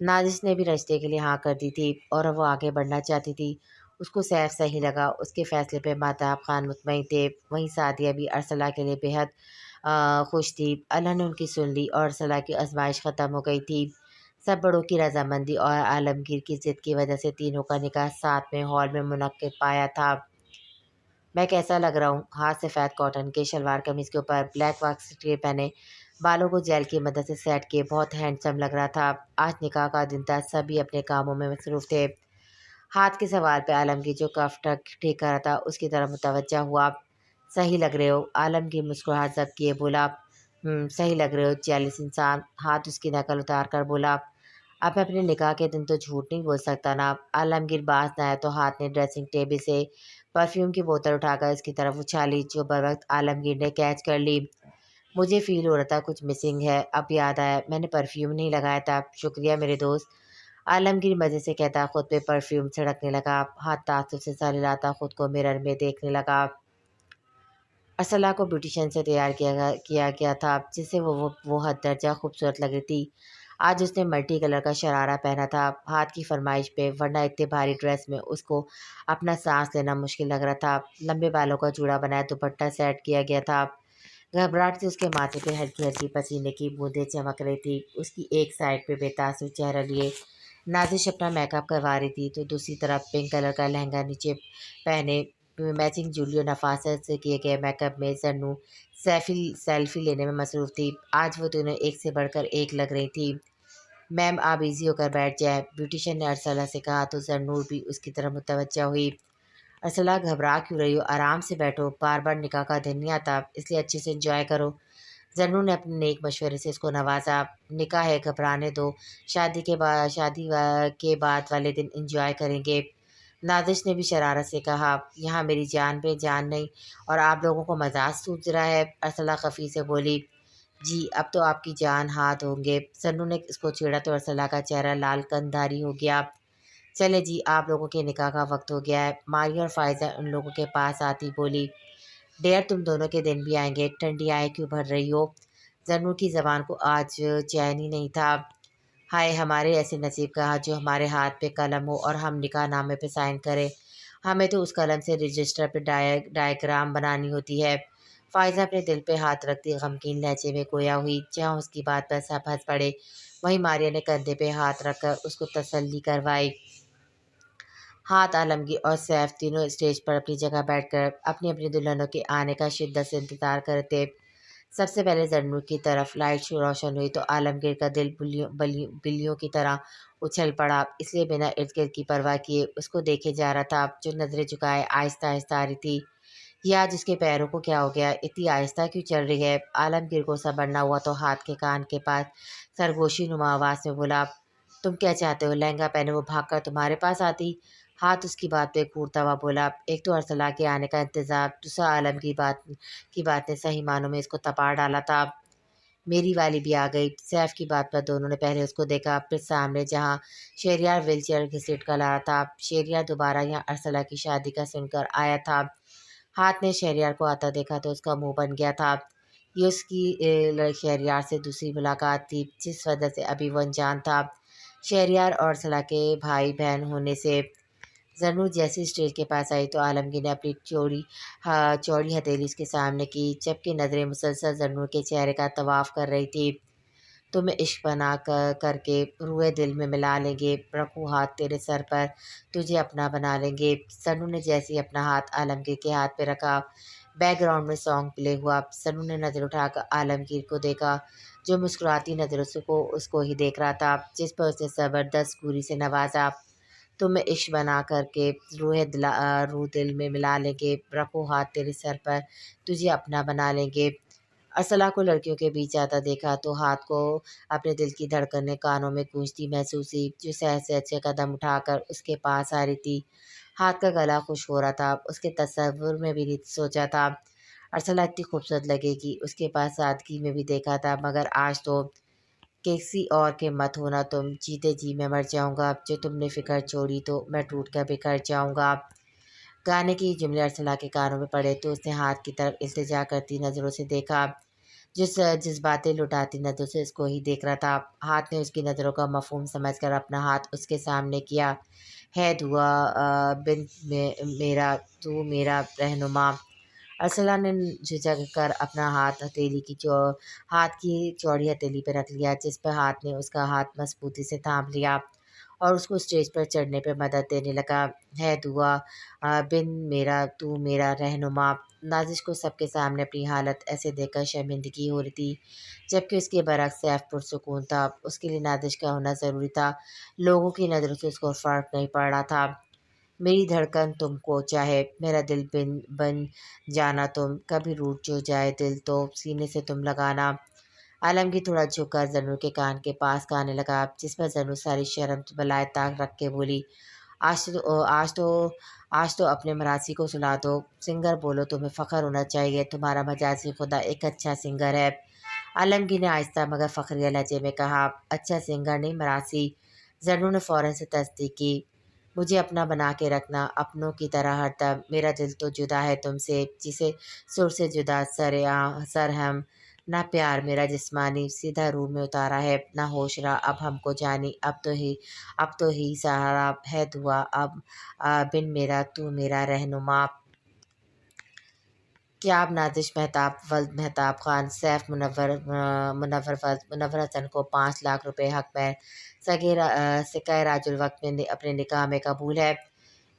نازش نے بھی رشتے کے لیے ہاں کر دی تھی اور وہ آگے بڑھنا چاہتی تھی۔ اس کو سیف صحیح لگا، اس کے فیصلے پہ مہتاب خان مطمئن تھے۔ وہیں سعدیہ بھی ارسلہ کے لیے بےحد خوش تھی۔ اللہ نے ان کی سن لی اور ارسلہ کی آزمائش ختم ہو گئی تھی۔ سب بڑوں کی رضامندی اور عالمگیر کی ضد کی وجہ سے تینوں کا نکاح ساتھ میں ہال میں منعقد پایا تھا۔ میں کیسا لگ رہا ہوں؟ ہاتھ سفید کاٹن کے شلوار قمیض کے اوپر بلیک واکس ٹے پہنے، بالوں کو جیل کی مدد سے سیٹ کیے بہت ہینڈسم لگ رہا تھا۔ آج نکاح کا دن تھا، سبھی اپنے کاموں میں مصروف تھے۔ ہاتھ کے سوال پہ عالمگیر جو کف ٹھیک کر رہا تھا اس کی طرف متوجہ ہوا۔ صحیح لگ رہے ہو، عالمگیر مسکراہٹ ضبط کیے بولا۔ صحیح لگ رہے ہو جیلس انسان۔ ہاتھ اس کی نقل اتار کر بولا۔ اب میں اپنے نکاح کے دن تو جھوٹ نہیں بول سکتا نا۔ عالمگیر باز نہ آیا تو ہاتھ نے ڈریسنگ ٹیبل سے پرفیوم کی بوتل اٹھا کر اس کی طرف اچھالی، جو بروقت عالمگیر نے کیچ کر لی۔ مجھے فیل ہو رہا تھا کچھ مسنگ ہے، اب یاد آیا میں نے پرفیوم نہیں لگایا تھا، شکریہ میرے دوست۔ عالمگیر مزے سے کہتا خود پہ پرفیوم چھڑکنے لگا۔ ہاتھ تعصب سے سر ہلاتا خود کو مرر میں دیکھنے لگا۔ ارسلہ کو بیوٹیشین سے تیار کیا گیا تھا، جس سے وہ حد درجہ خوبصورت لگ رہی تھی۔ آج اس نے ملٹی کلر کا شرارہ پہنا تھا، ہاتھ کی فرمائش پہ، ورنہ اتنے بھاری ڈریس میں اس کو اپنا سانس لینا مشکل لگ رہا تھا۔ لمبے بالوں کا جوڑا بنایا دوپٹہ سیٹ کیا گیا تھا۔ گھبراہٹ سے اس کے ماتھے پہ ہلکی ہلکی پسینے کی بوندیں چمک رہی تھی۔ اس کی ایک سائڈ پہ بے تاثر چہرہ لیے نازش اپنا میک اپ کروا رہی تھی، تو دوسری طرف پنک کلر کا لہنگا نیچے پہنے میچنگ جولی اور نفاست سے کیے گئے میک اپ میں زنو سیلفی لینے میں مصروف تھی۔ آج وہ دونوں ایک سے بڑھ کر ایک لگ رہی تھی۔ میم آپ ایزی ہو کر بیٹھ جائیں، بیوٹیشین نے ارسلہ سے کہا تو زنور بھی اس کی طرف متوجہ ہوئی۔ ارسلہ گھبرا کیوں رہی ہو، آرام سے بیٹھو، بار بار نکاح کا دن نہیں آتا، اس لیے اچھے سے انجوائے کرو۔ زنور نے اپنے نیک مشورے سے اس کو نوازا۔ نکاح ہے، گھبرانے دو، شادی کے بعد والے دن انجوائے کریں گے۔ نازش نے بھی شرارت سے کہا، یہاں میری جان پہ جان نہیں اور آپ لوگوں کو مزاج سوچ رہا ہے۔ ارسلہ خفی سے بولی، جی اب تو آپ کی جان ہاتھ ہوں گے۔ زنور نے اس کو چھیڑا تو ارسلہ کا چہرہ لال کندھاری ہو گیا۔ چلے جی آپ لوگوں کے نکاح کا وقت ہو گیا ہے۔ ماریہ اور فائزہ ان لوگوں کے پاس آتی بولی، ڈیئر تم دونوں کے دن بھی آئیں گے، ٹھنڈی آئے کیوں بھر رہی ہو؟ زنور کی زبان کو آج چین ہی نہیں تھا۔ ہائے ہمارے ایسے نصیب کا جو ہمارے ہاتھ پہ قلم ہو اور ہم نکاح نامے پہ سائن کریں، ہمیں تو اس قلم سے رجسٹر پہ ڈائیگرام بنانی ہوتی ہے۔ فائزہ اپنے دل پہ ہاتھ رکھتی غمگین لہجے میں گویا ہوئی، جہاں اس کی بات پر سب ہنس پڑے، وہیں ماریہ نے کندھے پہ ہاتھ رکھ کر اس کو تسلی کروائی۔ ہاتھ، عالمگیر اور سیف تینوں اسٹیج پر اپنی جگہ بیٹھ کر اپنی اپنی دلہنوں کے آنے کا شدت سے انتظار کرتے۔ سب سے پہلے زنور کی طرف لائٹ روشن ہوئی تو عالمگیر کا دل بلیوں کی طرح اچھل پڑا، اس لیے بنا ارد گرد کی پرواہ کیے اس کو دیکھے جا رہا تھا، جو نظریں جھکائے آہستہ آہستہ آ رہی تھی۔ یہ آج اس کے پیروں کو کیا ہو گیا، اتنی آہستہ کیوں چل رہی ہے؟ عالمگیر کو صبر نہ ہوا تو ہاتھ کے کان کے پاس سرگوشی نما آواز میں بولا، تم کیا چاہتے ہو؟ لہنگا پہنے وہ بھاگ کر تمہارے پاس آتی؟ ہاتھ اس کی بات پہ گھورتا ہوا بولا، ایک تو ارسلہ کے آنے کا انتظار، دوسرا عالم کی بات نے صحیح معنوں میں اس کو تپا ڈالا تھا۔ میری والی بھی آ گئی۔ سیف کی بات پر دونوں نے پہلے اس کو دیکھا، پھر سامنے جہاں شہریار ویل چیئر گھسیٹ کر لا رہا تھا۔ شہریار دوبارہ یہاں ارسلہ کی شادی کا سن کر آیا تھا۔ ہاتھ نے شہریار کو آتا دیکھا تو اس کا منہ بن گیا تھا۔ یہ اس کی شہریار سے دوسری ملاقات تھی، جس وجہ سے ابھی وہ انجان تھا، شہریار اور ارسلہ کے بھائی بہن ہونے سے۔ زنور جیسے اسٹیج کے پاس آئی تو عالمگیر نے اپنی چوڑی ہتھیلی اس کے سامنے کی، جبکہ نظریں مسلسل زنور کے چہرے کا طواف کر رہی تھی۔ تمہیں عشق بنا کر کے روئے دل میں ملا لیں گے، رکھوں ہاتھ تیرے سر پر، تجھے اپنا بنا لیں گے۔ زنور نے جیسے ہی اپنا ہاتھ عالمگیر کے ہاتھ پہ رکھا، بیک گراؤنڈ میں سانگ پلے ہوا۔ زنور نے نظر اٹھا کر عالمگیر کو دیکھا، جو مسکراتی نظروں سے اس کو ہی دیکھ رہا تھا، جس پر اس نے زبردست گوری سے نوازا، تمہیں عشق بنا کر کے روح دل میں ملا لیں گے، رکھوں ہاتھ تیرے سر پر، تجھے اپنا بنا لیں گے۔ ارسلہ کو لڑکیوں کے بیچ آتا دیکھا تو ہاتھ کو اپنے دل کی دھڑکنیں کانوں میں گونجتی محسوس ہوئی، جو سے اچھے قدم اٹھا کر اس کے پاس آ رہی تھی۔ ہاتھ کا گلا خوش ہو رہا تھا، اس کے تصور میں بھی نہیں سوچا تھا ارسلہ اتنی خوبصورت لگے گی، اس کے پاس سادگی میں بھی دیکھا تھا، مگر آج تو کسی اور کے مت ہونا تم، جیتے جی میں مر جاؤں گا، جو تم نے فکر چھوڑی تو میں ٹوٹ کر بکھر جاؤں گا۔ گانے کے جملے ارسلہ کے کانوں میں پڑے تو اس نے ہاتھ کی طرف التجا کرتی نظروں سے دیکھا۔ جس باتیں لٹاتی نظروں سے اس کو ہی دیکھ رہا تھا۔ ہاتھ نے اس کی نظروں کا مفہوم سمجھ کر اپنا ہاتھ اس کے سامنے کیا۔ ہے دعا بن میرا تو میرا رہنما۔ ارسلہ نے جھجک کر اپنا ہاتھ کی چوڑی ہتھیلی پہ رکھ لیا، جس پر ہاتھ نے اس کا ہاتھ مضبوطی سے تھام لیا اور اس کو اسٹیج پر چڑھنے پہ مدد دینے لگا۔ ہے دعا بن میرا تو میرا رہنما۔ نازش کو سب کے سامنے اپنی حالت ایسے دیکھ کر شرمندگی ہو رہی تھی، جبکہ اس کے برعکس سیف پرسکون تھا۔ اس کے لیے نازش کا ہونا ضروری تھا۔ لوگوں کی نظروں سے اس کو فرق نہیں پڑ رہا تھا۔ میری دھڑکن تم کو چاہے، میرا دل بن جانا تم، کبھی روٹ جو جائے دل تو سینے سے تم لگانا۔ عالمگیر تھوڑا جھک کر زنو کے کان کے پاس گانے لگا، جس پر زنو ساری شرم بلائے طاق رکھ کے بولی، آج تو اپنے مراسی کو سنا دو۔ سنگر بولو، تمہیں فخر ہونا چاہیے، تمہارا مجازی خدا ایک اچھا سنگر ہے۔ عالمگیر نے آہستہ مگر فخریہ لہجے میں کہا، اچھا سنگر نہیں، مراسی۔ زنو نے فوراً سے تصدیق کی، مجھے اپنا بنا کے رکھنا، اپنوں کی طرح ہر دم۔ میرا دل تو جدا ہے تم سے، جسے سر سے جدا سر ہم، نہ پیار میرا جسمانی سیدھا روح میں اتارا ہے، نہ ہوش رہا اب ہم کو جانی، اب تو ہی سہارا ہے دعا بن میرا تو میرا رہنما۔ کیا اب نازش مہتاب ولد مہتاب خان سیف منور حسن کو 5 لاکھ روپے حق مہر سکہ راج الوقت میں اپنے نکاح میں قبول ہے؟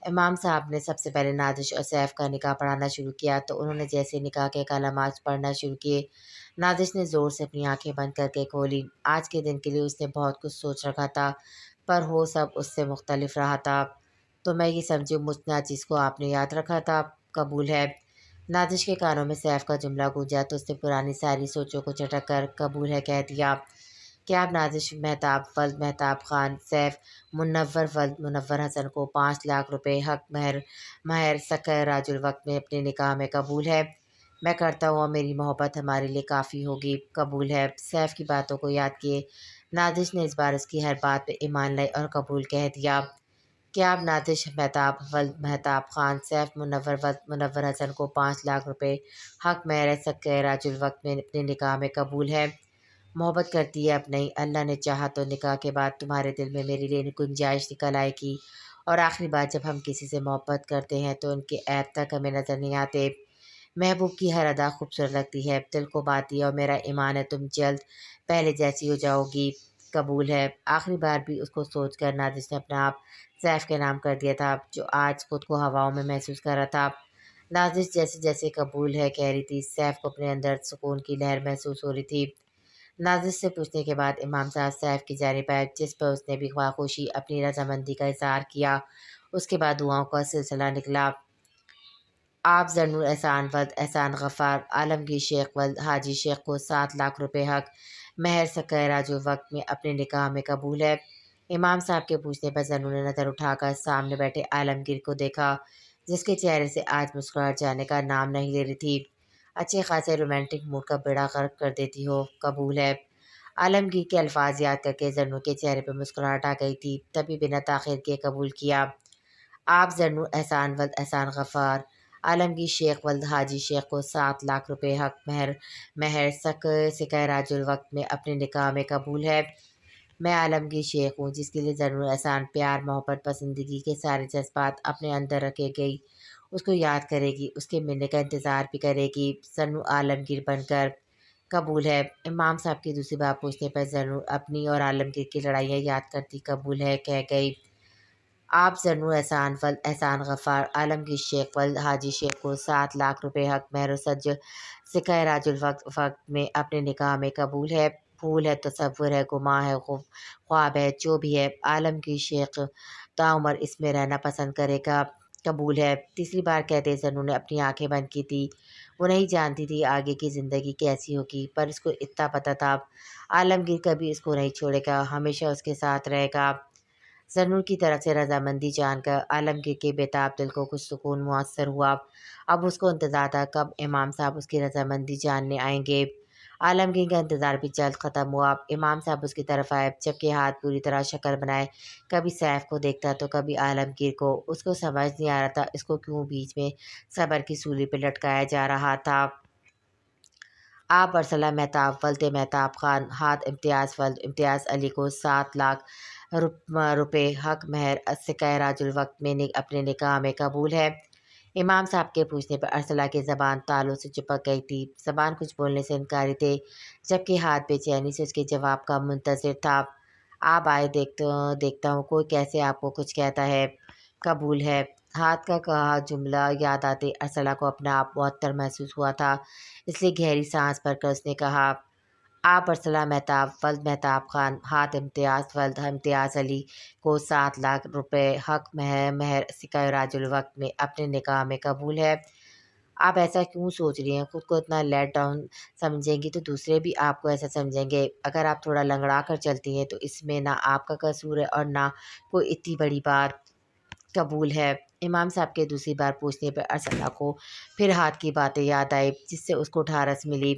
امام صاحب نے سب سے پہلے نازش اور سیف کا نکاح پڑھانا شروع کیا تو انہوں نے جیسے نکاح کے کلمات پڑھنا شروع کیے، نازش نے زور سے اپنی آنکھیں بند کر کے کھولی۔ آج کے دن کے لیے اس نے بہت کچھ سوچ رکھا تھا، پر ہو سب اس سے مختلف رہا تھا۔ تو میں یہ سمجھوں مجھ ناچیز کو آپ نے یاد رکھا تھا، قبول ہے۔ نازش کے کانوں میں سیف کا جملہ گونجا تو اس نے پرانی ساری سوچوں کو جھٹک کر قبول ہے کہہ دیا۔ کیا اب نازش مہتاب ولد مہتاب خان سیف منور ولد منور حسن کو 5 لاکھ روپے حق مہر سکہ راج الوقت میں اپنے نکاح میں قبول ہے؟ میں کرتا ہوں اور میری محبت ہمارے لیے کافی ہوگی، قبول ہے۔ سیف کی باتوں کو یاد کیے نازش نے اس بار اس کی ہر بات پہ ایمان لائے اور قبول کہہ دیا۔ کیا اب نازش مہتاب ولد مہتاب خان سیف منور ولد منور حسن کو 5 لاکھ روپے حق مہر سکہ راج الوقت میں اپنے نکاح میں قبول ہے؟ محبت کرتی ہے اب نہیں، اللہ نے چاہا تو نکاح کے بعد تمہارے دل میں میرے لیے گنجائش نکل آئے گی، اور آخری بات جب ہم کسی سے محبت کرتے ہیں تو ان کے عیب تک ہمیں نظر نہیں آتے۔ محبوب کی ہر ادا خوبصورت لگتی ہے، دل کو باتی ہے اور میرا ایمان ہے تم جلد پہلے جیسی ہو جاؤ گی، قبول ہے۔ آخری بار بھی اس کو سوچ کر نازش نے اپنا آپ سیف کے نام کر دیا تھا، جو آج خود کو ہواؤں میں محسوس کر رہا تھا۔ نازش جیسے جیسے قبول ہے کہہ رہی تھی، سیف کو اپنے اندر سکون کی لہر محسوس ہو رہی تھی۔ نازش سے پوچھنے کے بعد امام صاحب سیف کی جانب آئے، جس پر اس نے بھی خواہشی اپنی رضامندی کا اظہار کیا۔ اس کے بعد دعاؤں کا سلسلہ نکلا۔ آپ ذرنور احسان ولد احسان غفار عالمگیر شیخ ولد حاجی شیخ کو 7 لاکھ روپے حق مہر سکہ راج الوقت میں اپنے نکاح میں قبول ہے؟ امام صاحب کے پوچھنے پر ذرنور نے نظر اٹھا کر سامنے بیٹھے عالمگیر کو دیکھا، جس کے چہرے سے آج مسکراہٹ جانے کا نام نہیں لے رہی تھی۔ اچھے خاصے رومانٹک موڈ کا بیڑا غرق کر دیتی ہو، قبول ہے۔ عالمگیر کے الفاظ یاد کر کے ذرنور کے چہرے پہ مسکراہٹ آ گئی تھی، تبھی بنا تاخیر کے قبول کیا۔ آپ ذرنور احسان ولد احسان غفار عالمگیر شیخ ولد حاجی شیخ کو 7 لاکھ روپے حق مہر سکہ راج الوقت میں اپنے نکاح میں قبول ہے؟ میں عالمگیر شیخ ہوں، جس کے لیے ذرنور احسان پیار محبت پسندیدگی کے سارے جذبات اپنے اندر رکھے گئی، اس کو یاد کرے گی، اس کے ملنے کا انتظار بھی کرے گی، ذرنور عالمگیر بن کر، قبول ہے۔ امام صاحب کی دوسری بات پوچھنے پر ذرنور اپنی اور عالمگیر کی لڑائیاں یاد کرتی قبول ہے کہہ گئی۔ آپ ذرنور احسان ولد احسان غفار عالمگیر شیخ ولد حاجی شیخ کو 7 لاکھ روپے حق مہر سکہ راج الوقت میں اپنے نکاح میں قبول ہے؟ بھول ہے، تصور ہے، گماں ہے، خواب ہے، جو بھی ہے، عالمگیر شیخ تعمر اس میں رہنا پسند کرے گا، قبول ہے۔ تیسری بار کہتے ذرنور نے اپنی آنکھیں بند کی تھی، وہ نہیں جانتی تھی آگے کی زندگی کیسی ہوگی، پر اس کو اتنا پتہ تھا عالمگیر کبھی اس کو نہیں چھوڑے گا، ہمیشہ اس کے ساتھ رہے گا۔ زرنور کی طرف سے رضامندی جان کر عالمگیر کے بےتاب دل کو کچھ سکون میسر ہوا۔ اب اس کو انتظار تھا کب امام صاحب اس کی رضامندی جاننے آئیں گے۔ عالمگیر کا انتظار بھی جلد ختم ہوا۔ امام صاحب اس کی طرف آئے، جبکہ ہاتھ پوری طرح شکل بنائے، کبھی سیف کو دیکھتا تو کبھی عالمگیر کو۔ اس کو سمجھ نہیں آ رہا تھا اس کو کیوں بیچ میں صبر کی سولی پہ لٹکایا جا رہا تھا۔ آپ ارسلہ مہتاب ولد مہتاب خان ہاتھ امتیاز ولد امتیاز علی کو 7 لاکھ روپے حق مہر سکہ راج الوقت میں اپنے نکاح میں قبول ہے۔ امام صاحب کے پوچھنے پر ارسلہ کی زبان تالوں سے چپک گئی تھی۔ زبان کچھ بولنے سے انکاری تھے، جبکہ ہاتھ بے چینی سے اس کے جواب کا منتظر تھا۔ آپ آئے، دیکھتا ہوں کوئی کیسے آپ کو کچھ کہتا ہے۔ قبول ہے۔ ہاتھ کا کہا جملہ یاد آتے ارسلہ کو اپنا آپ معطر محسوس ہوا تھا، اس لیے گہری سانس بھر کر اس نے کہا، آپ ارسلہ مہتاب ولد مہتاب خان ہاتھ امتیاز ولد امتیاز علی کو 7 لاکھ روپے حق مہر سکہ راج الوقت میں اپنے نکاح میں قبول ہے۔ آپ ایسا کیوں سوچ رہی ہیں؟ خود کو اتنا لیٹ ڈاؤن سمجھیں گی تو دوسرے بھی آپ کو ایسا سمجھیں گے۔ اگر آپ تھوڑا لنگڑا کر چلتی ہیں تو اس میں نہ آپ کا قصور ہے اور نہ کوئی اتنی بڑی بات۔ قبول ہے۔ امام صاحب کے دوسری بار پوچھنے پر ارسلہ کو پھر ہاتھ کی باتیں یاد آئی، جس سے اس کو ڈھارس ملی۔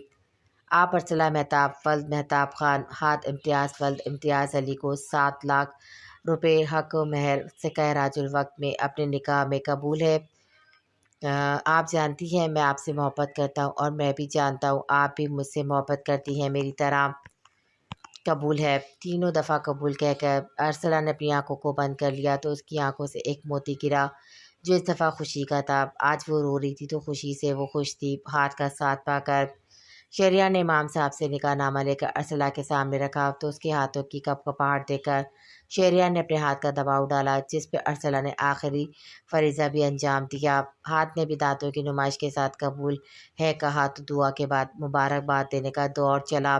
آپ ارسلہ مہتاب ولد مہتاب خان ہاتھ امتیاز ولد امتیاز علی کو 7 لاکھ روپے حق مہر سکہ راج الوقت میں اپنے نکاح میں قبول ہے۔ آپ جانتی ہیں میں آپ سے محبت کرتا ہوں اور میں بھی جانتا ہوں آپ بھی مجھ سے محبت کرتی ہیں میری طرح۔ قبول ہے۔ 3 دفعہ قبول کہہ کر ارسلہ نے اپنی آنکھوں کو بند کر لیا تو اس کی آنکھوں سے ایک موتی گرا جو اس دفعہ خوشی کا تھا۔ آج وہ رو رہی تھی تو خوشی سے وہ خوش تھی۔ ہاتھ کا ساتھ پا کر شہریار نے امام صاحب سے نکاح نامہ لے کر ارسلہ کے سامنے رکھا تو اس کے ہاتھوں کی کپ کپاہٹ دیکھ کر شہریار نے اپنے ہاتھ کا دباؤ ڈالا، جس پہ ارسلہ نے آخری فریضہ بھی انجام دیا۔ ہاتھ نے بھی دانتوں کی نمائش کے ساتھ قبول ہے کہا تو دعا کے بعد مبارکباد دینے کا دور چلا۔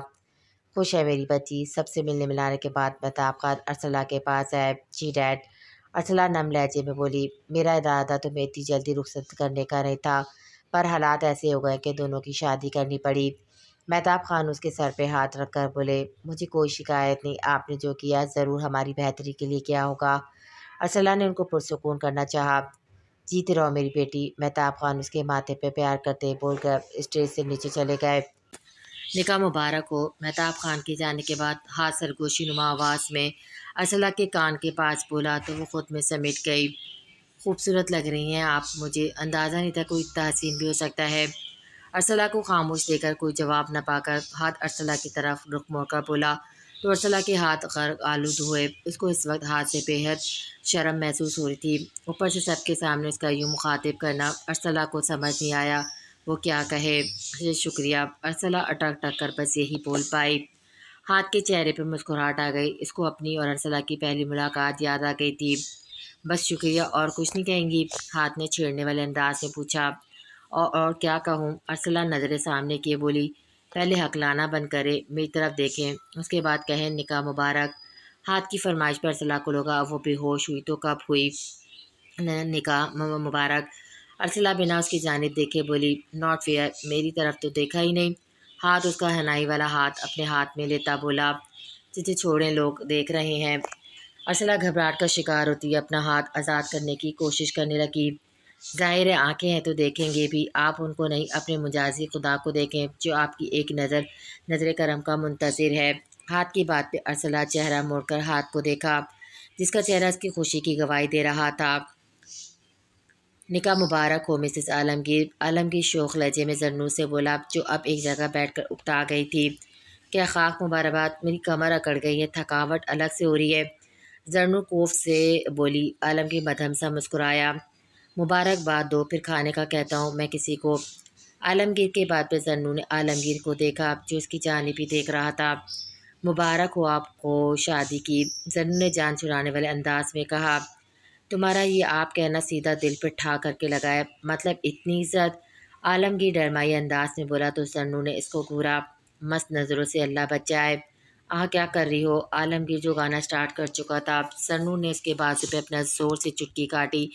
خوش ہے میری بچی؟ سب سے ملنے ملانے کے بعد مہتاب خان ارسلہ کے پاس آئے۔ جی ڈیڈ، ارسلہ نم لہجے میں بولی، میرا ارادہ تمہیں اتنی جلدی رخصت کرنے کا نہیں تھا، پر حالات ایسے ہو گئے کہ دونوں کی شادی کرنی پڑی۔ مہتاب خان اس کے سر پہ ہاتھ رکھ کر بولے، مجھے کوئی شکایت نہیں، آپ نے جو کیا ضرور ہماری بہتری کے لیے کیا ہوگا۔ ارسلہ نے ان کو پرسکون کرنا چاہا۔ جیتے رہو میری بیٹی۔ مہتاب خان اس کے ماتھے پہ پیار کرتے بول کر اسٹیج سے نیچے چلے گئے۔ نکاح مبارک ہو۔ مہتاب خان کے جانے کے بعد ہاتھ سرگوشی نما آواز میں ارسلہ کے کان کے پاس بولا تو وہ خود میں سمٹ گئی۔ خوبصورت لگ رہی ہیں آپ، مجھے اندازہ نہیں تھا کوئی اتنا حسین بھی ہو سکتا ہے۔ ارسلہ کو خاموش دے کر کوئی جواب نہ پا کر ہاتھ ارسلہ کی طرف رخ موڑ کر بولا تو ارسلہ کے ہاتھ غرق آلود ہوئے۔ اس کو اس وقت ہاتھ سے بے حد شرم محسوس ہو رہی تھی، اوپر سے سب کے سامنے اس کا یوں مخاطب کرنا ارسلہ کو سمجھ نہیں آیا وہ کیا کہے۔ شکریہ، ارسلہ اٹک ٹک کر بس یہی بول پائی۔ ہاتھ کے چہرے پہ مسکراہٹ آ گئی، اس کو اپنی اور ارسلہ کی پہلی ملاقات یاد آ گئی تھی۔ بس شکریہ، اور کچھ نہیں کہیں گی؟ ہاتھ نے چھیڑنے والے انداز میں پوچھا۔ اور کیا کہوں؟ ارسلہ نظریں سامنے کیے بولی، پہلے حقلانہ بند کرے، میری طرف دیکھیں، اس کے بعد کہیں نکاح مبارک۔ ہاتھ کی فرمائش پر ارسلہ کو لگا وہ بے ہوش ہوئی تو کب ہوئی؟ نکاح مبارک۔ ارسلہ بنا اس کی جانب دیکھے بولی، ناٹ فیئر، میری طرف تو دیکھا ہی نہیں۔ ہاتھ اس کا حنائی والا ہاتھ اپنے ہاتھ میں لیتا بولا، جسے چھوڑیں، لوگ دیکھ رہے ہیں۔ ارسلہ گھبراہٹ کا شکار ہوتی اپنا ہاتھ آزاد کرنے کی کوشش کرنے لگی۔ ظاہر ہے آنکھیں ہیں تو دیکھیں گے بھی، آپ ان کو نہیں اپنے مجازی خدا کو دیکھیں جو آپ کی ایک نظر کرم کا منتظر ہے۔ ہاتھ کی بات پہ ارسلہ چہرہ موڑ کر ہاتھ کو دیکھا، جس کا چہرہ اس کی خوشی کی گواہی دے رہا تھا۔ نکاح مبارک ہو مسز عالمگیر۔ عالمگیر شوخ لہجے میں زرنور سے بولا جو اب ایک جگہ بیٹھ کر اکتا گئی تھی۔ کیا خاک مبارکباد، میری کمر اکڑ گئی ہے، تھکاوٹ الگ سے ہو رہی ہے۔ زرنور کوف سے بولی۔ عالمگیر مدھم سا مسکرایا، مبارکباد دو، پھر کھانے کا کہتا ہوں میں کسی کو۔ عالمگیر کے بعد پہ زرنور نے عالمگیر کو دیکھا جو اس کی جانب ہی دیکھ رہا تھا۔ مبارک ہو آپ کو شادی کی، زرنور نے جان چھڑانے والے انداز میں کہا۔ تمہارا یہ آپ کہنا سیدھا دل پہ ٹھا کر کے لگایا، مطلب اتنی عزت؟ عالمگیر ڈرمائی انداز میں بولا تو زرنور نے اس کو گھورا، مست نظروں سے اللہ بچائے۔ کیا کر رہی ہو؟ عالمگیر جو گانا سٹارٹ کر چکا تھا، زرنور نے اس کے بازو پہ اپنا زور سے چٹکی کاٹی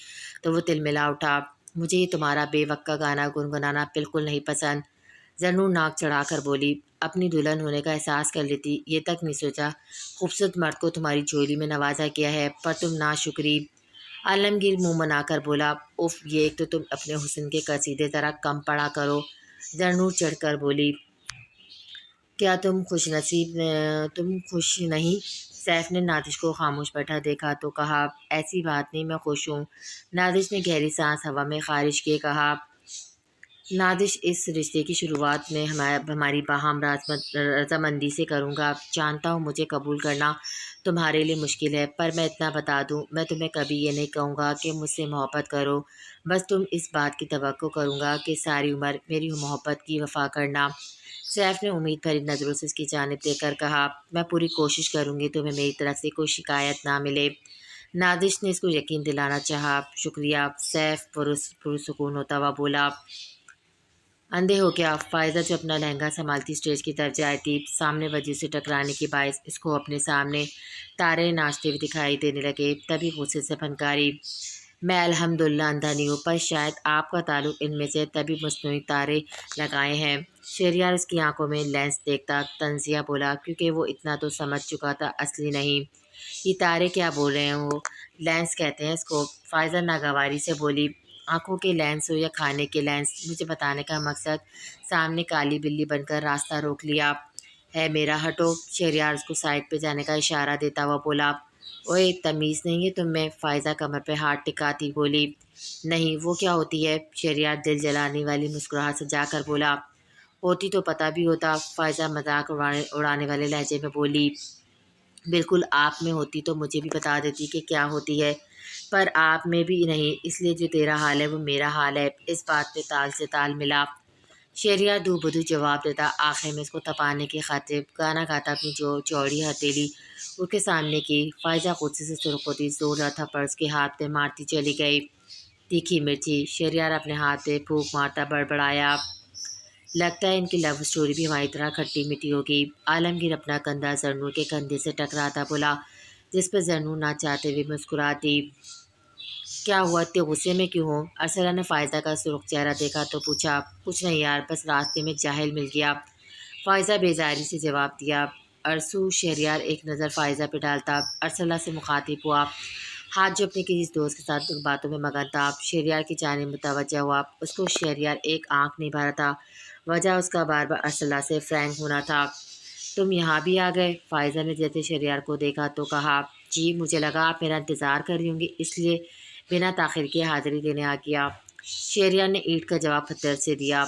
تو وہ تلملا اٹھا، مجھے یہ تمہارا بے وقت کا گانا گنگنانا بالکل نہیں پسند۔ زرنور ناک چڑھا کر بولی، اپنی دلہن ہونے کا احساس کر لیتی، یہ تک نہیں سوچا خوبصورت مرد کو تمہاری جھولی میں نوازا کیا ہے، پر تم ناشکری۔ عالمگیر منہ منا کر بولا، اف، یہ ایک تو تم اپنے حسن کے قصیدے ذرا کم پڑھا کرو۔ زرنور چڑھ کر بولی، کیا تم خوش نہیں؟ سیف نے نادش کو خاموش بیٹھا دیکھا تو کہا، ایسی بات نہیں، میں خوش ہوں۔ نادش نے گہری سانس ہوا میں خارج کیے کہا، نادش، اس رشتے کی شروعات میں ہماری باہم رضامندی سے کروں گا۔ جانتا ہوں مجھے قبول کرنا تمہارے لیے مشکل ہے، پر میں اتنا بتا دوں، میں تمہیں کبھی یہ نہیں کہوں گا کہ مجھ سے محبت کرو، بس تم اس بات کی توقع کروں گا کہ ساری عمر میری محبت کی وفا کرنا۔ سیف نے امید بھری نظروں سے اس کی جانب دیکھ کر کہا، میں پوری کوشش کروں گی تمہیں میری طرف سے کوئی شکایت نہ ملے۔ نادش نے اس کو یقین دلانا چاہا، شکریہ۔ سیف پرسکون ہوتا ہوا بولا، اندھے ہو کیا؟ فائزہ جو اپنا لہنگا سنبھالتی اسٹیج کی طرف جائی تھی، سامنے وجہ سے ٹکرانے کی باعث اس کو اپنے سامنے تارے ناچتے ہوئے دکھائی دینے لگے، تبھی غصے سے پھنکاری، میں الحمدللہ اندھا نہیں ہوں، پر شاید آپ کا تعلق ان میں سے تبھی مصنوعی تارے لگائے ہیں۔ شہریار اس کی آنکھوں میں لینس دیکھتا طنزیہ بولا، کیونکہ وہ اتنا تو سمجھ چکا تھا اصلی نہیں۔ یہ تارے کیا بول رہے ہیں وہ؟ لینس کہتے ہیں اس کو۔ فائزہ ناگواری سے بولی، آنکھوں کے لینس ہو یا کھانے کے لینس، مجھے بتانے کا مقصد، سامنے کالی بلی بن کر راستہ روک لیا ہے میرا، ہٹو۔ شہریار اس کو سائڈ پہ جانے کا اشارہ دیتا ہوا بولا، اوئے، تمیز نہیں ہے تم میں؟ فائزہ کمر پہ ہاتھ ٹکاتی بولی، نہیں، وہ کیا ہوتی ہے؟ شہریار دل جلانے والی مسکراہٹ سجا کر بولا، ہوتی تو پتہ بھی ہوتا۔ فائزہ مذاق اڑانے والے لہجے میں بولی، بالکل، آپ میں ہوتی تو مجھے بھی بتا دیتی کہ کیا ہوتی ہے، پر آپ میں بھی نہیں، اس لیے جو تیرا حال ہے وہ میرا حال ہے۔ اس بات پہ تال سے تال ملا۔ شہریار دو بدو جواب دیتا، آخر میں اس کو تپانے کے خاطر گانا گاتا اپنی چوڑی ہتھیلی اس کے سامنے کی۔ فائزہ غصے سے سرخ ہوتی زوردار تھپڑ اس کے ہاتھ پہ مارتی چلی گئی، تیکھی مرچی۔ شہریار اپنے ہاتھ پہ پھونک مارتا بڑبڑایا، لگتا ہے ان کی لو سٹوری بھی ہماری طرح کھٹی میٹھی ہوگی۔ عالمگیر اپنا کندھا زرنور کے کندھے سے ٹکراتا بولا، جس پہ زرنور نہ چاہتے ہوئے مسکراتی، کیا ہوا، اتنے غصے میں کیوں ہو؟ ارسلہ نے فائزہ کا سرخ چہرہ دیکھا تو پوچھا، کچھ نہیں یار، بس راستے میں جاہل مل گیا۔ فائزہ بیزاری سے جواب دیا۔ ارسو، شہریار ایک نظر فائزہ پہ ڈالتا، ارسلہ سے مخاطب ہوا، ہاتھ جو اپنے کسی دوست کے ساتھ باتوں میں مگن تھا، شہریار کی جانب متوجہ ہوا۔ اس کو شہریار ایک آنکھ نہیں بھرا تھا، وجہ اس کا بار بار ارسلہ سے فرینک ہونا تھا۔ تم یہاں بھی آ گئے؟ فائزہ نے جیسے شہریار کو دیکھا تو کہا، جی، مجھے لگا آپ میرا انتظار کر رہی ہوں گی، اس لیے بنا تاخیر کے حاضری دینے آ گیا۔ شہریار نے اینٹ کا جواب پتھر سے دیا۔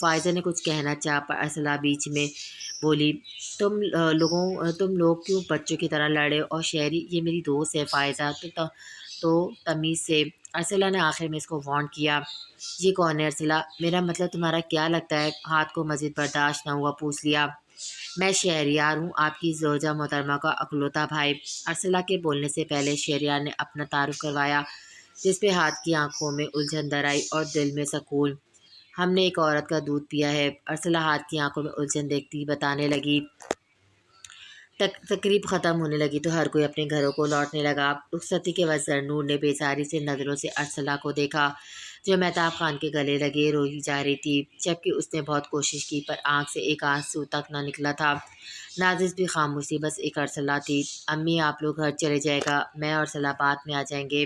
فائزہ نے کچھ کہنا چاہا پر ارسلہ بیچ میں بولی، تم لوگ کیوں بچوں کی طرح لڑے؟ اور شہری، یہ میری دوست ہے فائزہ، تو تمیز سے۔ ارسلہ نے آخر میں اس کو وارن کیا، یہ کون ہے ارسلہ؟ میرا مطلب تمہارا کیا لگتا ہے؟ ہاتھ کو مزید برداشت نہ ہوا پوچھ لیا، میں شہریار ہوں، آپ کی زوجہ محترمہ کا اکلوتا بھائی۔ ارسلہ کے بولنے سے پہلے شہریار نے اپنا تعارف کروایا، جس پہ ہاتھ کی آنکھوں میں الجھن در آئی اور دل میں سکون۔ ہم نے ایک عورت کا دودھ پیا ہے، ارسلہ ہاتھ کی آنکھوں میں الجھن دیکھتی بتانے لگی۔ تقریب ختم ہونے لگی تو ہر کوئی اپنے گھروں کو لوٹنے لگا۔ رخصتی کے وقت زرنور نے بیزاری سے نظروں سے ارسلہ کو دیکھا، جو مہتاب خان کے گلے لگے روئی جا رہی تھی، جبکہ اس نے بہت کوشش کی پر آنکھ سے ایک آنسو تک نہ نکلا تھا۔ نازش بھی خاموش تھی، بس ایک ارسلہ تھی۔ امی، آپ لوگ گھر چلے جائے گا، میں اور ارسلہ بعد میں آ جائیں گے۔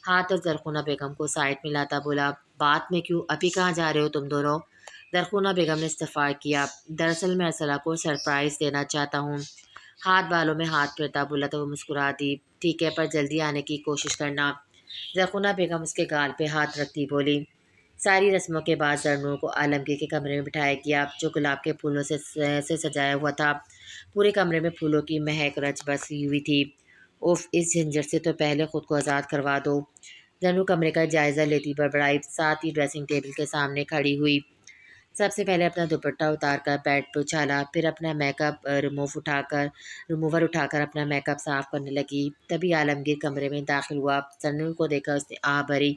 ہاتھ اور زرخونہ بیگم کو سائڈ میں لاتا بولا، بعد میں کیوں، ابھی کہاں جا رہے ہو تم دونوں؟ زرخونہ بیگم نے استفسار کیا، دراصل میں ارسلہ کو سرپرائز دینا چاہتا ہوں۔ ہاتھ بالوں میں ہاتھ پھیرتا بولا تو وہ مسکرا دی، ٹھیک ہے، پر جلدی آنے کی کوشش کرنا۔ زرخونہ بیگم اس کے گال پہ ہاتھ رکھتی بولی۔ ساری رسموں کے بعد زرنور کو عالمگیر کے کمرے میں بٹھایا گیا، جو گلاب کے پھولوں سے سجایا ہوا تھا۔ پورے کمرے میں پھولوں کی مہک رچ بسی ہوئی تھی۔ اوف، اس جھنجھٹ سے تو پہلے خود کو آزاد کروا دو۔ زرنور کمرے کا جائزہ لیتی بڑبڑائی، ساتھ ہی ڈریسنگ ٹیبل کے سامنے کھڑی ہوئی۔ سب سے پہلے اپنا دوپٹہ اتار کر بیڈ پہ اچھالا، پھر اپنا میک اپ ریموور اٹھا کر اپنا میک اپ صاف کرنے لگی۔ تبھی عالمگیر کمرے میں داخل ہوا۔ زرنور کو دیکھا اس نے آہ بھری۔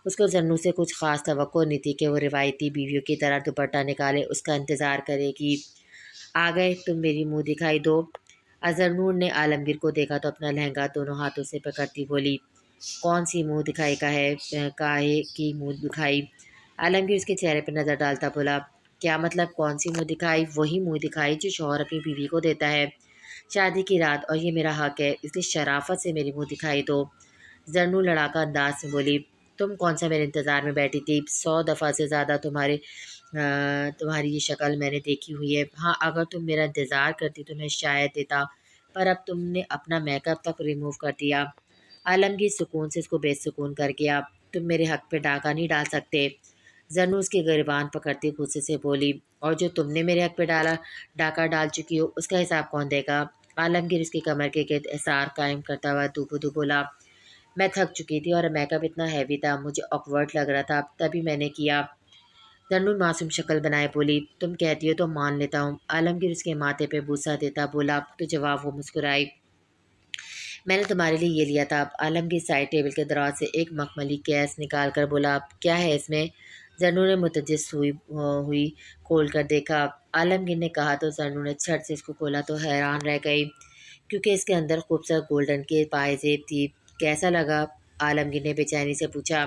اس کو زرنور سے کچھ خاص توقع نہیں تھی کہ وہ روایتی بیویوں کی طرح دوپٹہ نکالے اس کا انتظار کرے گی۔ آ گئے، تم میری منہ دکھائی دو۔ زرنور نے عالمگیر کو دیکھا تو اپنا لہنگا دونوں ہاتھوں سے پکڑتی بولی، کون سی منہ دکھائی کا ہے، کاہے کی منہ دکھائی؟ عالمگیر اس کے چہرے پہ نظر ڈالتا بولا، کیا مطلب؟ کون سی منہ دکھائی؟ وہی منہ دکھائی جو شوہر اپنی بیوی کو دیتا ہے، شادی کی رات، اور یہ میرا حق ہے، اس لیے شرافت سے میری منہ دکھائی دو۔ زرنو لڑاکا انداز میں بولی، تم کون سا میرے انتظار میں بیٹھی تھی؟ 100 دفعہ سے زیادہ تمہاری یہ شکل میں نے دیکھی ہوئی ہے۔ ہاں، اگر تم میرا انتظار کرتی تو میں شاید دیتا، پر اب تم نے اپنا میک اپ تک ریموو کر دیا۔ عالمگیر سکون سے اس کو بے سکون کر گیا۔ تم میرے حق پہ ڈاکہ نہیں ڈال سکتے۔ زرنو اس کے گریبان پکڑتی غصے سے بولی، اور جو تم نے میرے حق پہ ڈاکہ ڈال چکی ہو اس کا حساب کون دے گا؟ عالمگیر اس کی کمر کے گرد احصار قائم کرتا ہوا دو بولا، میں تھک چکی تھی اور میک اپ اتنا ہیوی تھا، مجھے آکورڈ لگ رہا تھا، تبھی میں نے کیا۔ زرنو معصوم شکل بنائے بولی، تم کہتی ہو تو مان لیتا ہوں۔ عالمگیر اس کے ماتھے پہ بوسہ دیتا بولا، تو جواب وہ مسکرائی، میں نے تمہارے لیے یہ لیا تھا۔ عالمگیر سائڈ ٹیبل کے دراز سے ایک مخملی کیس نکال کر بولا، کیا ہے اس میں؟ زرنو نے متجس ہوئی کھول کر دیکھا۔ عالمگیر نے کہا تو زرنو نے چھٹ سے اس کو کھولا تو حیران رہ گئی، کیونکہ اس کے اندر خوبصورت گولڈن کے پائے تھی۔ کیسا لگا؟ عالمگیر نے بے چینی سے پوچھا۔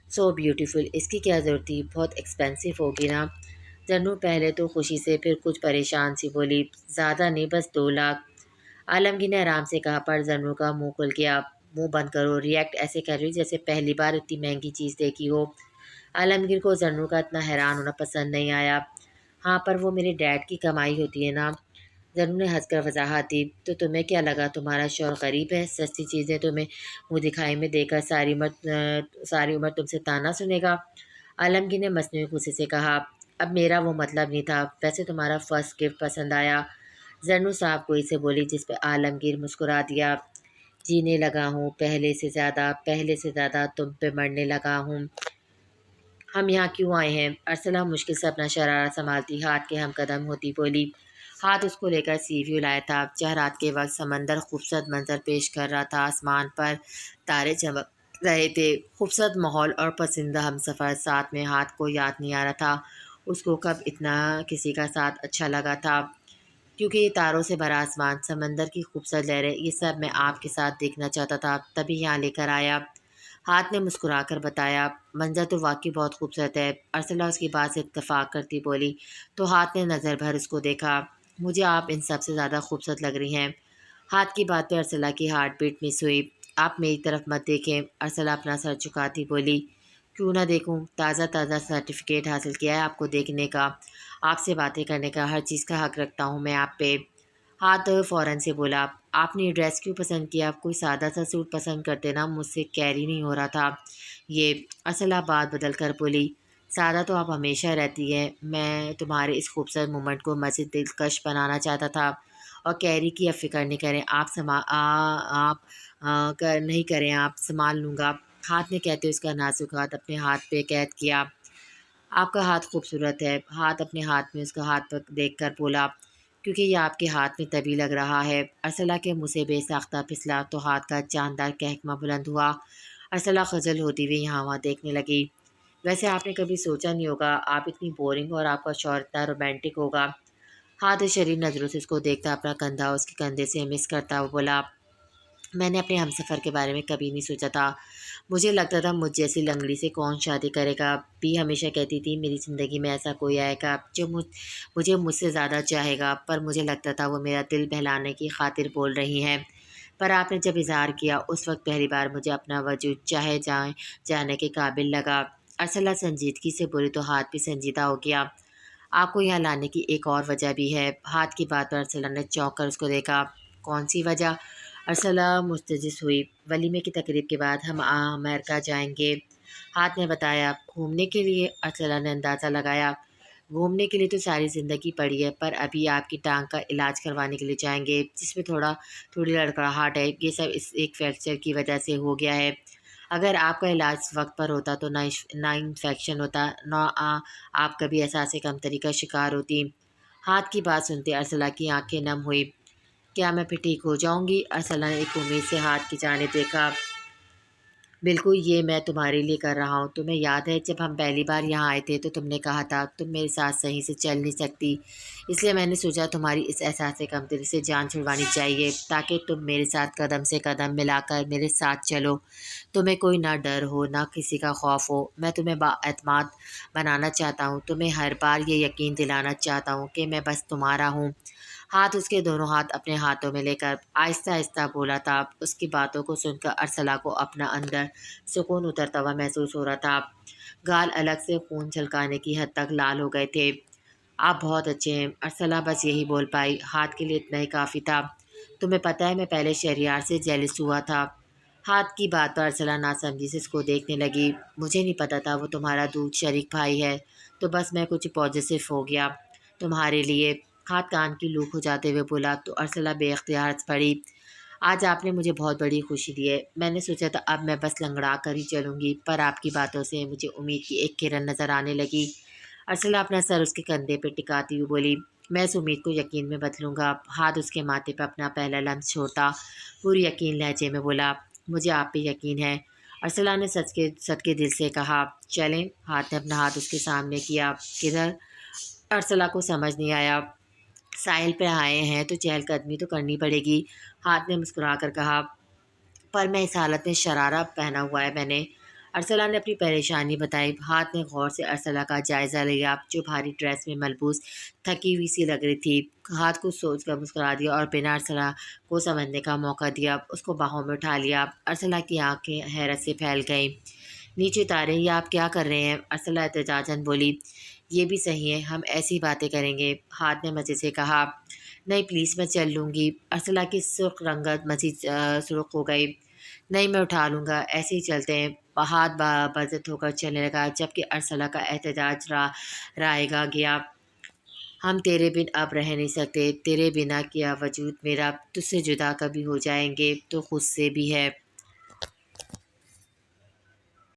سو بیوٹیفل، اس کی کیا ضرورت تھی؟ بہت ایکسپینسو ہوگی نا؟ زرنو پہلے تو خوشی سے پھر کچھ پریشان سی بولی، زیادہ نہیں، بس 2 لاکھ۔ عالمگیر نے آرام سے کہا، پر زرنو کا منہ کھل گیا۔ منہ بند کرو، ریئیکٹ ایسے کر رہی جیسے پہلی بار اتنی مہنگی چیز دیکھی ہو۔ عالمگیر کو زرنو کا اتنا حیران ہونا پسند نہیں آیا۔ ہاں، پر وہ میرے ڈیڈ کی کمائی ہوتی ہے نا؟ زرنو نے ہنس کر وضاحت دی، تو تمہیں کیا لگا تمہارا شوہر غریب ہے؟ سستی چیزیں تمہیں منہ دکھائی میں دے کر ساری عمر تم سے طعنا سنے گا؟ عالمگیر نے مصنوعی غصے سے کہا، اب میرا وہ مطلب نہیں تھا، ویسے تمہارا فرسٹ گفٹ پسند آیا۔ زرنو صاحب کوئی سے بولی، جس پہ عالمگیر مسکرا دیا، جینے لگا ہوں پہلے سے زیادہ تم پہ مرنے لگا ہوں۔ ہم یہاں کیوں آئے ہیں؟ ارسلہ مشکل سے اپنا شرارہ سنبھالتی ہاتھ کے ہم قدم ہوتی بولی، ہاتھ اس کو لے کر سی ویو لایا تھا۔ رات کے وقت سمندر خوبصورت منظر پیش کر رہا تھا، آسمان پر تارے چمک رہے تھے، خوبصورت ماحول اور پسندیدہ ہم سفر ساتھ میں۔ ہاتھ کو یاد نہیں آ رہا تھا اس کو کب اتنا کسی کا ساتھ اچھا لگا تھا، کیونکہ یہ تاروں سے بھرا آسمان، سمندر کی خوبصورت لہریں، یہ سب میں آپ کے ساتھ دیکھنا چاہتا تھا، تبھی یہاں لے کر آیا۔ ہاتھ نے مسکرا کر بتایا، منظر تو واقعی بہت خوبصورت ہے۔ ارسلہ اس کی بات سے اتفاق کرتی بولی، تو ہاتھ نے نظر بھر اس کو دیکھا، مجھے آپ ان سب سے زیادہ خوبصورت لگ رہی ہیں۔ ہاتھ کی بات پہ ارسلہ کی ہارٹ بیٹ مس ہوئی۔ آپ میری طرف مت دیکھیں، ارسلہ اپنا سر جھکاتی بولی، کیوں نہ دیکھوں؟ تازہ سرٹیفکیٹ حاصل کیا ہے آپ کو دیکھنے کا، آپ سے باتیں کرنے کا، ہر چیز کا حق رکھتا ہوں میں آپ پہ۔ ہاتھ فوراً سے بولا، آپ نے یہ ڈریس کیوں پسند کیا؟ آپ کوئی سادہ سا سوٹ پسند کرتے نا، مجھ سے کیری نہیں ہو رہا تھا یہ۔ ارسلہ بات بدل کر بولی، سادہ تو آپ ہمیشہ رہتی ہیں، میں تمہارے اس خوبصورت مومنٹ کو مزید دلکش بنانا چاہتا تھا، اور کیری کی اب فکر نہیں کریں نہیں کریں، آپ سنبھال لوں گا۔ ہاتھ نے کہتے اس کا نازک ہاتھ اپنے ہاتھ پہ قید کیا۔ آپ کا ہاتھ خوبصورت ہے۔ ہاتھ اپنے ہاتھ میں اس کا ہاتھ پر دیکھ کر بولا، کیونکہ یہ آپ کے ہاتھ میں طبی لگ رہا ہے۔ ارسلہ کے منہ سے بے ساختہ پھسلا تو ہاتھ کا جاندار کہکمہ بلند ہوا۔ ارسلہ خجل ہوتی ہوئی یہاں وہاں دیکھنے لگی، ویسے آپ نے کبھی سوچا نہیں ہوگا آپ اتنی بورنگ اور آپ کا شوہر اتنا رومانٹک ہوگا۔ ہاتھ شریر نظروں سے اس کو دیکھتا اپنا کندھا اس کے کندھے سے مس کرتا وہ بولا، میں نے اپنے ہمسفر کے بارے میں کبھی نہیں سوچا تھا، مجھے لگتا تھا مجھ جیسی لنگڑی سے کون شادی کرے گا۔ بھی ہمیشہ کہتی تھی میری زندگی میں ایسا کوئی آئے گا جو مجھ سے زیادہ چاہے گا، پر مجھے لگتا تھا وہ میرا دل بہلانے کی خاطر بول رہی ہیں، پر آپ نے جب اظہار کیا اس وقت پہلی بار مجھے اپنا وجود جانے کے قابل لگا۔ ارسلہ سنجیدگی سے بولی تو ہاتھ بھی سنجیدہ ہو گیا، آپ کو یہاں لانے کی ایک اور وجہ بھی ہے۔ ہاتھ کی بات پر ارسلہ نے چونک کر اس کو دیکھا، کون سی وجہ؟ ارسلہ مستجس ہوئی، ولیمے کی تقریب کے بعد ہم امریکہ جائیں گے، ہاتھ نے بتایا۔ گھومنے کے لیے؟ ارسلہ نے اندازہ لگایا، گھومنے کے لیے تو ساری زندگی پڑی ہے، پر ابھی آپ کی ٹانگ کا علاج کروانے کے لیے جائیں گے، جس میں تھوڑی لڑکڑاہٹ ہے، یہ سب اس ایک فریکچر کی وجہ سے ہو گیا ہے۔ اگر آپ کا علاج وقت پر ہوتا تو نہ انفیکشن ہوتا، نہ آپ کبھی احساس کمتری کا شکار ہوتی۔ ہاتھ کی بات سنتے ارسلہ کی آنکھیں نم ہوئی، کیا میں پھر ٹھیک ہو جاؤں گی؟ ارسلہ نے ایک امید سے ہاتھ کی جانب دیکھا، بالکل یہ میں تمہارے لیے کر رہا ہوں۔ تمہیں یاد ہے جب ہم پہلی بار یہاں آئے تھے تو تم نے کہا تھا تم میرے ساتھ صحیح سے چل نہیں سکتی، اس لیے میں نے سوچا تمہاری اس احساس کمتری سے جان چھڑوانی چاہیے تاکہ تم میرے ساتھ قدم سے قدم ملا کر میرے ساتھ چلو، تمہیں کوئی نہ ڈر ہو نہ کسی کا خوف ہو۔ میں تمہیں با اعتماد بنانا چاہتا ہوں، تمہیں ہر بار یہ یقین دلانا چاہتا ہوں کہ میں بس تمہارا ہوں۔ ہاتھ اس کے دونوں ہاتھ اپنے ہاتھوں میں لے کر آہستہ آہستہ بولا تھا۔ اس کی باتوں کو سن کر ارسلہ کو اپنا اندر سکون اترتا ہوا محسوس ہو رہا تھا۔ گال الگ سے خون چھلکانے کی حد تک لال ہو گئے تھے۔ آپ بہت اچھے ہیں، ارسلہ بس یہی بول پائی۔ ہاتھ کے لیے اتنا ہی کافی تھا۔ تمہیں پتہ ہے میں پہلے شہریار سے جیلس ہوا تھا۔ ہاتھ کی بات پر ارسلہ ناسمجھی سے اس کو دیکھنے لگی۔ مجھے نہیں پتا تھا وہ تمہارا دودھ شریک بھائی ہے، تو بس میں کچھ پازیٹیو ہو گیا تمہارے لیے۔ ہاتھ کان کی لوک ہو جاتے ہوئے بولا تو ارسلہ بے اختیار ہنس پڑی۔ آج آپ نے مجھے بہت بڑی خوشی دی ہے، میں نے سوچا تھا اب میں بس لنگڑا کر ہی چلوں گی، پر آپ کی باتوں سے مجھے امید کی ایک کرن نظر آنے لگی۔ ارسلہ اپنا سر اس کے کندھے پہ ٹکاتی ہوئی بولی، میں اس امید کو یقین میں بدلوں گا۔ ہاتھ اس کے ماتھے پہ اپنا پہلا لمس چھوڑتا پوری یقین لہجے میں بولا، مجھے آپ پہ یقین ہے۔ ارسلہ نے سچ کے دل سے کہا، چلیں۔ ہاتھ نے اپنا ہاتھ اس کے سامنے کیا۔ کدھر؟ ارسلہ کو سمجھ نہیں آیا۔ ساحل پہ آئے ہیں تو چہل قدمی تو کرنی پڑے گی، ہاتھ نے مسکرا کر کہا، پر میں اس حالت میں شرارہ پہنا ہوا ہے میں نے۔ ارسلہ نے اپنی پریشانی بتائی۔ ہاتھ نے غور سے ارسلہ کا جائزہ لیا جو بھاری ڈریس میں ملبوس تھکی ہوئی سی لگ رہی تھی۔ ہاتھ کو سوچ کر مسکرا دیا اور بنا ارسلہ کو سمجھنے کا موقع دیا اس کو باہوں میں اٹھا لیا۔ ارسلہ کی آنکھیں حیرت سے پھیل گئیں۔ نیچے اتاریں یا آپ کیا کر رہے ہیں؟ ارسلہ احتجاجاً بولی۔ یہ بھی صحیح ہے، ہم ایسی باتیں کریں گے، ہاتھ نے مزے سے کہا۔ نہیں پلیز میں چل لوں گی۔ ارسلہ کی سرخ رنگت مزید سرخ ہو گئی۔ نہیں میں اٹھا لوں گا، ایسے ہی چلتے ہیں۔ ہاتھ بازت ہو کر چلنے لگا جبکہ ارسلہ کا احتجاج رائے گا گیا۔ ہم تیرے بن اب رہ نہیں سکتے، تیرے بنا کیا وجود میرا، تجھ سے جدا کبھی ہو جائیں گے تو خود سے بھی ہے۔